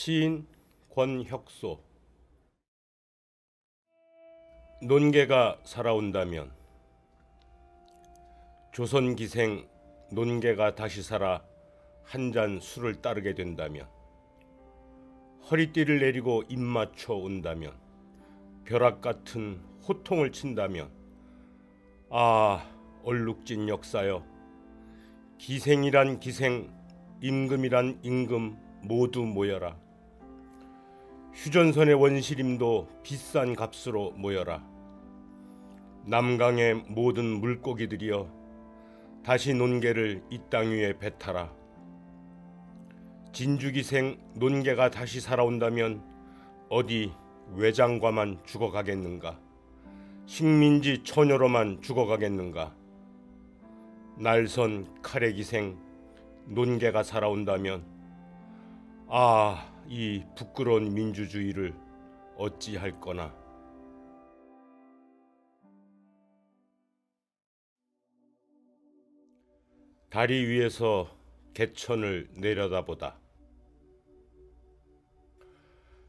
시인 권혁소. 논개가 살아온다면. 조선기생 논개가 다시 살아 한 잔 술을 따르게 된다면, 허리띠를 내리고 입 맞춰 온다면, 벼락 같은 호통을 친다면, 아, 얼룩진 역사여, 기생이란 기생, 임금이란 임금 모두 모여라. 휴전선의 원시림도 비싼 값으로 모여라. 남강의 모든 물고기들이여, 다시 논개를 이 땅 위에 뱉어라. 진주기생 논개가 다시 살아온다면 어디 외장과만 죽어가겠는가? 식민지 처녀로만 죽어가겠는가? 날선 카레기생 논개가 살아온다면, 아, 이 부끄러운 민주주의를 어찌할 거나. 다리 위에서 개천을 내려다보다.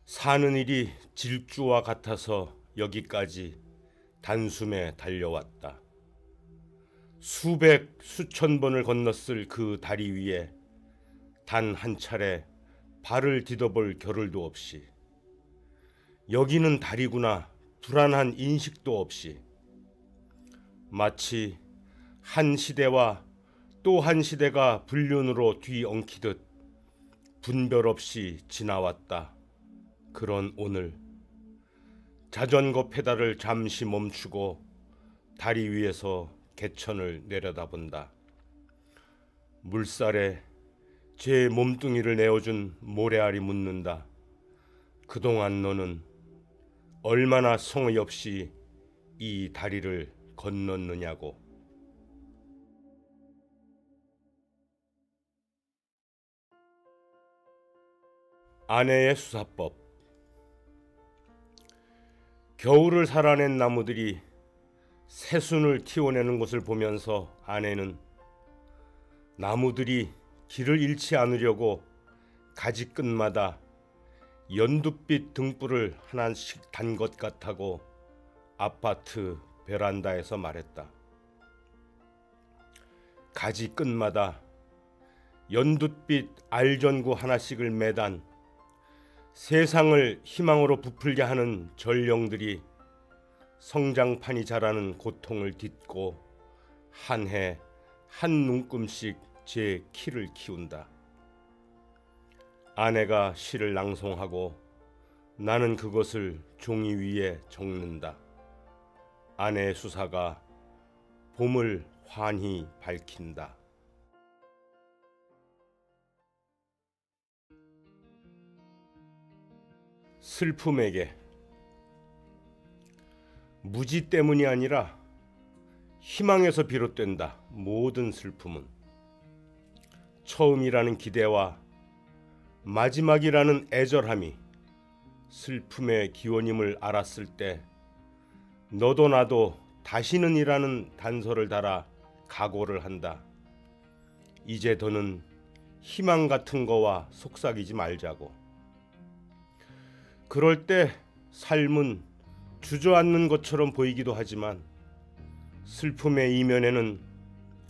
사는 일이 질주와 같아서 여기까지 단숨에 달려왔다. 수백 수천 번을 건넜을 그 다리 위에 단 한 차례 발을 디뎌볼 겨를도 없이, 여기는 다리구나 불안한 인식도 없이, 마치 한 시대와 또 한 시대가 불륜으로 뒤엉키듯 분별 없이 지나왔다. 그런 오늘, 자전거 페달을 잠시 멈추고 다리 위에서 개천을 내려다본다. 물살에 제 몸뚱이를 내어준 모래알이 묻는다. 그동안 너는 얼마나 성의 없이 이 다리를 건넜느냐고. 아내의 수사법. 겨울을 살아낸 나무들이 새순을 틔워내는 것을 보면서 아내는 나무들이 길을 잃지 않으려고 가지 끝마다 연두빛 등불을 하나씩 단 것 같다고 아파트 베란다에서 말했다. 가지 끝마다 연두빛 알전구 하나씩을 매단 세상을 희망으로 부풀게 하는 전령들이 성장판이 자라는 고통을 딛고 한 해 한 눈금씩 제 키를 키운다. 아내가 시를 낭송하고 나는 그것을 종이 위에 적는다. 아내의 수사가 봄을 환히 밝힌다. 슬픔에게. 무지 때문이 아니라 희망에서 비롯된다. 모든 슬픔은 처음이라는 기대와 마지막이라는 애절함이 슬픔의 기원임을 알았을 때 너도 나도 다시는이라는 단서를 달아 각오를 한다. 이제 더는 희망 같은 거와 속삭이지 말자고. 그럴 때 삶은 주저앉는 것처럼 보이기도 하지만 슬픔의 이면에는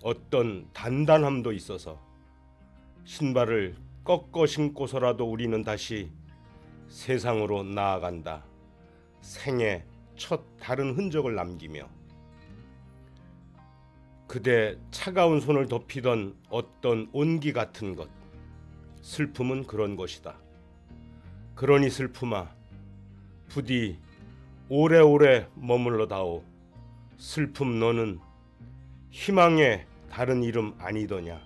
어떤 단단함도 있어서 신발을 꺾어 신고서라도 우리는 다시 세상으로 나아간다. 생의 첫 다른 흔적을 남기며. 그대 차가운 손을 덮이던 어떤 온기 같은 것, 슬픔은 그런 것이다. 그러니 슬픔아, 부디 오래오래 머물러다오. 슬픔 너는 희망의 다른 이름 아니더냐.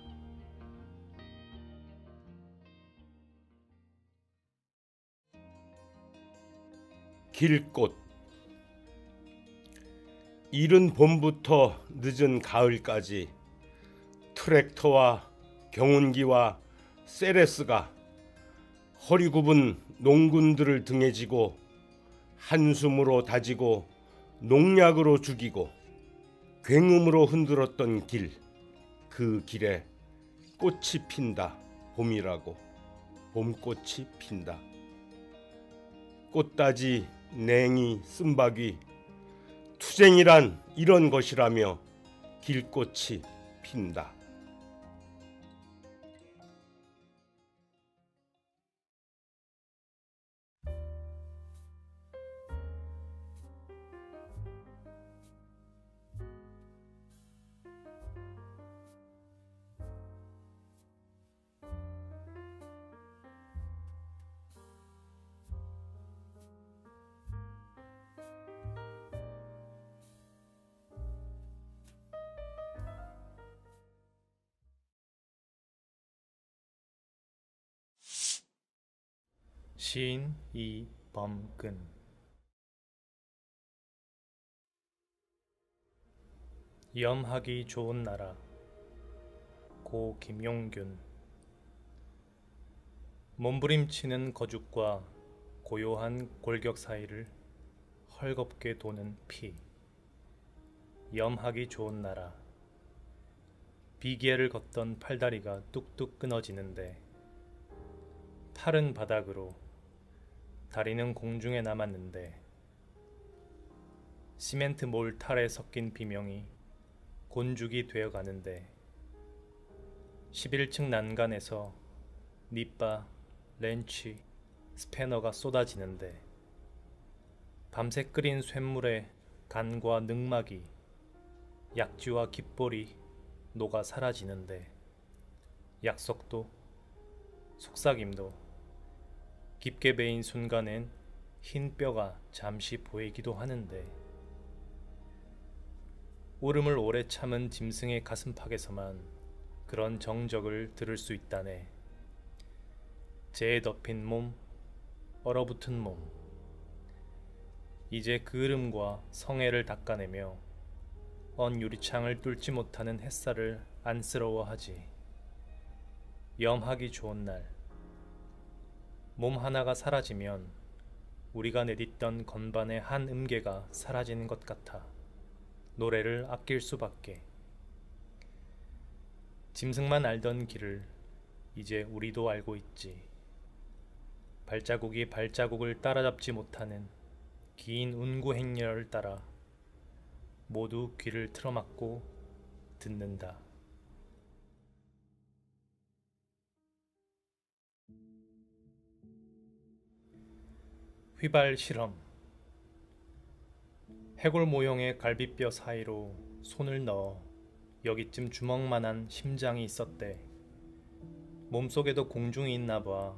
길꽃. 이른 봄부터 늦은 가을까지 트랙터와 경운기와 세레스가 허리 굽은 농군들을 등에 지고 한숨으로 다지고 농약으로 죽이고 굉음으로 흔들었던 길, 그 길에 꽃이 핀다. 봄이라고. 봄꽃이 핀다. 꽃다지, 냉이, 쓴바귀, 투쟁이란 이런 것이라며 길꽃이 핀다. 시인 이범근. 염하기 좋은 나라. 고 김용균. 몸부림치는 거죽과 고요한 골격 사이를 헐겁게 도는 피. 염하기 좋은 나라. 비계를 걷던 팔다리가 뚝뚝 끊어지는데 팔은 바닥으로, 다리는 공중에 남았는데 시멘트 몰탈에 섞인 비명이 곤죽이 되어가는데 11층 난간에서 닛바, 렌치, 스패너가 쏟아지는데 밤새 끓인 쇳물에 간과 늑막이, 약지와 깃볼이 녹아 사라지는데 약속도 속삭임도 깊게 베인 순간엔 흰 뼈가 잠시 보이기도 하는데 울음을 오래 참은 짐승의 가슴팍에서만 그런 정적을 들을 수 있다네. 재에 덮인 몸, 얼어붙은 몸. 이제 그을음과 성애를 닦아내며 언 유리창을 뚫지 못하는 햇살을 안쓰러워하지. 염하기 좋은 날. 몸 하나가 사라지면 우리가 내딛던 건반의 한 음계가 사라지는 것 같아 노래를 아낄 수밖에. 짐승만 알던 길을 이제 우리도 알고 있지. 발자국이 발자국을 따라잡지 못하는 긴 운구 행렬을 따라 모두 귀를 틀어막고 듣는다. 휘발 실험. 해골 모형의 갈비뼈 사이로 손을 넣어 여기쯤 주먹만한 심장이 있었대. 몸속에도 공중이 있나봐.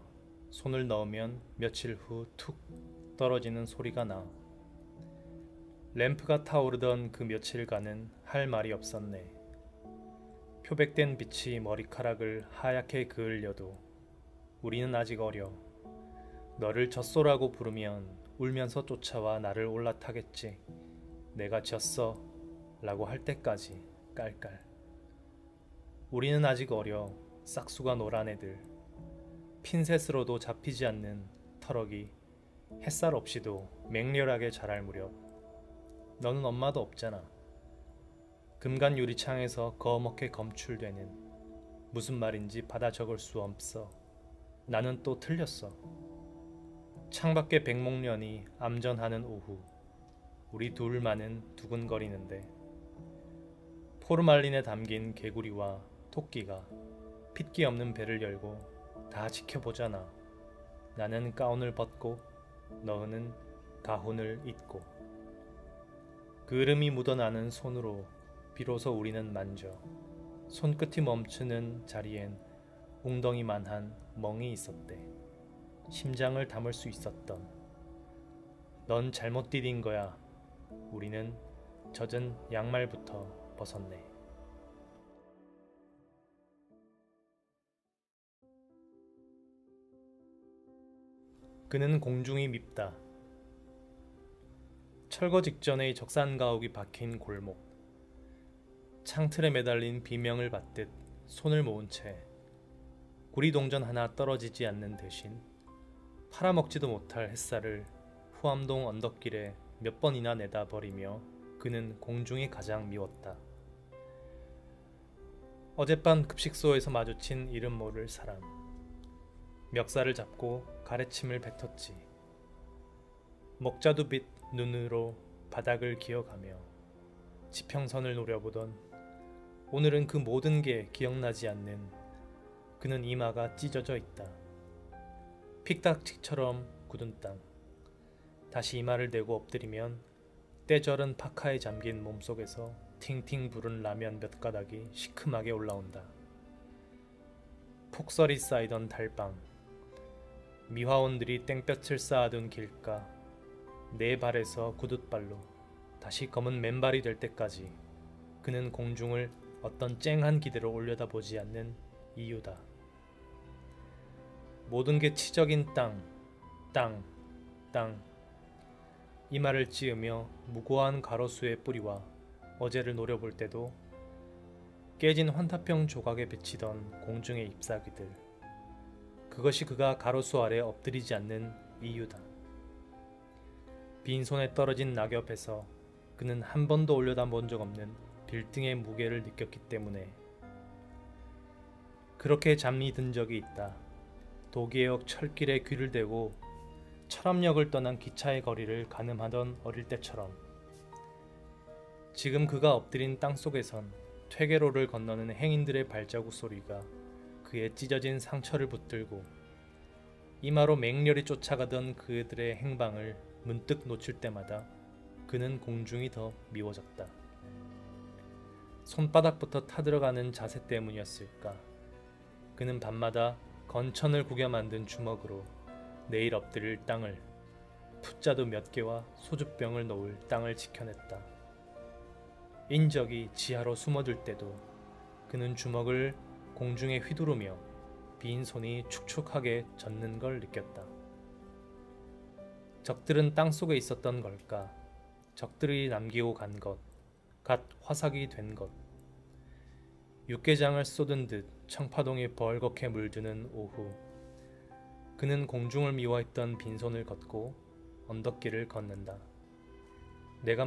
손을 넣으면 며칠 후 툭 떨어지는 소리가 나. 램프가 타오르던 그 며칠간은 할 말이 없었네. 표백된 빛이 머리카락을 하얗게 그을려도 우리는 아직 어려. 너를 젖소라고 부르면 울면서 쫓아와 나를 올라타겠지. 내가 졌어 라고 할 때까지 깔깔. 우리는 아직 어려. 싹수가 노란 애들. 핀셋으로도 잡히지 않는 터럭이 햇살 없이도 맹렬하게 자랄 무렵 너는 엄마도 없잖아. 금간 유리창에서 거먹게 검출되는 무슨 말인지 받아 적을 수 없어. 나는 또 틀렸어. 창밖에 백목련이 암전하는 오후 우리 둘만은 두근거리는데 포르말린에 담긴 개구리와 토끼가 핏기 없는 배를 열고 다 지켜보잖아. 나는 가운을 벗고 너는 가훈을 입고 그름이 묻어나는 손으로 비로소 우리는 만져. 손끝이 멈추는 자리엔 웅덩이만한 멍이 있었대. 심장을 담을 수 있었던. 넌 잘못 디딘 거야. 우리는 젖은 양말부터 벗었네. 그는 공중이 밉다. 철거 직전의 적산가옥이 박힌 골목. 창틀에 매달린 비명을 받듯 손을 모은 채 구리동전 하나 떨어지지 않는 대신 팔아먹지도 못할 햇살을 후암동 언덕길에 몇 번이나 내다버리며 그는 공중이 가장 미웠다. 어젯밤 급식소에서 마주친 이름 모를 사람. 멱살을 잡고 가래침을 뱉었지. 먹자두빛 눈으로 바닥을 기어가며 지평선을 노려보던 오늘은 그 모든 게 기억나지 않는 그는 이마가 찢어져 있다. 픽딱지처럼 굳은 땅. 다시 이마를 대고 엎드리면 때절은 파카에 잠긴 몸속에서 팅팅 부른 라면 몇 가닥이 시큼하게 올라온다. 폭설이 쌓이던 달방. 미화원들이 땡볕을 쌓아둔 길가. 내 발에서 구둣발로 다시 검은 맨발이 될 때까지 그는 공중을 어떤 쨍한 기대로 올려다보지 않는 이유다. 모든 게 치적인 땅, 땅, 땅. 이마를 찌으며 무고한 가로수의 뿌리와 어제를 노려볼 때도 깨진 환타병 조각에 비치던 공중의 잎사귀들. 그것이 그가 가로수 아래 엎드리지 않는 이유다. 빈손에 떨어진 낙엽에서 그는 한 번도 올려다본 적 없는 빌딩의 무게를 느꼈기 때문에. 그렇게 잠이 든 적이 있다. 도계역 철길에 귀를 대고 철암역을 떠난 기차의 거리를 가늠하던 어릴 때처럼. 지금 그가 엎드린 땅속에선 퇴계로를 건너는 행인들의 발자국 소리가 그의 찢어진 상처를 붙들고 이마로 맹렬히 쫓아가던 그들의 행방을 문득 놓칠 때마다 그는 공중이 더 미워졌다. 손바닥부터 타들어가는 자세 때문이었을까. 그는 밤마다 건천을 구겨 만든 주먹으로 내일 엎드릴 땅을, 풋자두 몇 개와 소주병을 놓을 땅을 지켜냈다. 인적이 지하로 숨어들 때도 그는 주먹을 공중에 휘두르며 빈 손이 축축하게 젖는 걸 느꼈다. 적들은 땅속에 있었던 걸까? 적들이 남기고 간 것, 갓 화삭이 된 것. 육개장을 쏟은 듯 청파동이 벌겋게 물드는 오후. 그는 공중을 미워했던 빈손을 걷고 언덕길을 걷는다. 내가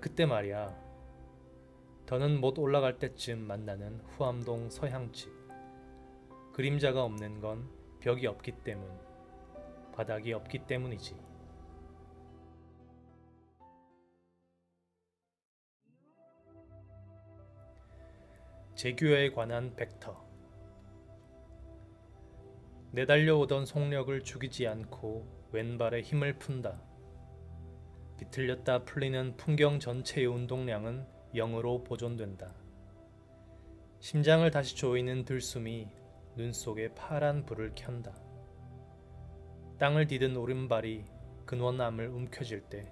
그때 말이야. 더는 못 올라갈 때쯤 만나는 후암동 서향집. 그림자가 없는 건 벽이 없기 때문, 바닥이 없기 때문이지. 재규어에 관한 벡터. 내달려오던 속력을 죽이지 않고 왼발에 힘을 푼다. 비틀렸다 풀리는 풍경 전체의 운동량은 0으로 보존된다. 심장을 다시 조이는 들숨이 눈 속에 파란 불을 켠다. 땅을 디든 오른발이 근원암을 움켜쥘 때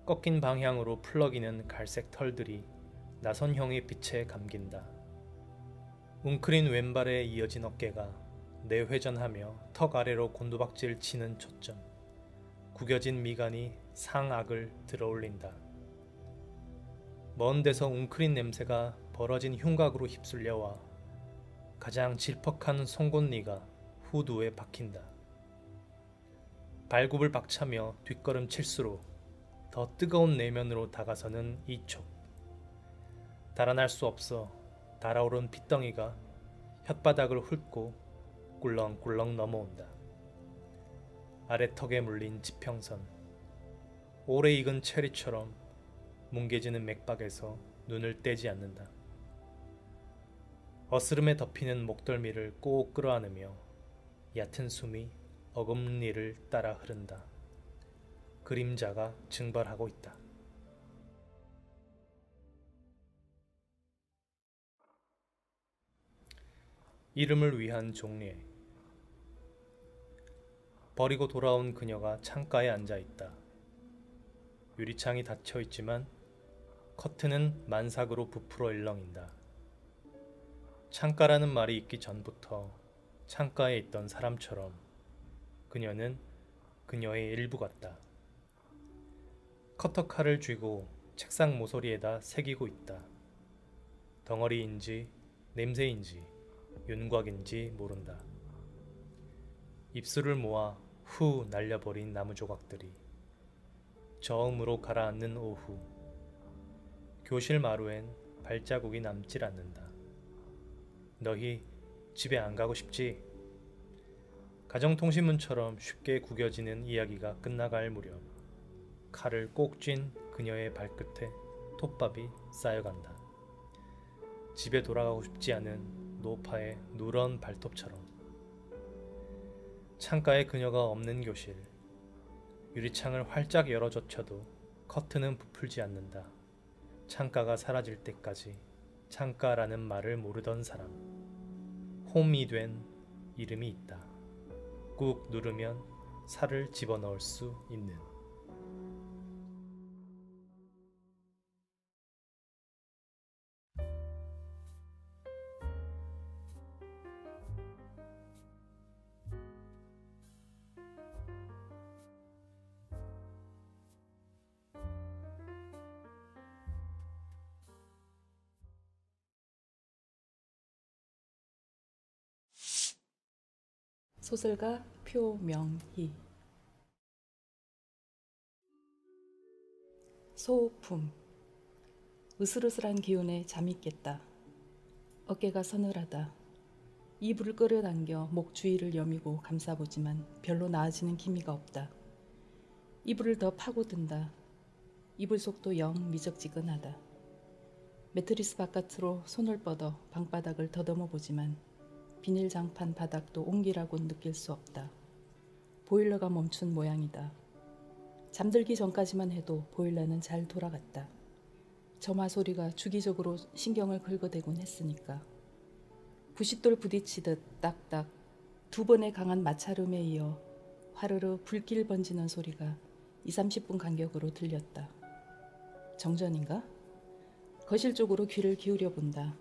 꺾인 방향으로 풀럭이는 갈색 털들이 나선형의 빛에 감긴다. 웅크린 왼발에 이어진 어깨가 내회전하며 턱 아래로 곤두박질 치는 초점. 구겨진 미간이 상악을 들어올린다. 먼 데서 웅크린 냄새가 벌어진 흉곽으로 휩쓸려와 가장 질퍽한 송곳니가 후두에 박힌다. 발굽을 박차며 뒷걸음 칠수록 더 뜨거운 내면으로 다가서는 이촉. 달아날 수 없어 달아오른 핏덩이가 혓바닥을 훑고 꿀렁꿀렁 넘어온다. 아래턱에 물린 지평선. 오래 익은 체리처럼 뭉개지는 맥박에서 눈을 떼지 않는다. 어스름에 덮이는 목덜미를 꼭 끌어안으며 얕은 숨이 어금니를 따라 흐른다. 그림자가 증발하고 있다. 이름을 위한 종례. 버리고 돌아온 그녀가 창가에 앉아있다. 유리창이 닫혀있지만 커튼은 만삭으로 부풀어 일렁인다. 창가라는 말이 있기 전부터 창가에 있던 사람처럼 그녀는 그녀의 일부 같다. 커터칼을 쥐고 책상 모서리에다 새기고 있다. 덩어리인지 냄새인지 윤곽인지 모른다. 입술을 모아 후 날려버린 나무 조각들이 저음으로 가라앉는 오후. 교실 마루엔 발자국이 남질 않는다. 너희 집에 안 가고 싶지? 가정통신문처럼 쉽게 구겨지는 이야기가 끝나갈 무렵 칼을 꼭 쥔 그녀의 발끝에 톱밥이 쌓여간다. 집에 돌아가고 싶지 않은 노파의 누런 발톱처럼. 창가에 그녀가 없는 교실. 유리창을 활짝 열어젖혀도 커튼은 부풀지 않는다. 창가가 사라질 때까지 창가라는 말을 모르던 사람. 홈이 된 이름이 있다. 꾹 누르면 살을 집어넣을 수 있는. 소설가 표명희. 소품. 으슬으슬한 기운에 잠이 깼다. 어깨가 서늘하다. 이불을 끌어당겨 목 주위를 여미고 감싸보지만 별로 나아지는 기미가 없다. 이불을 더 파고든다. 이불 속도 영 미적지근하다. 매트리스 바깥으로 손을 뻗어 방바닥을 더듬어 보지만 비닐 장판 바닥도 온기라고는 느낄 수 없다. 보일러가 멈춘 모양이다. 잠들기 전까지만 해도 보일러는 잘 돌아갔다. 점화 소리가 주기적으로 신경을 긁어대곤 했으니까. 부싯돌 부딪히듯 딱딱 두 번의 강한 마찰음에 이어 화르르 불길 번지는 소리가 20-30분 간격으로 들렸다. 정전인가? 거실 쪽으로 귀를 기울여 본다.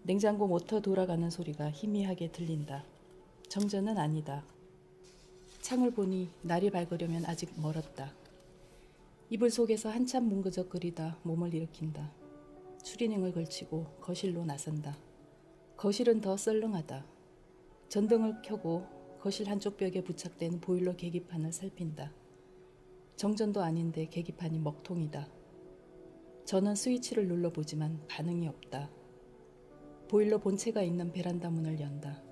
냉장고 모터 돌아가는 소리가 희미하게 들린다. 정전은 아니다. 창을 보니 날이 밝으려면 아직 멀었다. 이불 속에서 한참 뭉그적거리다 몸을 일으킨다. 추리닝을 걸치고 거실로 나선다. 거실은 더 썰렁하다. 전등을 켜고 거실 한쪽 벽에 부착된 보일러 계기판을 살핀다. 정전도 아닌데 계기판이 먹통이다. 저는 스위치를 눌러보지만 반응이 없다. 보일러 본체가 있는 베란다 문을 연다.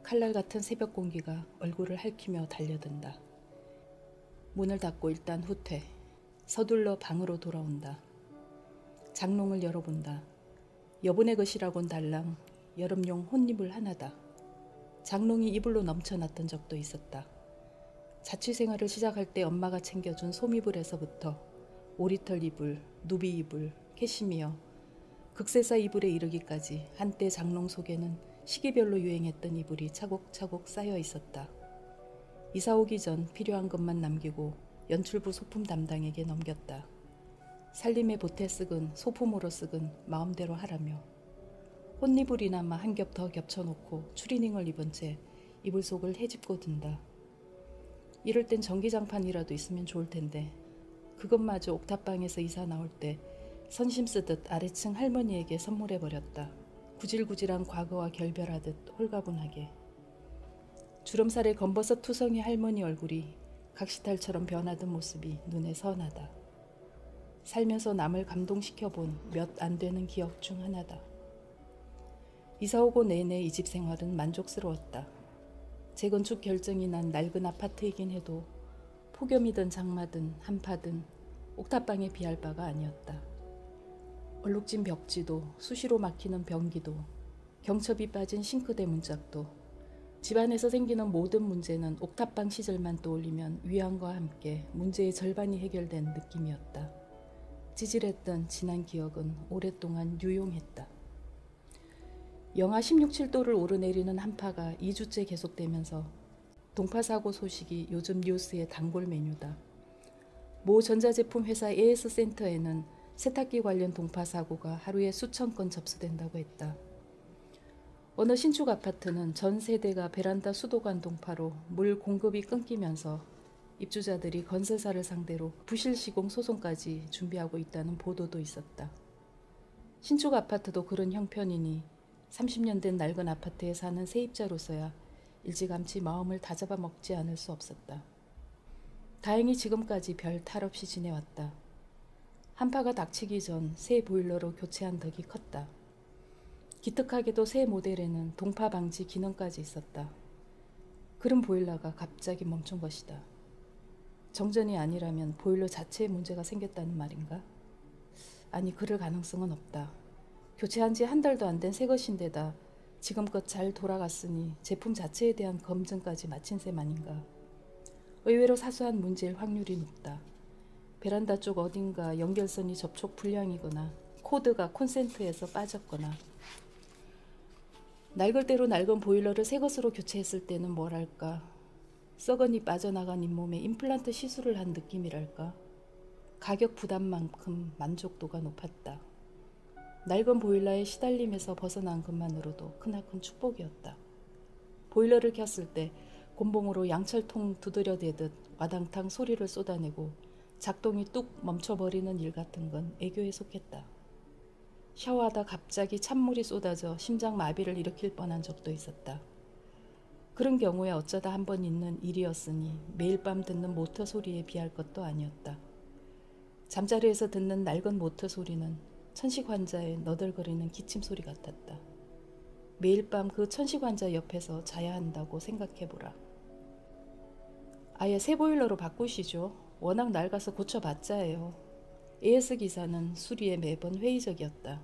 칼날 같은 새벽 공기가 얼굴을 핥히며 달려든다. 문을 닫고 일단 후퇴. 서둘러 방으로 돌아온다. 장롱을 열어본다. 여분의 것이라곤 달랑 여름용 혼이불 하나다. 장롱이 이불로 넘쳐났던 적도 있었다. 자취생활을 시작할 때 엄마가 챙겨준 솜이불에서부터 오리털 이불, 누비 이불, 캐시미어, 극세사 이불에 이르기까지 한때 장롱 속에는 시기별로 유행했던 이불이 차곡차곡 쌓여 있었다. 이사 오기 전 필요한 것만 남기고 연출부 소품 담당에게 넘겼다. 살림에 보태 쓰건 소품으로 쓰건 마음대로 하라며. 혼이불이나마 한 겹 더 겹쳐놓고 추리닝을 입은 채 이불 속을 헤집고 든다. 이럴 땐 전기장판이라도 있으면 좋을 텐데 그것마저 옥탑방에서 이사 나올 때 선심 쓰듯 아래층 할머니에게 선물해버렸다. 구질구질한 과거와 결별하듯 홀가분하게. 주름살에 검버섯 투성이 할머니 얼굴이 각시탈처럼 변하던 모습이 눈에 선하다. 살면서 남을 감동시켜본 몇 안 되는 기억 중 하나다. 이사 오고 내내 이 집 생활은 만족스러웠다. 재건축 결정이 난 낡은 아파트이긴 해도 폭염이든 장마든 한파든 옥탑방에 비할 바가 아니었다. 얼룩진 벽지도 수시로 막히는 변기도 경첩이 빠진 싱크대 문짝도 집안에서 생기는 모든 문제는 옥탑방 시절만 떠올리면 위안과 함께 문제의 절반이 해결된 느낌이었다. 찌질했던 지난 기억은 오랫동안 유용했다. 영하 16, 7도를 오르내리는 한파가 2주째 계속되면서 동파 사고 소식이 요즘 뉴스의 단골 메뉴다. 모 전자제품 회사 AS 센터에는 세탁기 관련 동파 사고가 하루에 수천 건 접수된다고 했다. 어느 신축 아파트는 전 세대가 베란다 수도관 동파로 물 공급이 끊기면서 입주자들이 건설사를 상대로 부실 시공 소송까지 준비하고 있다는 보도도 있었다. 신축 아파트도 그런 형편이니 30년 된 낡은 아파트에 사는 세입자로서야 일찌감치 마음을 다잡아 먹지 않을 수 없었다. 다행히 지금까지 별 탈 없이 지내왔다. 한파가 닥치기 전 새 보일러로 교체한 덕이 컸다. 기특하게도 새 모델에는 동파 방지 기능까지 있었다. 그런 보일러가 갑자기 멈춘 것이다. 정전이 아니라면 보일러 자체에 문제가 생겼다는 말인가? 아니, 그럴 가능성은 없다. 교체한 지 한 달도 안 된 새 것인데다 지금껏 잘 돌아갔으니 제품 자체에 대한 검증까지 마친 셈 아닌가. 의외로 사소한 문제일 확률이 높다. 베란다 쪽 어딘가 연결선이 접촉 불량이거나 코드가 콘센트에서 빠졌거나. 낡을 대로 낡은 보일러를 새 것으로 교체했을 때는 뭐랄까, 썩은이 빠져나간 잇몸에 임플란트 시술을 한 느낌이랄까. 가격 부담만큼 만족도가 높았다. 낡은 보일러의 시달림에서 벗어난 것만으로도 크나큰 축복이었다. 보일러를 켰을 때 곤봉으로 양철통 두드려대듯 와당탕 소리를 쏟아내고 작동이 뚝 멈춰버리는 일 같은 건 애교에 속했다. 샤워하다 갑자기 찬물이 쏟아져 심장 마비를 일으킬 뻔한 적도 있었다. 그런 경우에 어쩌다 한 번 있는 일이었으니 매일 밤 듣는 모터 소리에 비할 것도 아니었다. 잠자리에서 듣는 낡은 모터 소리는 천식 환자의 너덜거리는 기침 소리 같았다. 매일 밤 그 천식 환자 옆에서 자야 한다고 생각해보라. 아예 새 보일러로 바꾸시죠. 워낙 낡아서 고쳐봤자 해요. AS 기사는 수리에 매번 회의적이었다.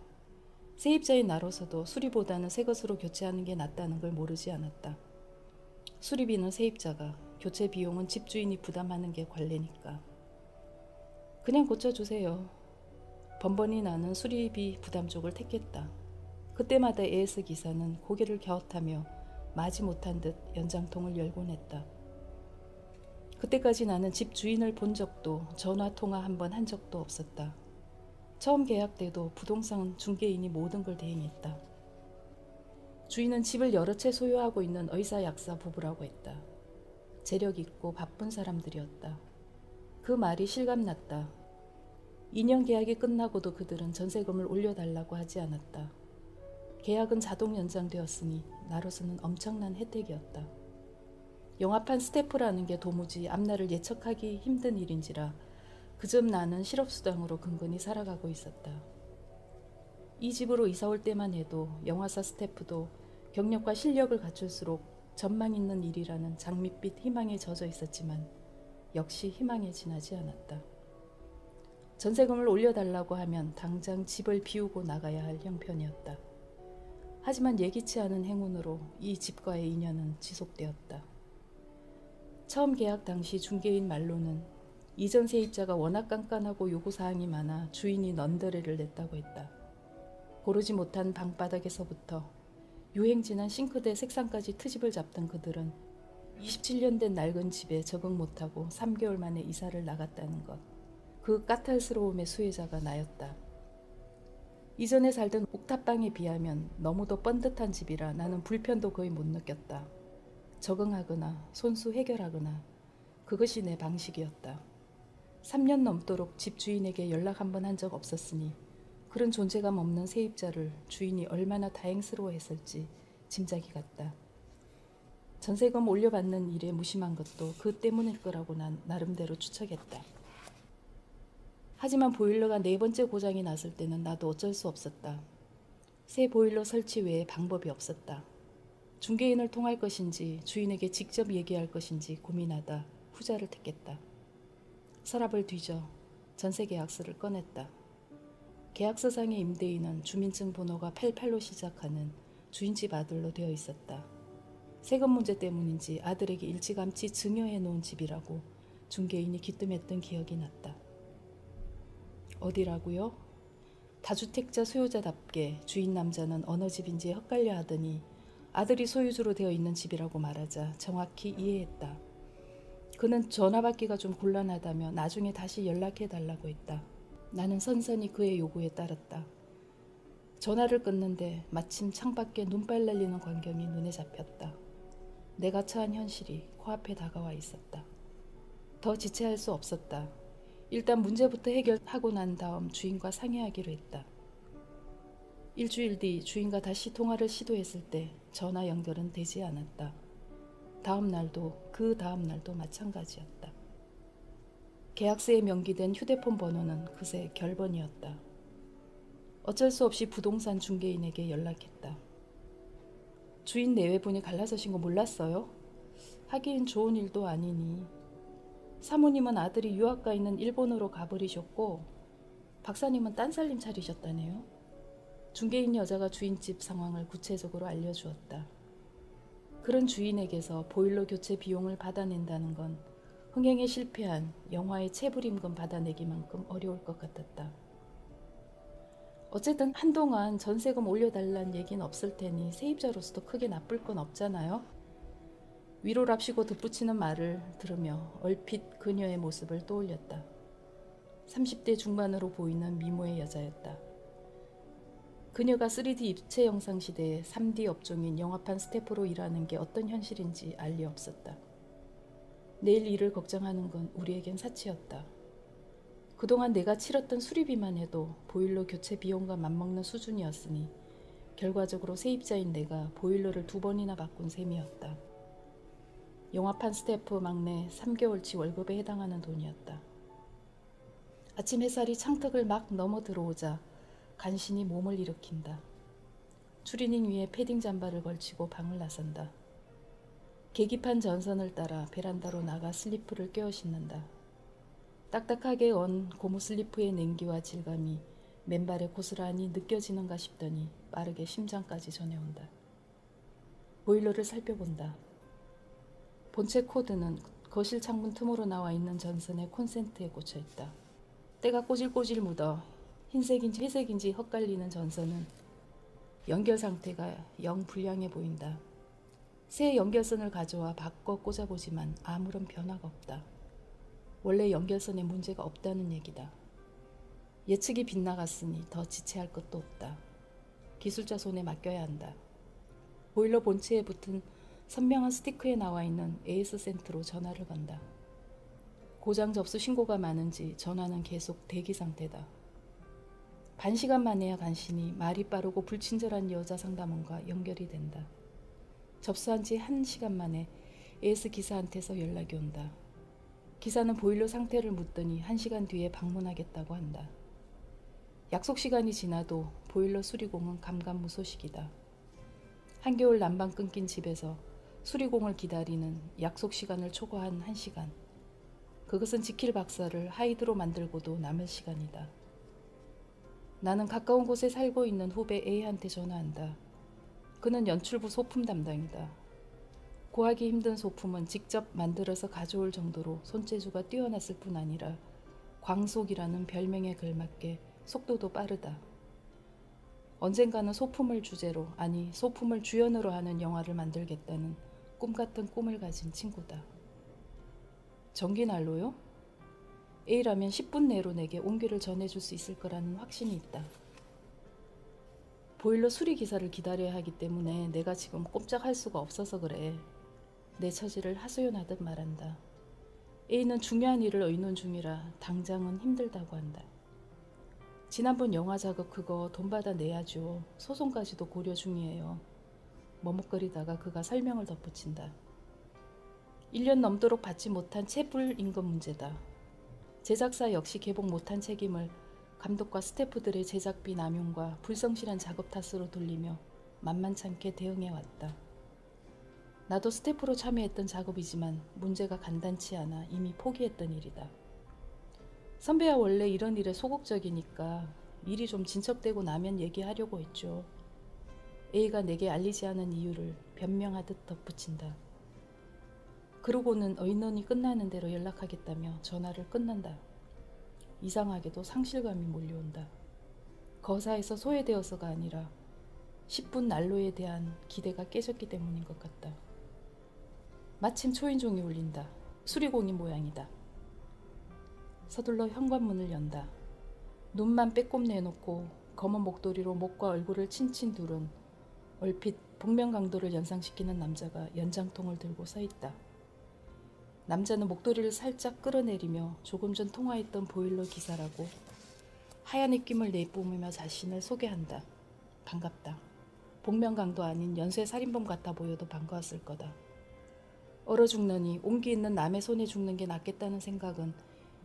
세입자인 나로서도 수리보다는 새 것으로 교체하는 게 낫다는 걸 모르지 않았다. 수리비는 세입자가, 교체 비용은 집주인이 부담하는 게 관례니까. 그냥 고쳐주세요. 번번이 나는 수리비 부담 쪽을 택했다. 그때마다 AS 기사는 고개를 갸웃하며 마지못한 듯 연장통을 열곤 했다. 그때까지 나는 집 주인을 본 적도 전화 통화 한 번 한 적도 없었다. 처음 계약 때도 부동산 중개인이 모든 걸 대행했다. 주인은 집을 여러 채 소유하고 있는 의사 약사 부부라고 했다. 재력 있고 바쁜 사람들이었다. 그 말이 실감났다. 2년 계약이 끝나고도 그들은 전세금을 올려달라고 하지 않았다. 계약은 자동 연장되었으니 나로서는 엄청난 혜택이었다. 영업한 스태프라는 게 도무지 앞날을 예측하기 힘든 일인지라 그점 나는 실업수당으로 근근히 살아가고 있었다. 이 집으로 이사 올 때만 해도 영화사 스태프도 경력과 실력을 갖출수록 전망 있는 일이라는 장밋빛 희망에 젖어 있었지만 역시 희망에 지나지 않았다. 전세금을 올려달라고 하면 당장 집을 비우고 나가야 할 형편이었다. 하지만 예기치 않은 행운으로 이 집과의 인연은 지속되었다. 처음 계약 당시 중개인 말로는 이전 세입자가 워낙 깐깐하고 요구사항이 많아 주인이 넌더레를 냈다고 했다. 고르지 못한 방바닥에서부터 유행진한 싱크대 색상까지 트집을 잡던 그들은 27년 된 낡은 집에 적응 못하고 3개월 만에 이사를 나갔다는 것. 그 까탈스러움의 수혜자가 나였다. 이전에 살던 옥탑방에 비하면 너무도 번듯한 집이라 나는 불편도 거의 못 느꼈다. 적응하거나 손수 해결하거나 그것이 내 방식이었다. 3년 넘도록 집 주인에게 연락 한 번 한 적 없었으니 그런 존재감 없는 세입자를 주인이 얼마나 다행스러워했을지 짐작이 갔다. 전세금 올려받는 일에 무심한 것도 그 때문일 거라고 난 나름대로 추측했다. 하지만 보일러가 4번째 고장이 났을 때는 나도 어쩔 수 없었다. 새 보일러 설치 외에 방법이 없었다. 중개인을 통할 것인지 주인에게 직접 얘기할 것인지 고민하다 후자를 택했다. 서랍을 뒤져 전세계약서를 꺼냈다. 계약서상의 임대인은 주민증 번호가 88로 시작하는 주인집 아들로 되어 있었다. 세금 문제 때문인지 아들에게 일찌감치 증여해 놓은 집이라고 중개인이 기뜸했던 기억이 났다. 어디라고요? 다주택자 소유자답게 주인 남자는 어느 집인지 헷갈려 하더니 아들이 소유주로 되어 있는 집이라고 말하자 정확히 이해했다. 그는 전화 받기가 좀 곤란하다며 나중에 다시 연락해달라고 했다. 나는 선선히 그의 요구에 따랐다. 전화를 끊는데 마침 창밖에 눈발 날리는 광경이 눈에 잡혔다. 내가 처한 현실이 코앞에 다가와 있었다. 더 지체할 수 없었다. 일단 문제부터 해결하고 난 다음 주인과 상의하기로 했다. 일주일 뒤 주인과 다시 통화를 시도했을 때 전화 연결은 되지 않았다. 다음 날도 그 다음 날도 마찬가지였다. 계약서에 명기된 휴대폰 번호는 그새 결번이었다. 어쩔 수 없이 부동산 중개인에게 연락했다. 주인 내외분이 갈라서신 거 몰랐어요? 하긴 좋은 일도 아니니. 사모님은 아들이 유학가 있는 일본으로 가버리셨고 박사님은 딴살림 차리셨다네요. 중개인 여자가 주인집 상황을 구체적으로 알려주었다. 그런 주인에게서 보일러 교체 비용을 받아낸다는 건 흥행에 실패한 영화의 체불임금 받아내기만큼 어려울 것 같았다. 어쨌든 한동안 전세금 올려달란 얘기는 없을 테니 세입자로서도 크게 나쁠 건 없잖아요. 위로랍시고 덧붙이는 말을 들으며 얼핏 그녀의 모습을 떠올렸다. 30대 중반으로 보이는 미모의 여자였다. 그녀가 3D 입체 영상 시대의 3D 업종인 영화판 스태프로 일하는 게 어떤 현실인지 알 리 없었다. 내일 일을 걱정하는 건 우리에겐 사치였다. 그동안 내가 치렀던 수리비만 해도 보일러 교체 비용과 맞먹는 수준이었으니 결과적으로 세입자인 내가 보일러를 2번이나 바꾼 셈이었다. 영화판 스태프 막내 3개월치 월급에 해당하는 돈이었다. 아침 햇살이 창턱을 막 넘어 들어오자 간신히 몸을 일으킨다. 추리닝 위에 패딩 잠바를 걸치고 방을 나선다. 계기판 전선을 따라 베란다로 나가 슬리프를 껴 신는다. 딱딱하게 언 고무 슬리프의 냉기와 질감이 맨발에 고스란히 느껴지는가 싶더니 빠르게 심장까지 전해온다. 보일러를 살펴본다. 본체 코드는 거실 창문 틈으로 나와 있는 전선의 콘센트에 꽂혀 있다. 때가 꼬질꼬질 묻어 흰색인지 회색인지 헛갈리는 전선은 연결 상태가 영 불량해 보인다. 새 연결선을 가져와 바꿔 꽂아보지만 아무런 변화가 없다. 원래 연결선에 문제가 없다는 얘기다. 예측이 빗나갔으니 더 지체할 것도 없다. 기술자 손에 맡겨야 한다. 보일러 본체에 붙은 선명한 스티커에 나와 있는 AS 센트로 전화를 건다. 고장 접수 신고가 많은지 전화는 계속 대기 상태다. 반 시간 만에야 간신히 말이 빠르고 불친절한 여자 상담원과 연결이 된다. 접수한 지 1시간 만에 AS 기사한테서 연락이 온다. 기사는 보일러 상태를 묻더니 1시간 뒤에 방문하겠다고 한다. 약속 시간이 지나도 보일러 수리공은 감감무소식이다. 한겨울 난방 끊긴 집에서 수리공을 기다리는 약속 시간을 초과한 1시간. 그것은 지킬 박사를 하이드로 만들고도 남을 시간이다. 나는 가까운 곳에 살고 있는 후배 A한테 전화한다. 그는 연출부 소품 담당이다. 구하기 힘든 소품은 직접 만들어서 가져올 정도로 손재주가 뛰어났을 뿐 아니라 광속이라는 별명에 걸맞게 속도도 빠르다. 언젠가는 소품을 주제로, 아니 소품을 주연으로 하는 영화를 만들겠다는 꿈같은 꿈을 가진 친구다. 전기난로요? A라면 10분 내로 내게 온기를 전해줄 수 있을 거라는 확신이 있다. 보일러 수리 기사를 기다려야 하기 때문에 내가 지금 꼼짝할 수가 없어서 그래. 내 처지를 하소연하듯 말한다. A는 중요한 일을 의논 중이라 당장은 힘들다고 한다. 지난번 영화 작업 그거 돈 받아 내야죠. 소송까지도 고려 중이에요. 머뭇거리다가 그가 설명을 덧붙인다. 1년 넘도록 받지 못한 체불 임금 문제다. 제작사 역시 개봉 못한 책임을 감독과 스태프들의 제작비 남용과 불성실한 작업 탓으로 돌리며 만만찮게 대응해왔다. 나도 스태프로 참여했던 작업이지만 문제가 간단치 않아 이미 포기했던 일이다. 선배야 원래 이런 일에 소극적이니까 일이 좀 진척되고 나면 얘기하려고 했죠. A가 내게 알리지 않은 이유를 변명하듯 덧붙인다. 그러고는 의논이 끝나는 대로 연락하겠다며 전화를 끊는다. 이상하게도 상실감이 몰려온다. 거사에서 소외되어서가 아니라 10분 난로에 대한 기대가 깨졌기 때문인 것 같다. 마침 초인종이 울린다. 수리공인 모양이다. 서둘러 현관문을 연다. 눈만 빼꼼 내놓고 검은 목도리로 목과 얼굴을 친친 두른 얼핏 복면강도를 연상시키는 남자가 연장통을 들고 서 있다. 남자는 목도리를 살짝 끌어내리며 조금 전 통화했던 보일러 기사라고 하얀 입김을 내뿜으며 자신을 소개한다. 반갑다. 복면강도 아닌 연쇄 살인범 같아 보여도 반가웠을 거다. 얼어 죽느니 온기 있는 남의 손에 죽는 게 낫겠다는 생각은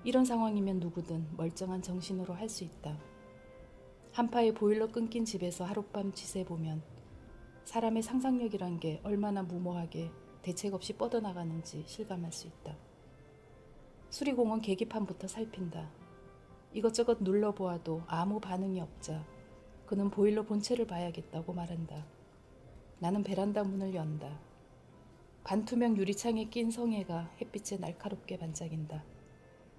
이런 상황이면 누구든 멀쩡한 정신으로 할 수 있다. 한파에 보일러 끊긴 집에서 하룻밤 지새보면 사람의 상상력이란 게 얼마나 무모하게 대책 없이 뻗어나가는지 실감할 수 있다. 수리공은 계기판부터 살핀다. 이것저것 눌러보아도 아무 반응이 없자 그는 보일러 본체를 봐야겠다고 말한다. 나는 베란다 문을 연다. 반투명 유리창에 낀 성에가 햇빛에 날카롭게 반짝인다.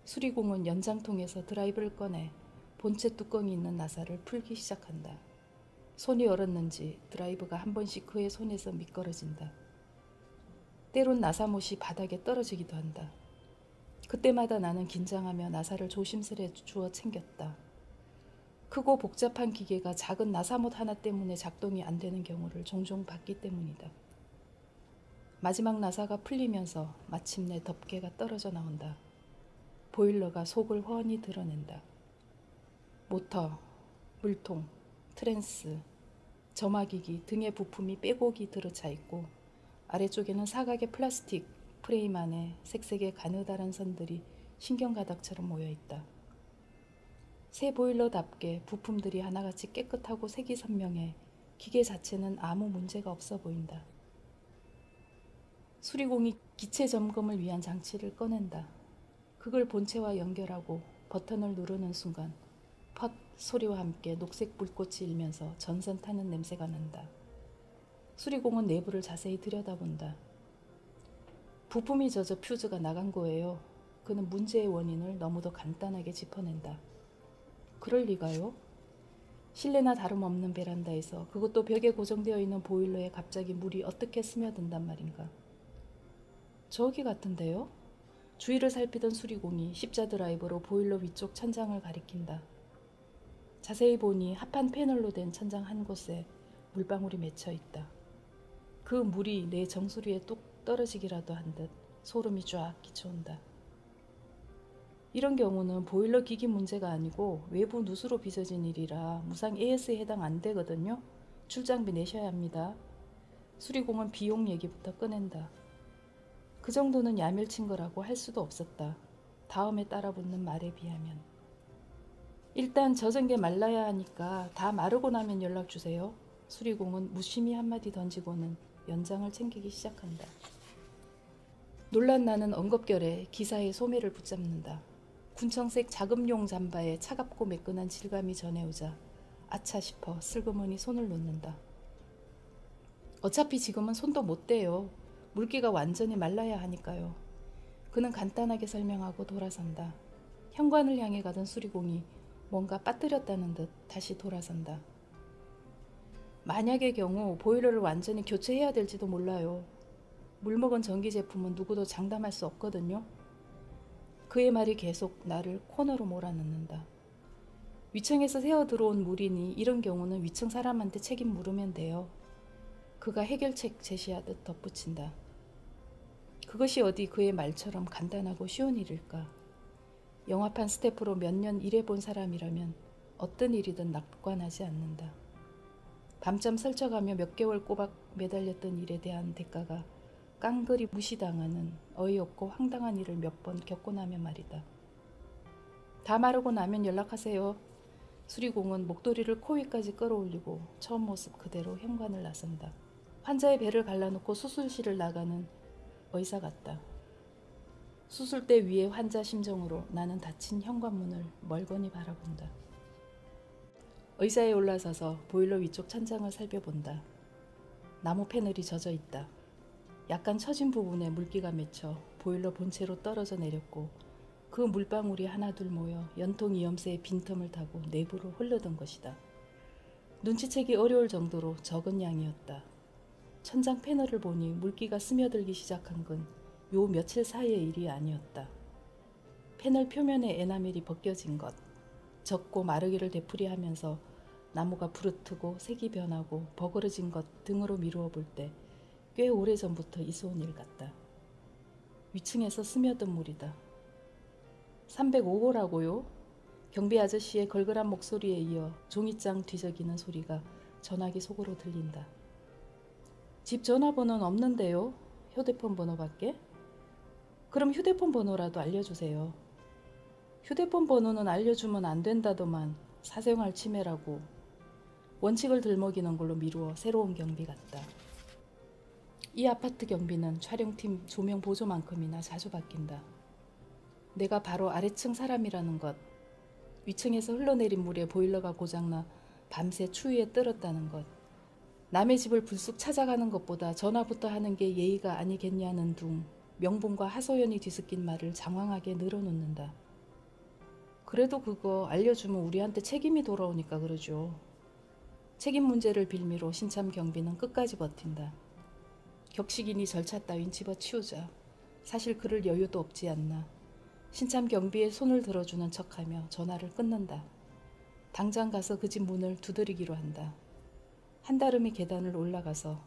수리공은 연장통에서 드라이브를 꺼내 본체 뚜껑이 있는 나사를 풀기 시작한다. 손이 얼었는지 드라이브가 한 번씩 그의 손에서 미끄러진다. 때론 나사못이 바닥에 떨어지기도 한다. 그때마다 나는 긴장하며 나사를 조심스레 주워 챙겼다. 크고 복잡한 기계가 작은 나사못 하나 때문에 작동이 안 되는 경우를 종종 봤기 때문이다. 마지막 나사가 풀리면서 마침내 덮개가 떨어져 나온다. 보일러가 속을 훤히 드러낸다. 모터, 물통, 트랜스, 점화기기 등의 부품이 빼곡히 들어차 있고 아래쪽에는 사각의 플라스틱 프레임 안에 색색의 가느다란 선들이 신경가닥처럼 모여있다. 새 보일러답게 부품들이 하나같이 깨끗하고 색이 선명해 기계 자체는 아무 문제가 없어 보인다. 수리공이 기체 점검을 위한 장치를 꺼낸다. 그걸 본체와 연결하고 버튼을 누르는 순간 펫 소리와 함께 녹색 불꽃이 일면서 전선 타는 냄새가 난다. 수리공은 내부를 자세히 들여다본다. 부품이 젖어 퓨즈가 나간 거예요. 그는 문제의 원인을 너무도 간단하게 짚어낸다. 그럴 리가요? 실내나 다름없는 베란다에서 그것도 벽에 고정되어 있는 보일러에 갑자기 물이 어떻게 스며든단 말인가. 저기 같은데요? 주위를 살피던 수리공이 십자 드라이버로 보일러 위쪽 천장을 가리킨다. 자세히 보니 합판 패널로 된 천장 한 곳에 물방울이 맺혀 있다. 그 물이 내 정수리에 뚝 떨어지기라도 한 듯 소름이 쫙 끼쳐온다. 이런 경우는 보일러 기기 문제가 아니고 외부 누수로 빚어진 일이라 무상 AS에 해당 안 되거든요. 출장비 내셔야 합니다. 수리공은 비용 얘기부터 꺼낸다. 그 정도는 야멸친 거라고 할 수도 없었다. 다음에 따라붙는 말에 비하면. 일단 젖은 게 말라야 하니까 다 마르고 나면 연락 주세요. 수리공은 무심히 한마디 던지고는 연장을 챙기기 시작한다. 놀란 나는 엉겁결에 기사의 소매를 붙잡는다. 군청색 자금용 잠바에 차갑고 매끈한 질감이 전해오자 아차 싶어 슬그머니 손을 놓는다. 어차피 지금은 손도 못 대요. 물기가 완전히 말라야 하니까요. 그는 간단하게 설명하고 돌아선다. 현관을 향해 가던 수리공이 뭔가 빠뜨렸다는 듯 다시 돌아선다. 만약의 경우 보일러를 완전히 교체해야 될지도 몰라요. 물먹은 전기 제품은 누구도 장담할 수 없거든요. 그의 말이 계속 나를 코너로 몰아넣는다. 위층에서 새어 들어온 물이니 이런 경우는 위층 사람한테 책임 물으면 돼요. 그가 해결책 제시하듯 덧붙인다. 그것이 어디 그의 말처럼 간단하고 쉬운 일일까. 영화판 스태프로 몇 년 일해본 사람이라면 어떤 일이든 낙관하지 않는다. 밤잠 설쳐가며 몇 개월 꼬박 매달렸던 일에 대한 대가가 깡그리 무시당하는 어이없고 황당한 일을 몇 번 겪고 나면 말이다. 다 마르고 나면 연락하세요. 수리공은 목도리를 코 위까지 끌어올리고 처음 모습 그대로 현관을 나선다. 환자의 배를 갈라놓고 수술실을 나가는 의사 같다. 수술대 위에 환자 심정으로 나는 닫힌 현관문을 멀거니 바라본다. 의자에 올라서서 보일러 위쪽 천장을 살펴본다. 나무 패널이 젖어 있다. 약간 처진 부분에 물기가 맺혀 보일러 본체로 떨어져 내렸고 그 물방울이 하나둘 모여 연통 이염새의 빈틈을 타고 내부로 흘러든 것이다. 눈치채기 어려울 정도로 적은 양이었다. 천장 패널을 보니 물기가 스며들기 시작한 건 요 며칠 사이의 일이 아니었다. 패널 표면의 에나멜이 벗겨진 것, 젖고 마르기를 되풀이하면서 나무가 부르트고 색이 변하고 버그러진 것 등으로 미루어 볼 때 꽤 오래전부터 있어온 일 같다. 위층에서 스며든 물이다. 305호라고요? 경비 아저씨의 걸걸한 목소리에 이어 종이장 뒤적이는 소리가 전화기 속으로 들린다. 집 전화번호는 없는데요? 휴대폰 번호밖에? 그럼 휴대폰 번호라도 알려주세요. 휴대폰 번호는 알려주면 안 된다더만 사생활 침해라고 원칙을 들먹이는 걸로 미루어 새로운 경비 같다. 이 아파트 경비는 촬영팀 조명 보조만큼이나 자주 바뀐다. 내가 바로 아래층 사람이라는 것, 위층에서 흘러내린 물에 보일러가 고장나 밤새 추위에 떨었다는 것, 남의 집을 불쑥 찾아가는 것보다 전화부터 하는 게 예의가 아니겠냐는 둥 명분과 하소연이 뒤섞인 말을 장황하게 늘어놓는다. 그래도 그거 알려주면 우리한테 책임이 돌아오니까 그러죠. 책임 문제를 빌미로 신참 경비는 끝까지 버틴다. 격식이니 절차 따윈 집어치우자. 사실 그럴 여유도 없지 않나. 신참 경비에 손을 들어주는 척하며 전화를 끊는다. 당장 가서 그 집 문을 두드리기로 한다. 한달음이 계단을 올라가서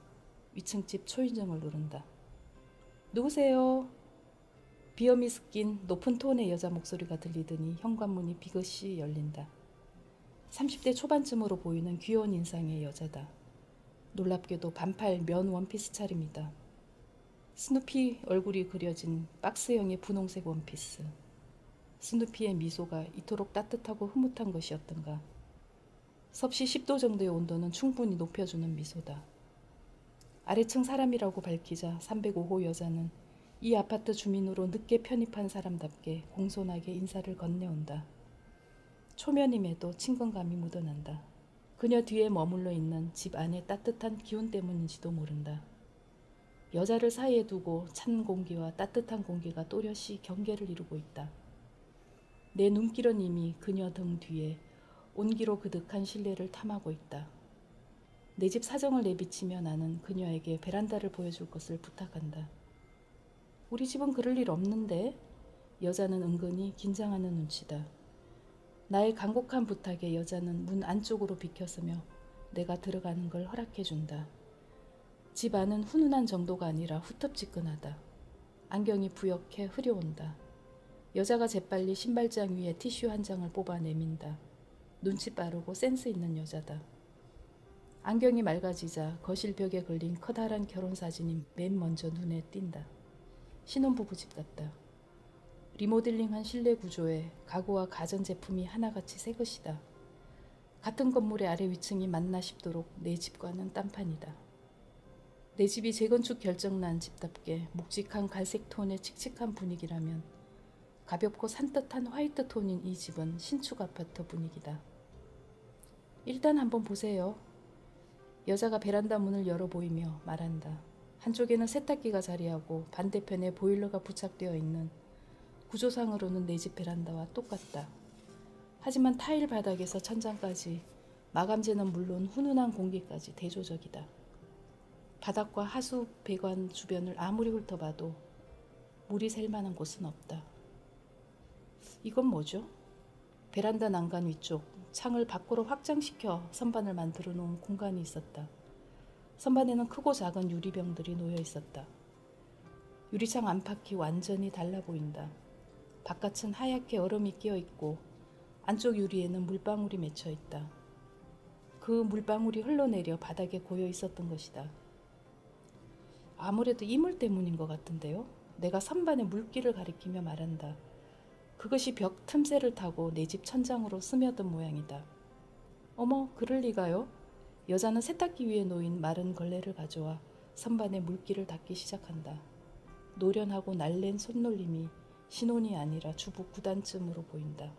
위층 집 초인종을 누른다. 누구세요? 비염이 섞인 높은 톤의 여자 목소리가 들리더니 현관문이 비긋이 열린다. 30대 초반쯤으로 보이는 귀여운 인상의 여자다. 놀랍게도 반팔 면 원피스 차림이다. 스누피 얼굴이 그려진 박스형의 분홍색 원피스. 스누피의 미소가 이토록 따뜻하고 흐뭇한 것이었던가. 섭씨 10도 정도의 온도는 충분히 높여주는 미소다. 아래층 사람이라고 밝히자 305호 여자는 이 아파트 주민으로 늦게 편입한 사람답게 공손하게 인사를 건네온다. 초면임에도 친근감이 묻어난다. 그녀 뒤에 머물러 있는 집 안의 따뜻한 기운 때문인지도 모른다. 여자를 사이에 두고 찬 공기와 따뜻한 공기가 또렷이 경계를 이루고 있다. 내 눈길은 이미 그녀 등 뒤에 온기로 그득한 신뢰를 탐하고 있다. 내 집 사정을 내비치며 나는 그녀에게 베란다를 보여줄 것을 부탁한다. 우리 집은 그럴 일 없는데? 여자는 은근히 긴장하는 눈치다. 나의 간곡한 부탁에 여자는 문 안쪽으로 비켜서며 내가 들어가는 걸 허락해준다. 집 안은 훈훈한 정도가 아니라 후텁지근하다. 안경이 부옇게 흐려온다. 여자가 재빨리 신발장 위에 티슈 한 장을 뽑아 내민다. 눈치 빠르고 센스 있는 여자다. 안경이 맑아지자 거실 벽에 걸린 커다란 결혼사진이 맨 먼저 눈에 띈다. 신혼부부 집 같다. 리모델링한 실내 구조에 가구와 가전제품이 하나같이 새 것이다. 같은 건물의 아래 위층이 맞나 싶도록 내 집과는 딴판이다. 내 집이 재건축 결정난 집답게 묵직한 갈색 톤의 칙칙한 분위기라면 가볍고 산뜻한 화이트 톤인 이 집은 신축 아파트 분위기다. 일단 한번 보세요. 여자가 베란다 문을 열어 보이며 말한다. 한쪽에는 세탁기가 자리하고 반대편에 보일러가 부착되어 있는 구조상으로는 내 집 베란다와 똑같다. 하지만 타일 바닥에서 천장까지 마감재는 물론 훈훈한 공기까지 대조적이다. 바닥과 하수 배관 주변을 아무리 훑어봐도 물이 샐 만한 곳은 없다. 이건 뭐죠? 베란다 난간 위쪽 창을 밖으로 확장시켜 선반을 만들어 놓은 공간이 있었다. 선반에는 크고 작은 유리병들이 놓여 있었다. 유리창 안팎이 완전히 달라 보인다. 바깥은 하얗게 얼음이 끼어 있고 안쪽 유리에는 물방울이 맺혀 있다. 그 물방울이 흘러내려 바닥에 고여 있었던 것이다. 아무래도 이물 때문인 것 같은데요. 내가 선반에 물기를 가리키며 말한다. 그것이 벽 틈새를 타고 내 집 천장으로 스며든 모양이다. 어머, 그럴 리가요? 여자는 세탁기 위에 놓인 마른 걸레를 가져와 선반에 물기를 닦기 시작한다. 노련하고 날랜 손놀림이 신혼이 아니라 주부 9단쯤으로 보인다.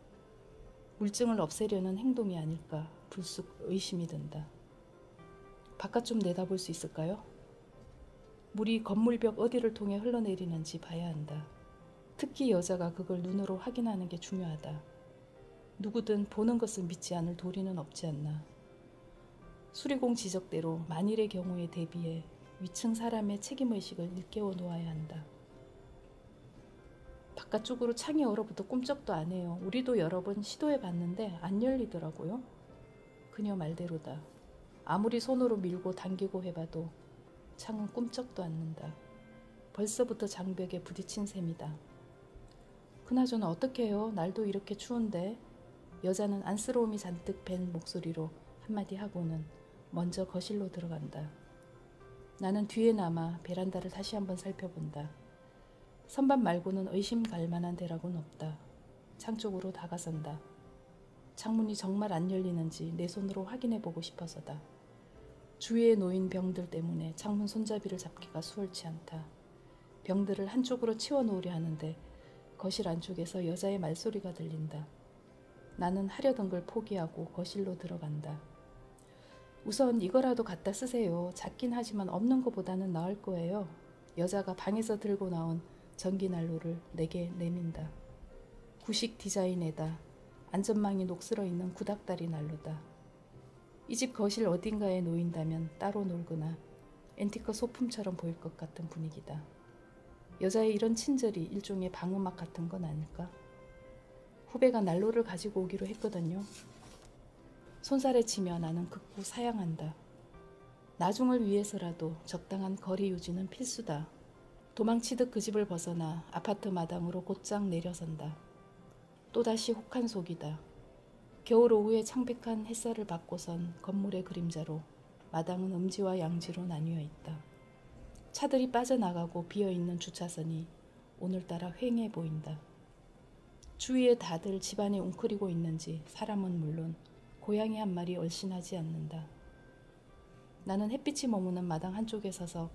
물증을 없애려는 행동이 아닐까 불쑥 의심이 든다. 바깥 좀 내다볼 수 있을까요? 물이 건물벽 어디를 통해 흘러내리는지 봐야 한다. 특히 여자가 그걸 눈으로 확인하는 게 중요하다. 누구든 보는 것을 믿지 않을 도리는 없지 않나. 수리공 지적대로 만일의 경우에 대비해 위층 사람의 책임의식을 일깨워 놓아야 한다. 바깥쪽으로 창이 얼어붙어 꿈쩍도 안 해요. 우리도 여러 번 시도해봤는데 안 열리더라고요. 그녀 말대로다. 아무리 손으로 밀고 당기고 해봐도 창은 꿈쩍도 않는다. 벌써부터 장벽에 부딪힌 셈이다. 그나저나 어떻게 해요? 날도 이렇게 추운데. 여자는 안쓰러움이 잔뜩 밴 목소리로 한마디 하고는 먼저 거실로 들어간다. 나는 뒤에 남아 베란다를 다시 한번 살펴본다. 선반 말고는 의심 갈 만한 대락은 없다. 창 쪽으로 다가선다. 창문이 정말 안 열리는지 내 손으로 확인해 보고 싶어서다. 주위에 놓인 병들 때문에 창문 손잡이를 잡기가 수월치 않다. 병들을 한쪽으로 치워놓으려 하는데 거실 안쪽에서 여자의 말소리가 들린다. 나는 하려던 걸 포기하고 거실로 들어간다. 우선 이거라도 갖다 쓰세요. 작긴 하지만 없는 것보다는 나을 거예요. 여자가 방에서 들고 나온 전기난로를 내게 내민다. 구식 디자인에다 안전망이 녹슬어 있는 구닥다리 난로다. 이 집 거실 어딘가에 놓인다면 따로 놀거나 앤티크 소품처럼 보일 것 같은 분위기다. 여자의 이런 친절이 일종의 방음막 같은 건 아닐까? 후배가 난로를 가지고 오기로 했거든요. 손살에 치며 나는 극구 사양한다. 나중을 위해서라도 적당한 거리 유지는 필수다. 도망치듯 그 집을 벗어나 아파트 마당으로 곧장 내려선다. 또다시 혹한 속이다. 겨울 오후에 창백한 햇살을 받고선 건물의 그림자로 마당은 음지와 양지로 나뉘어 있다. 차들이 빠져나가고 비어있는 주차선이 오늘따라 휑해 보인다. 주위에 다들 집안에 웅크리고 있는지 사람은 물론 고양이 한 마리 얼씬하지 않는다. 나는 햇빛이 머무는 마당 한쪽에 서서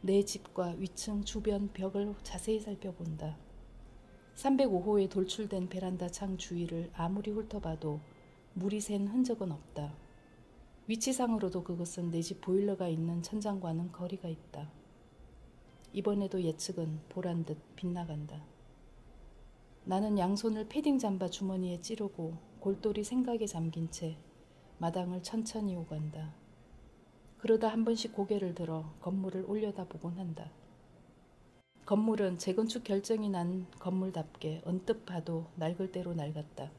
내 집과 위층 주변 벽을 자세히 살펴본다. 305호에 돌출된 베란다 창 주위를 아무리 훑어봐도 물이 샌 흔적은 없다. 위치상으로도 그것은 내 집 보일러가 있는 천장과는 거리가 있다. 이번에도 예측은 보란 듯 빗나간다. 나는 양손을 패딩 잠바 주머니에 찌르고 골똘히 생각에 잠긴 채 마당을 천천히 오간다. 그러다 한 번씩 고개를 들어 건물을 올려다보곤 한다. 건물은 재건축 결정이 난 건물답게 언뜻 봐도 낡을 대로 낡았다.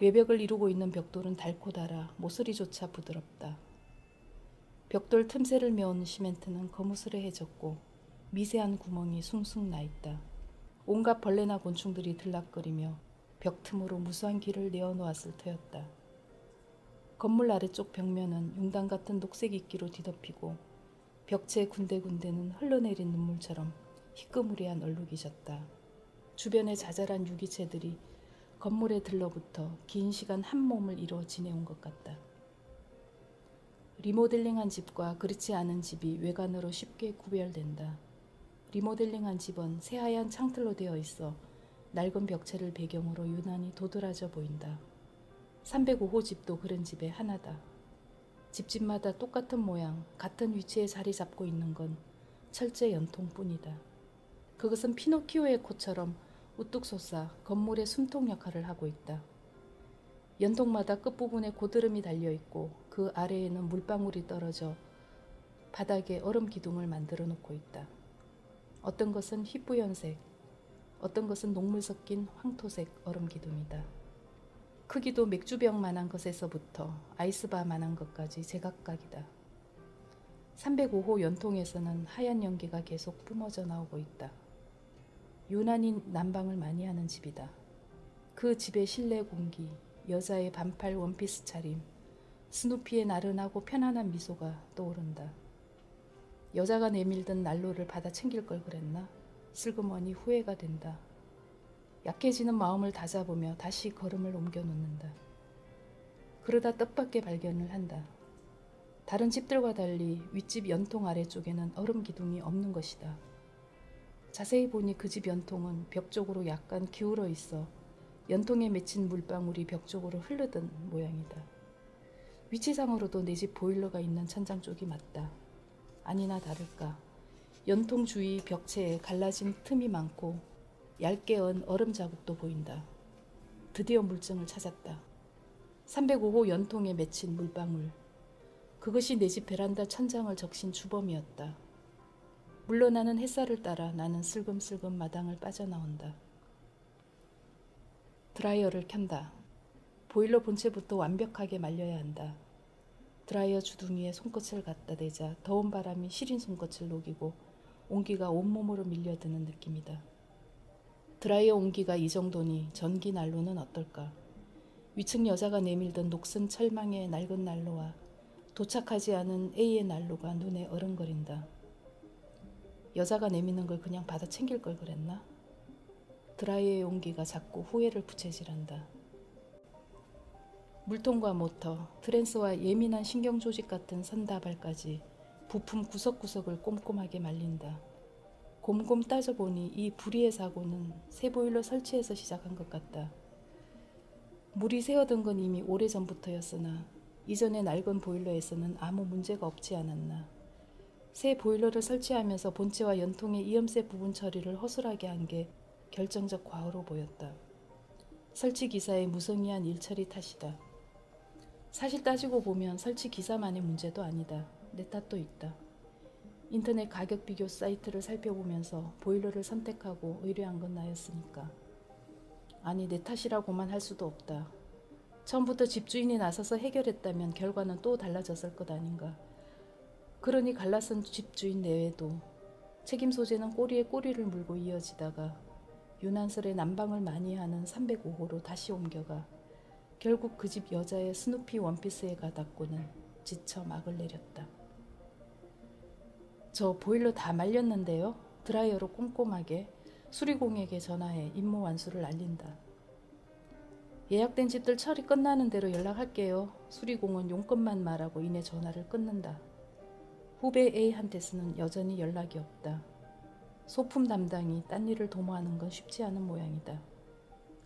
외벽을 이루고 있는 벽돌은 닳고 닳아 모서리조차 부드럽다. 벽돌 틈새를 메운 시멘트는 거무스레해졌고 미세한 구멍이 숭숭 나있다. 온갖 벌레나 곤충들이 들락거리며 벽 틈으로 무수한 길을 내어놓았을 터였다. 건물 아래쪽 벽면은 융단 같은 녹색 이끼로 뒤덮이고 벽체 군데군데는 흘러내린 눈물처럼 희끄무리한 얼룩이 졌다. 주변에 자잘한 유기체들이 건물에 들러붙어 긴 시간 한 몸을 이뤄 지내온 것 같다. 리모델링한 집과 그렇지 않은 집이 외관으로 쉽게 구별된다. 리모델링한 집은 새하얀 창틀로 되어 있어 낡은 벽체를 배경으로 유난히 도드라져 보인다. 305호 집도 그런 집의 하나다. 집집마다 똑같은 모양, 같은 위치에 자리 잡고 있는 건 철제 연통뿐이다. 그것은 피노키오의 코처럼 우뚝 솟아 건물의 숨통 역할을 하고 있다. 연통마다 끝부분에 고드름이 달려있고 그 아래에는 물방울이 떨어져 바닥에 얼음 기둥을 만들어 놓고 있다. 어떤 것은 희뿌연색, 어떤 것은 녹물 섞인 황토색 얼음 기둥이다. 크기도 맥주병만한 것에서부터 아이스바만한 것까지 제각각이다. 305호 연통에서는 하얀 연기가 계속 뿜어져 나오고 있다. 유난히 난방을 많이 하는 집이다. 그 집의 실내 공기, 여자의 반팔 원피스 차림, 스누피의 나른하고 편안한 미소가 떠오른다. 여자가 내밀던 난로를 받아 챙길 걸 그랬나? 슬그머니 후회가 된다. 약해지는 마음을 다잡으며 다시 걸음을 옮겨놓는다. 그러다 뜻밖의 발견을 한다. 다른 집들과 달리 윗집 연통 아래쪽에는 얼음 기둥이 없는 것이다. 자세히 보니 그 집 연통은 벽 쪽으로 약간 기울어 있어 연통에 맺힌 물방울이 벽 쪽으로 흐르던 모양이다. 위치상으로도 내 집 보일러가 있는 천장 쪽이 맞다. 아니나 다를까 연통 주위 벽체에 갈라진 틈이 많고 얇게 언 얼음 자국도 보인다. 드디어 물증을 찾았다. 305호 연통에 맺힌 물방울. 그것이 내 집 베란다 천장을 적신 주범이었다. 물러나는 햇살을 따라 나는 슬금슬금 마당을 빠져나온다. 드라이어를 켠다. 보일러 본체부터 완벽하게 말려야 한다. 드라이어 주둥이에 손끝을 갖다 대자 더운 바람이 시린 손끝을 녹이고 온기가 온몸으로 밀려드는 느낌이다. 드라이어 온기가 이 정도니 전기 난로는 어떨까? 위층 여자가 내밀던 녹슨 철망의 낡은 난로와 도착하지 않은 A의 난로가 눈에 어른거린다. 여자가 내미는 걸 그냥 받아 챙길 걸 그랬나? 드라이어의 온기가 자꾸 후회를 부채질한다. 물통과 모터, 트랜스와 예민한 신경 조직 같은 선다발까지 부품 구석구석을 꼼꼼하게 말린다. 곰곰 따져보니 이 불의의 사고는 새 보일러 설치에서 시작한 것 같다. 물이 새어든 건 이미 오래전부터였으나 이전의 낡은 보일러에서는 아무 문제가 없지 않았나. 새 보일러를 설치하면서 본체와 연통의 이염새 부분 처리를 허술하게 한 게 결정적 과오로 보였다. 설치 기사의 무성의한 일처리 탓이다. 사실 따지고 보면 설치 기사만의 문제도 아니다. 내 탓도 있다. 인터넷 가격 비교 사이트를 살펴보면서 보일러를 선택하고 의뢰한 건 나였으니까. 아니, 내 탓이라고만 할 수도 없다. 처음부터 집주인이 나서서 해결했다면 결과는 또 달라졌을 것 아닌가. 그러니 갈라선 집주인 내외도 책임 소재는 꼬리에 꼬리를 물고 이어지다가 유난스레 난방을 많이 하는 305호로 다시 옮겨가 결국 그 집 여자의 스누피 원피스에 가닿고는 지쳐 막을 내렸다. 저 보일러 다 말렸는데요. 드라이어로 꼼꼼하게 수리공에게 전화해 임무 완수를 알린다. 예약된 집들 처리 끝나는 대로 연락할게요. 수리공은 용건만 말하고 이내 전화를 끊는다. 후배 A한테서는 여전히 연락이 없다. 소품 담당이 딴 일을 도모하는 건 쉽지 않은 모양이다.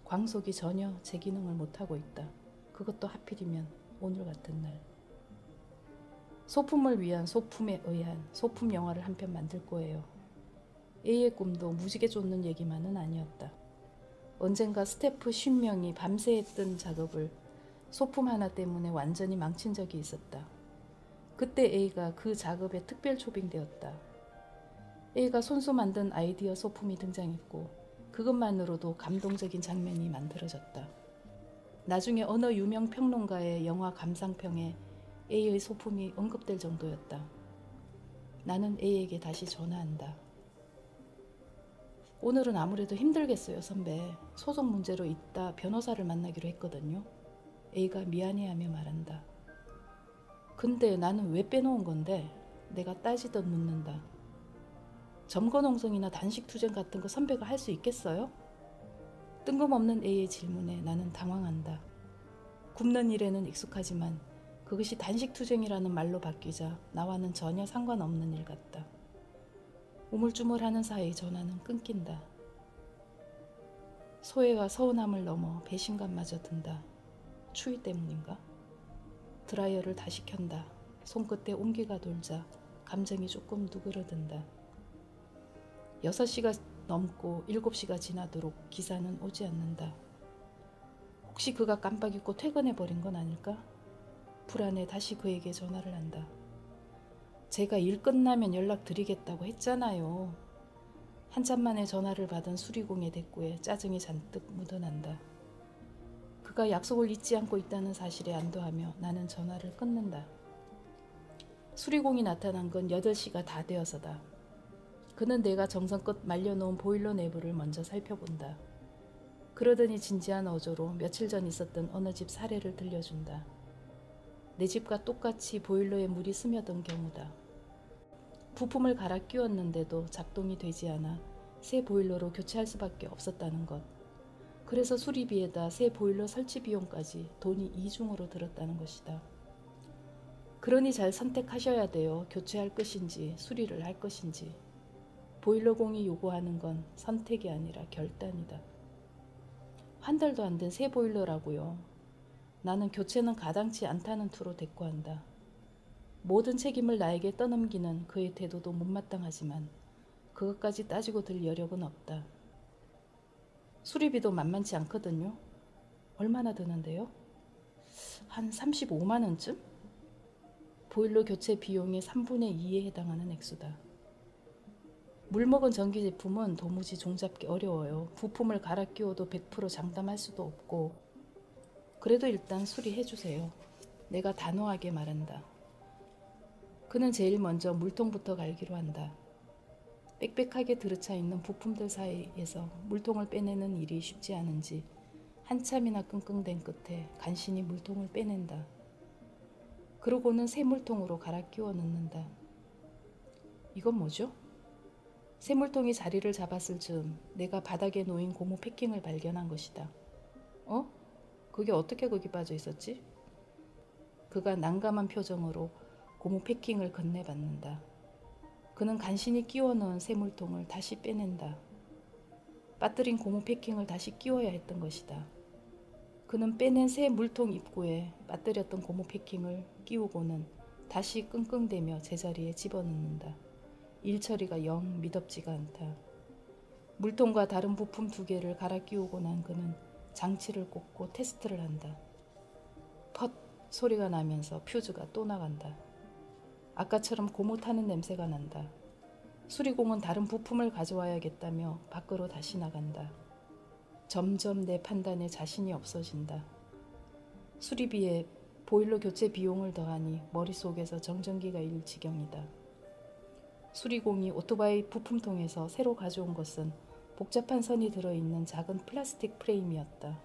광속이 전혀 제 기능을 못하고 있다. 그것도 하필이면 오늘 같은 날. 소품을 위한 소품에 의한 소품 영화를 한 편 만들 거예요. A의 꿈도 무지개 쫓는 얘기만은 아니었다. 언젠가 스태프 50명이 밤새 했던 작업을 소품 하나 때문에 완전히 망친 적이 있었다. 그때 A가 그 작업에 특별 초빙되었다. A가 손수 만든 아이디어 소품이 등장했고 그것만으로도 감동적인 장면이 만들어졌다. 나중에 어느 유명 평론가의 영화 감상평에 A의 소품이 언급될 정도였다. 나는 A에게 다시 전화한다. 오늘은 아무래도 힘들겠어요, 선배. 소송 문제로 이따 변호사를 만나기로 했거든요. A가 미안해하며 말한다. 근데 나는 왜 빼놓은 건데? 내가 따지듯 묻는다. 점거농성이나 단식투쟁 같은 거 선배가 할 수 있겠어요? 뜬금없는 A의 질문에 나는 당황한다. 굽는 일에는 익숙하지만 그것이 단식투쟁이라는 말로 바뀌자 나와는 전혀 상관없는 일 같다. 우물쭈물하는 사이 전화는 끊긴다. 소외와 서운함을 넘어 배신감마저 든다. 추위 때문인가? 드라이어를 다시 켠다. 손끝에 온기가 돌자 감정이 조금 누그러든다. 6시가 넘고 7시가 지나도록 기사는 오지 않는다. 혹시 그가 깜빡 잊고 퇴근해버린 건 아닐까? 불안해 다시 그에게 전화를 한다. 제가 일 끝나면 연락드리겠다고 했잖아요. 한참 만에 전화를 받은 수리공의 대꾸에 짜증이 잔뜩 묻어난다. 그가 약속을 잊지 않고 있다는 사실에 안도하며 나는 전화를 끊는다. 수리공이 나타난 건 8시가 다 되어서다. 그는 내가 정성껏 말려놓은 보일러 내부를 먼저 살펴본다. 그러더니 진지한 어조로 며칠 전 있었던 어느 집 사례를 들려준다. 내 집과 똑같이 보일러에 물이 스며든 경우다. 부품을 갈아 끼웠는데도 작동이 되지 않아 새 보일러로 교체할 수밖에 없었다는 것. 그래서 수리비에다 새 보일러 설치 비용까지 돈이 이중으로 들었다는 것이다. 그러니 잘 선택하셔야 돼요. 교체할 것인지 수리를 할 것인지. 보일러공이 요구하는 건 선택이 아니라 결단이다. 한 달도 안 된 새 보일러라고요. 나는 교체는 가당치 않다는 투로 대꾸한다. 모든 책임을 나에게 떠넘기는 그의 태도도 못마땅하지만 그것까지 따지고 들 여력은 없다. 수리비도 만만치 않거든요. 얼마나 드는데요? 한 35만 원쯤? 보일러 교체 비용의 3분의 2에 해당하는 액수다. 물먹은 전기 제품은 도무지 종잡기 어려워요. 부품을 갈아 끼워도 100% 장담할 수도 없고. 그래도 일단 수리해주세요. 내가 단호하게 말한다. 그는 제일 먼저 물통부터 갈기로 한다. 빽빽하게 들어차 있는 부품들 사이에서 물통을 빼내는 일이 쉽지 않은지 한참이나 끙끙댄 끝에 간신히 물통을 빼낸다. 그러고는 새 물통으로 갈아 끼워 넣는다. 이건 뭐죠? 새 물통이 자리를 잡았을 즈음 내가 바닥에 놓인 고무 패킹을 발견한 것이다. 그게 어떻게 거기 빠져 있었지? 그가 난감한 표정으로 고무 패킹을 건네받는다. 그는 간신히 끼워 넣은 새 물통을 다시 빼낸다. 빠뜨린 고무 패킹을 다시 끼워야 했던 것이다. 그는 빼낸 새 물통 입구에 빠뜨렸던 고무 패킹을 끼우고는 다시 끙끙대며 제자리에 집어넣는다. 일 처리가 영 미덥지가 않다. 물통과 다른 부품 2개를 갈아 끼우고 난 그는 장치를 꽂고 테스트를 한다. 펫 소리가 나면서 퓨즈가 또 나간다. 아까처럼 고무 타는 냄새가 난다. 수리공은 다른 부품을 가져와야겠다며 밖으로 다시 나간다. 점점 내 판단에 자신이 없어진다. 수리비에 보일러 교체 비용을 더하니 머릿속에서 정전기가 일 지경이다. 수리공이 오토바이 부품통에서 새로 가져온 것은 복잡한 선이 들어있는 작은 플라스틱 프레임이었다.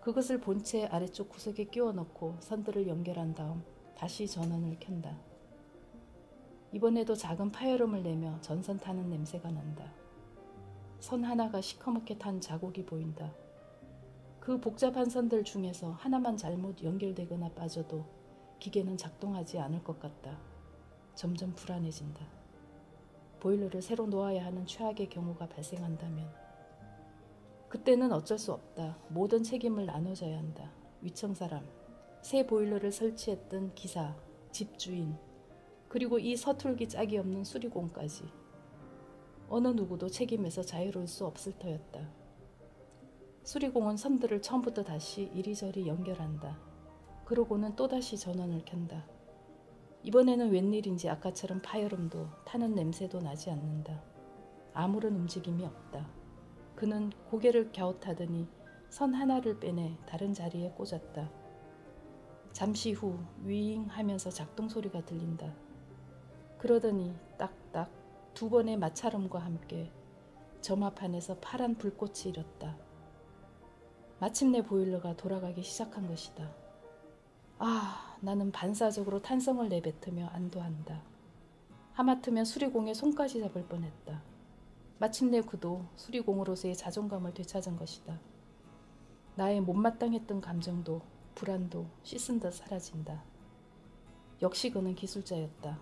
그것을 본체 아래쪽 구석에 끼워 넣고 선들을 연결한 다음 다시 전원을 켠다. 이번에도 작은 파열음을 내며 전선 타는 냄새가 난다. 선 하나가 시커멓게 탄 자국이 보인다. 그 복잡한 선들 중에서 하나만 잘못 연결되거나 빠져도 기계는 작동하지 않을 것 같다. 점점 불안해진다. 보일러를 새로 놓아야 하는 최악의 경우가 발생한다면 그때는 어쩔 수 없다. 모든 책임을 나눠져야 한다. 위청 사람, 새 보일러를 설치했던 기사, 집주인, 그리고 이 서툴기 짝이 없는 수리공까지. 어느 누구도 책임에서 자유로울 수 없을 터였다. 수리공은 선들을 처음부터 다시 이리저리 연결한다. 그러고는 또다시 전원을 켠다. 이번에는 웬일인지 아까처럼 파열음도 타는 냄새도 나지 않는다. 아무런 움직임이 없다. 그는 고개를 갸웃하더니 선 하나를 빼내 다른 자리에 꽂았다. 잠시 후 윙 하면서 작동 소리가 들린다. 그러더니 딱딱 2번의 마찰음과 함께 점화판에서 파란 불꽃이 일었다. 마침내 보일러가 돌아가기 시작한 것이다. 아, 나는 반사적으로 탄성을 내뱉으며 안도한다. 하마터면 수리공의 손까지 잡을 뻔했다. 마침내 그도 수리공으로서의 자존감을 되찾은 것이다. 나의 못마땅했던 감정도 불안도 씻은 듯 사라진다. 역시 그는 기술자였다.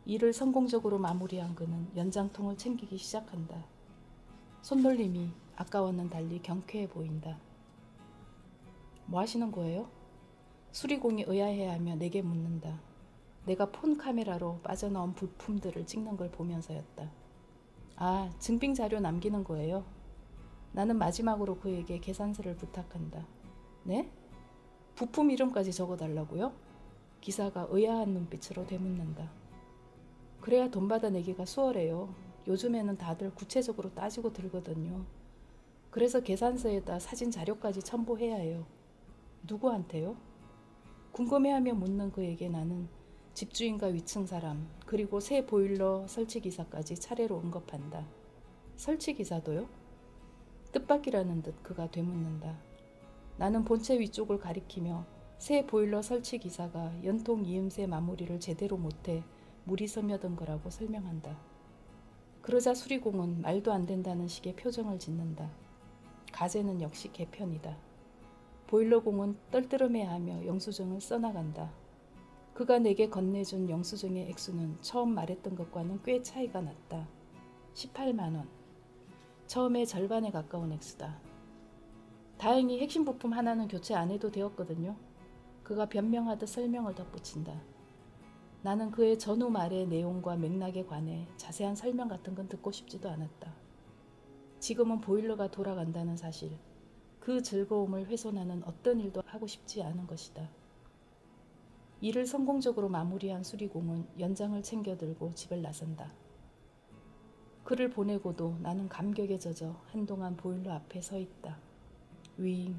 일을 성공적으로 마무리한 그는 연장통을 챙기기 시작한다. 손놀림이 아까와는 달리 경쾌해 보인다. 뭐 하시는 거예요? 수리공이 의아해하며 내게 묻는다. 내가 폰 카메라로 빠져나온 부품들을 찍는 걸 보면서였다. 아, 증빙 자료 남기는 거예요? 나는 마지막으로 그에게 계산서를 부탁한다. 네? 부품 이름까지 적어달라고요? 기사가 의아한 눈빛으로 되묻는다. 그래야 돈 받아내기가 수월해요. 요즘에는 다들 구체적으로 따지고 들거든요. 그래서 계산서에다 사진 자료까지 첨부해야 해요. 누구한테요? 궁금해하며 묻는 그에게 나는 집주인과 위층 사람 그리고 새 보일러 설치기사까지 차례로 언급한다. 설치기사도요? 뜻밖이라는 듯 그가 되묻는다. 나는 본체 위쪽을 가리키며 새 보일러 설치기사가 연통 이음새 마무리를 제대로 못해 물이 스며든 거라고 설명한다. 그러자 수리공은 말도 안 된다는 식의 표정을 짓는다. 가재는 역시 개편이다. 보일러공은 떨떠름해하며 영수증을 써나간다. 그가 내게 건네준 영수증의 액수는 처음 말했던 것과는 꽤 차이가 났다. 18만 원. 처음에 절반에 가까운 액수다. 다행히 핵심 부품 하나는 교체 안 해도 되었거든요. 그가 변명하듯 설명을 덧붙인다. 나는 그의 전후 말의 내용과 맥락에 관해 자세한 설명 같은 건 듣고 싶지도 않았다. 지금은 보일러가 돌아간다는 사실, 그 즐거움을 훼손하는 어떤 일도 하고 싶지 않은 것이다. 일을 성공적으로 마무리한 수리공은 연장을 챙겨들고 집을 나선다. 그를 보내고도 나는 감격에 젖어 한동안 보일러 앞에 서 있다. 윙,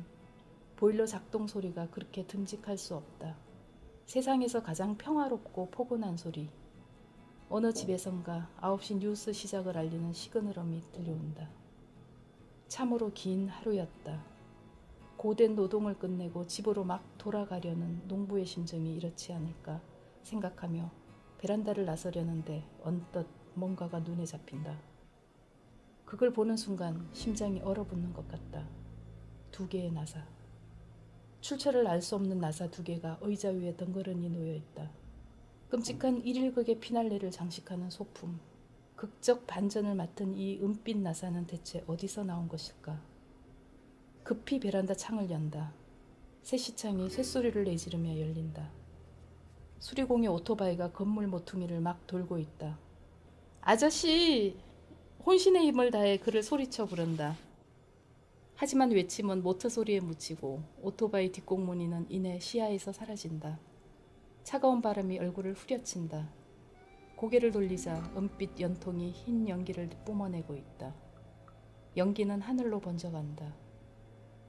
보일러 작동 소리가 그렇게 듬직할 수 없다. 세상에서 가장 평화롭고 포근한 소리. 어느 집에선가 9시 뉴스 시작을 알리는 시그널음이 들려온다. 참으로 긴 하루였다. 고된 노동을 끝내고 집으로 막 돌아가려는 농부의 심정이 이렇지 않을까 생각하며 베란다를 나서려는데 언뜻 뭔가가 눈에 잡힌다. 그걸 보는 순간 심장이 얼어붙는 것 같다. 2개의 나사. 출처를 알 수 없는 나사 2개가 의자 위에 덩그러니 놓여있다. 끔찍한 1일극의 피날레를 장식하는 소품. 극적 반전을 맡은 이 은빛 나사는 대체 어디서 나온 것일까? 급히 베란다 창을 연다. 새시창이 쇳소리를 내지르며 열린다. 수리공의 오토바이가 건물 모퉁이를 막 돌고 있다. 아저씨! 혼신의 힘을 다해 그를 소리쳐 부른다. 하지만 외침은 모터 소리에 묻히고 오토바이 뒷공무니는 이내 시야에서 사라진다. 차가운 바람이 얼굴을 후려친다. 고개를 돌리자 은빛 연통이 흰 연기를 뿜어내고 있다. 연기는 하늘로 번져간다.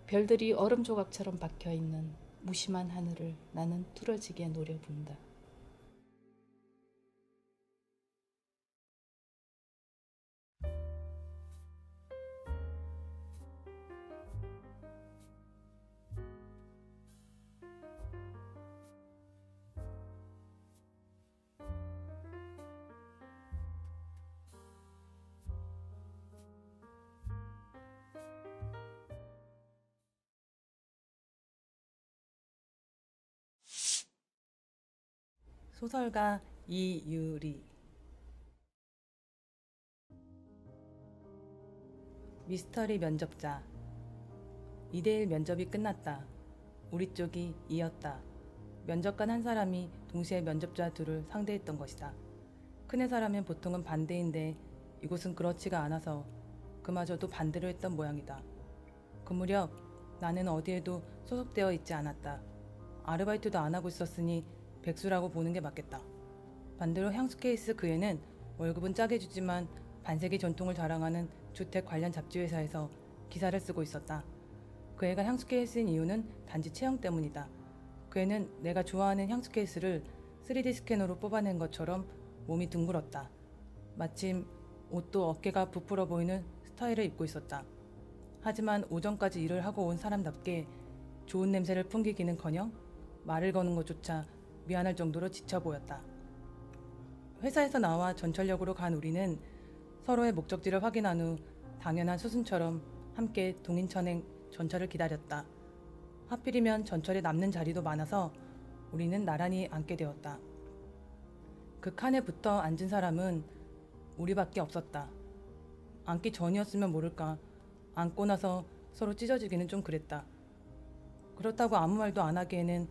별들이 얼음 조각처럼 박혀있는 무심한 하늘을 나는 뚫어지게 노려본다. 소설가 이유리. 미스터리 면접자. 2대1 면접이 끝났다. 우리 쪽이 이었다. 면접관 한 사람이 동시에 면접자 둘을 상대했던 것이다. 큰 회사라면 보통은 반대인데 이곳은 그렇지가 않아서 그마저도 반대로 했던 모양이다. 그 무렵 나는 어디에도 소속되어 있지 않았다. 아르바이트도 안 하고 있었으니 백수라고 보는 게 맞겠다. 반대로 향수 케이스 그애는 월급은 짜게 주지만 반세기 전통을 자랑하는 주택 관련 잡지회사에서 기사를 쓰고 있었다. 그 애가 향수 케이스인 이유는 단지 체형 때문이다. 그 애는 내가 좋아하는 향수 케이스를 3D 스캐너로 뽑아낸 것처럼 몸이 둥글었다. 마침 옷도 어깨가 부풀어 보이는 스타일을 입고 있었다. 하지만 오전까지 일을 하고 온 사람답게 좋은 냄새를 풍기기는커녕 말을 거는 것조차 미안할 정도로 지쳐 보였다. 회사에서 나와 전철역으로 간 우리는 서로의 목적지를 확인한 후 당연한 수순처럼 함께 동인천행 전철을 기다렸다. 하필이면 전철에 남는 자리도 많아서 우리는 나란히 앉게 되었다. 그 칸에 붙어 앉은 사람은 우리밖에 없었다. 앉기 전이었으면 모를까 앉고 나서 서로 찢어지기는 좀 그랬다. 그렇다고 아무 말도 안 하기에는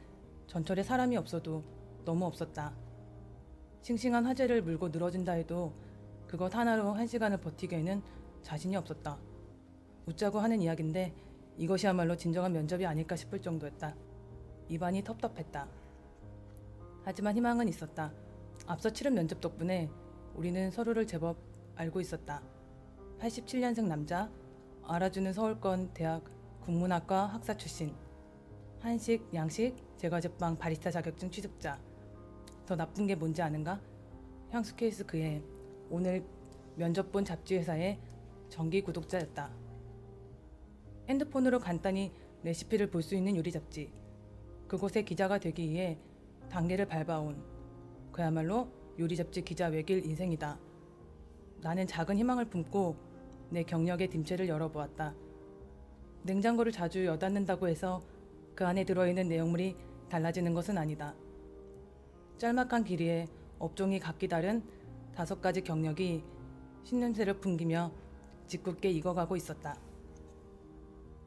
전철에 사람이 없어도 너무 없었다. 싱싱한 화제를 물고 늘어진다 해도 그것 하나로 1시간을 버티기에는 자신이 없었다. 웃자고 하는 이야기인데 이것이야말로 진정한 면접이 아닐까 싶을 정도였다. 입안이 텁텁했다. 하지만 희망은 있었다. 앞서 치른 면접 덕분에 우리는 서로를 제법 알고 있었다. 87년생 남자, 알아주는 서울권 대학 국문학과 학사 출신, 한식, 양식, 제과제빵 바리스타 자격증 취득자. 더 나쁜 게 뭔지 아는가? 향수 케이스 그애, 오늘 면접 본 잡지회사의 정기 구독자였다. 핸드폰으로 간단히 레시피를 볼 수 있는 요리 잡지. 그곳에 기자가 되기 위해 단계를 밟아온 그야말로 요리 잡지 기자 외길 인생이다. 나는 작은 희망을 품고 내 경력의 dim체를 열어보았다. 냉장고를 자주 여닫는다고 해서 그 안에 들어있는 내용물이 달라지는 것은 아니다. 짤막한 길이에 업종이 각기 다른 5가지 경력이 신냄새를 풍기며 짓궂게 익어가고 있었다.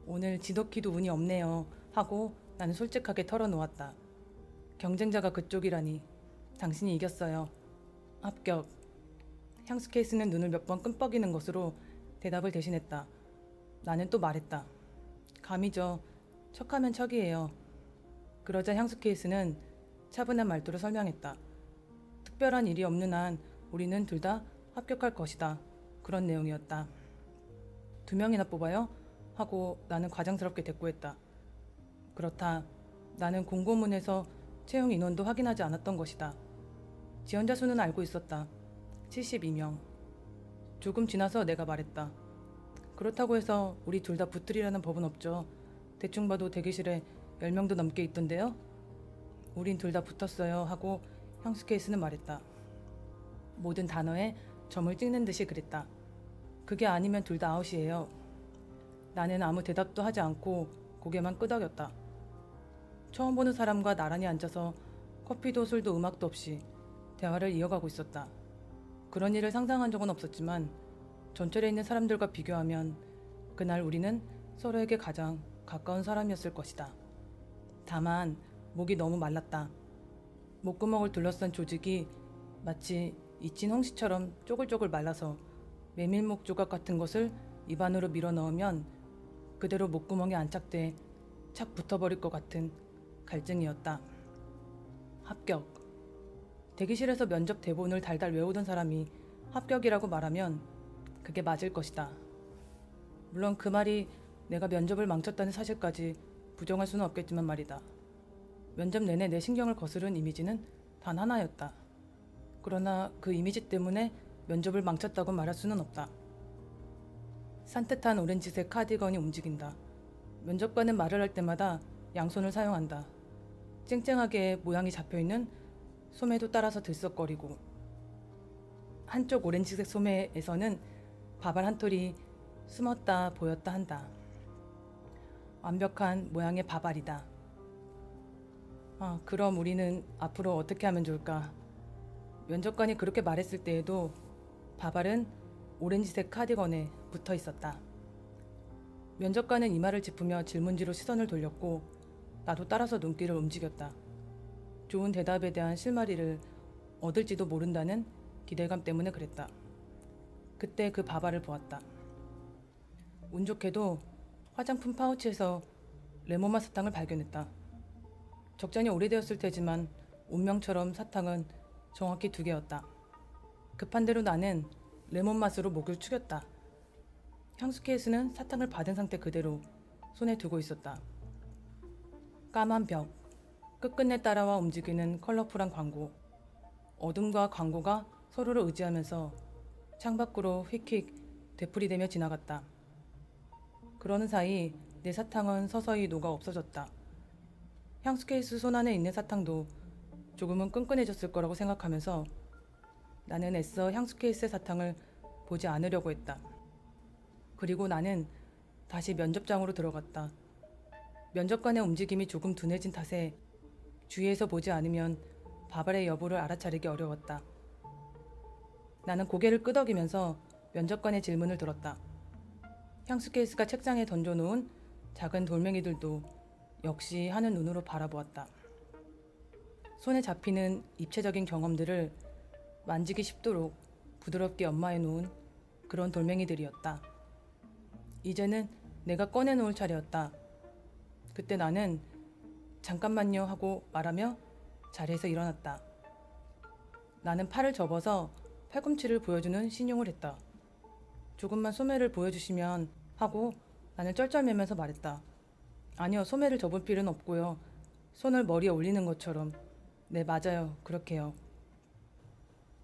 오늘 지독히도 운이 없네요 하고 나는 솔직하게 털어놓았다. 경쟁자가 그쪽이라니. 당신이 이겼어요. 합격. 향수 케이스는 눈을 몇 번 끔뻑이는 것으로 대답을 대신했다. 나는 또 말했다. 감이죠. 척하면 척이에요. 그러자 향수 케이스는 차분한 말투로 설명했다. 특별한 일이 없는 한 우리는 둘 다 합격할 것이다. 그런 내용이었다. 2명이나 뽑아요? 하고 나는 과장스럽게 대꾸했다. 그렇다. 나는 공고문에서 채용 인원도 확인하지 않았던 것이다. 지원자 수는 알고 있었다. 72명. 조금 지나서 내가 말했다. 그렇다고 해서 우리 둘 다 붙으리라는 법은 없죠. 대충 봐도 대기실에 10명도 넘게 있던데요. 우린 둘 다 붙었어요 하고 향수 케이스는 말했다. 모든 단어에 점을 찍는 듯이 그랬다. 그게 아니면 둘 다 아웃이에요. 나는 아무 대답도 하지 않고 고개만 끄덕였다. 처음 보는 사람과 나란히 앉아서 커피도 술도 음악도 없이 대화를 이어가고 있었다. 그런 일을 상상한 적은 없었지만 전철에 있는 사람들과 비교하면 그날 우리는 서로에게 가장 가까운 사람이었을 것이다. 다만 목이 너무 말랐다. 목구멍을 둘러싼 조직이 마치 잊힌 홍시처럼 쪼글쪼글 말라서 메밀묵 조각 같은 것을 입 안으로 밀어 넣으면 그대로 목구멍에 안착돼 착 붙어버릴 것 같은 갈증이었다. 합격. 대기실에서 면접 대본을 달달 외우던 사람이 합격이라고 말하면 그게 맞을 것이다. 물론 그 말이 내가 면접을 망쳤다는 사실까지 부정할 수는 없겠지만 말이다. 면접 내내 내 신경을 거스른 이미지는 단 하나였다. 그러나 그 이미지 때문에 면접을 망쳤다고 말할 수는 없다. 산뜻한 오렌지색 카디건이 움직인다. 면접관은 말을 할 때마다 양손을 사용한다. 쨍쨍하게 모양이 잡혀있는 소매도 따라서 들썩거리고, 한쪽 오렌지색 소매에서는 밥알 한 톨이 숨었다 보였다 한다. 완벽한 모양의 밥알이다. 그럼 우리는 앞으로 어떻게 하면 좋을까? 면접관이 그렇게 말했을 때에도 밥알은 오렌지색 카디건에 붙어 있었다. 면접관은 이마를 짚으며 질문지로 시선을 돌렸고 나도 따라서 눈길을 움직였다. 좋은 대답에 대한 실마리를 얻을지도 모른다는 기대감 때문에 그랬다. 그때 그 밥알을 보았다. 운 좋게도 화장품 파우치에서 레몬맛 사탕을 발견했다. 적잖이 오래되었을 테지만 운명처럼 사탕은 정확히 2개였다. 급한 대로 나는 레몬맛으로 목을 축였다. 향수 케이스는 사탕을 받은 상태 그대로 손에 두고 있었다. 까만 벽, 끝끝내 따라와 움직이는 컬러풀한 광고. 어둠과 광고가 서로를 의지하면서 창밖으로 휙휙 되풀이되며 지나갔다. 그러는 사이 내 사탕은 서서히 녹아 없어졌다. 향수 케이스 손 안에 있는 사탕도 조금은 끈끈해졌을 거라고 생각하면서 나는 애써 향수 케이스의 사탕을 보지 않으려고 했다. 그리고 나는 다시 면접장으로 들어갔다. 면접관의 움직임이 조금 둔해진 탓에 주위에서 보지 않으면 밥알의 여부를 알아차리기 어려웠다. 나는 고개를 끄덕이면서 면접관의 질문을 들었다. 향수 케이스가 책상에 던져놓은 작은 돌멩이들도 역시 하는 눈으로 바라보았다. 손에 잡히는 입체적인 경험들을 만지기 쉽도록 부드럽게 연마해 놓은 그런 돌멩이들이었다. 이제는 내가 꺼내놓을 차례였다. 그때 나는 잠깐만요 하고 말하며 자리에서 일어났다. 나는 팔을 접어서 팔꿈치를 보여주는 신용을 했다. 조금만 소매를 보여주시면 하고 나는 쩔쩔매면서 말했다. 아니요, 소매를 접을 필요는 없고요. 손을 머리에 올리는 것처럼. 네, 맞아요. 그렇게요.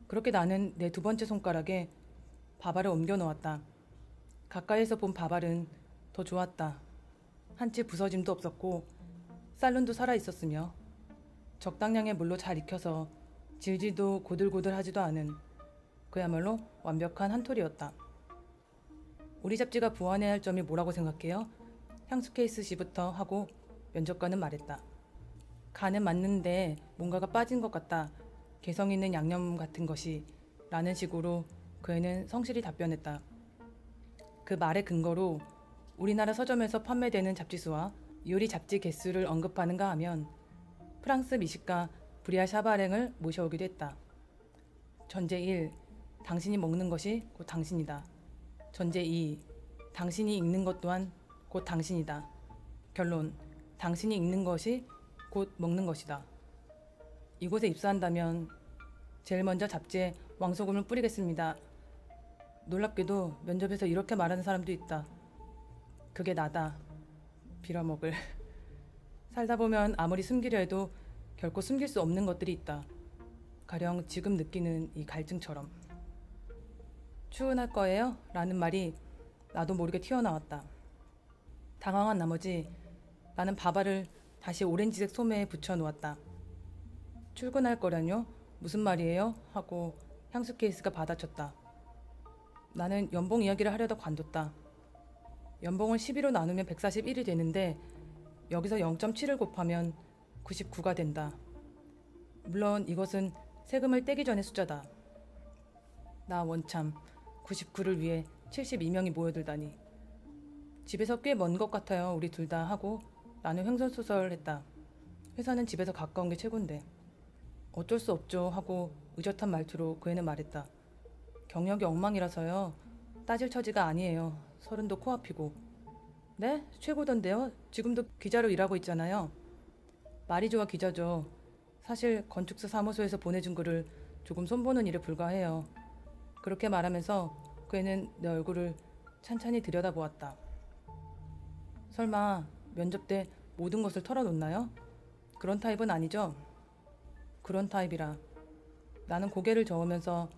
그렇게 나는 내 2번째 손가락에 밥알을 옮겨 놓았다. 가까이에서 본 밥알은 더 좋았다. 한치 부서짐도 없었고 쌀눈도 살아있었으며 적당량의 물로 잘 익혀서 질지도 고들고들하지도 않은 그야말로 완벽한 한 톨이었다. 우리 잡지가 보완해야 할 점이 뭐라고 생각해요? 향수 케이스 씨부터 하고 면접관은 말했다. 간은 맞는데 뭔가가 빠진 것 같다. 개성 있는 양념 같은 것이 라는 식으로 그 애는 성실히 답변했다. 그 말의 근거로 우리나라 서점에서 판매되는 잡지수와 요리 잡지 개수를 언급하는가 하면 프랑스 미식가 브리아 샤바랭을 모셔오기도 했다. 전제 1. 당신이 먹는 것이 곧 당신이다. 전제 2. 당신이 읽는 것 또한 곧 당신이다. 결론. 당신이 읽는 것이 곧 먹는 것이다. 이곳에 입사한다면 제일 먼저 잡지에 왕소금을 뿌리겠습니다. 놀랍게도 면접에서 이렇게 말하는 사람도 있다. 그게 나다. 빌어먹을. 살다 보면 아무리 숨기려 해도 결코 숨길 수 없는 것들이 있다. 가령 지금 느끼는 이 갈증처럼. 출근할 거예요? 라는 말이 나도 모르게 튀어나왔다. 당황한 나머지 나는 밥알을 다시 오렌지색 소매에 붙여 놓았다. 출근할 거라뇨? 무슨 말이에요? 하고 향수 케이스가 받아쳤다. 나는 연봉 이야기를 하려다 관뒀다. 연봉을 12로 나누면 141이 되는데 여기서 0.7을 곱하면 99가 된다. 물론 이것은 세금을 떼기 전의 숫자다. 나 원참 99를 위해 72명이 모여들다니. 집에서 꽤 먼 것 같아요. 우리 둘 다 하고 나는 횡설수설했다. 회사는 집에서 가까운 게 최고인데. 어쩔 수 없죠 하고 의젓한 말투로 그 애는 말했다. 경력이 엉망이라서요. 따질 처지가 아니에요. 서른도 코앞이고. 네? 최고던데요? 지금도 기자로 일하고 있잖아요. 말이 좋아 기자죠. 사실 건축사 사무소에서 보내준 글을 조금 손보는 일에 불과해요. 그렇게 말하면서 그 애는 내 얼굴을 찬찬히 들여다보았다. 설마 면접 때 모든 것을 털어놓나요? 그런 타입은 아니죠? 그런 타입이라. 나는 고개를 저으면서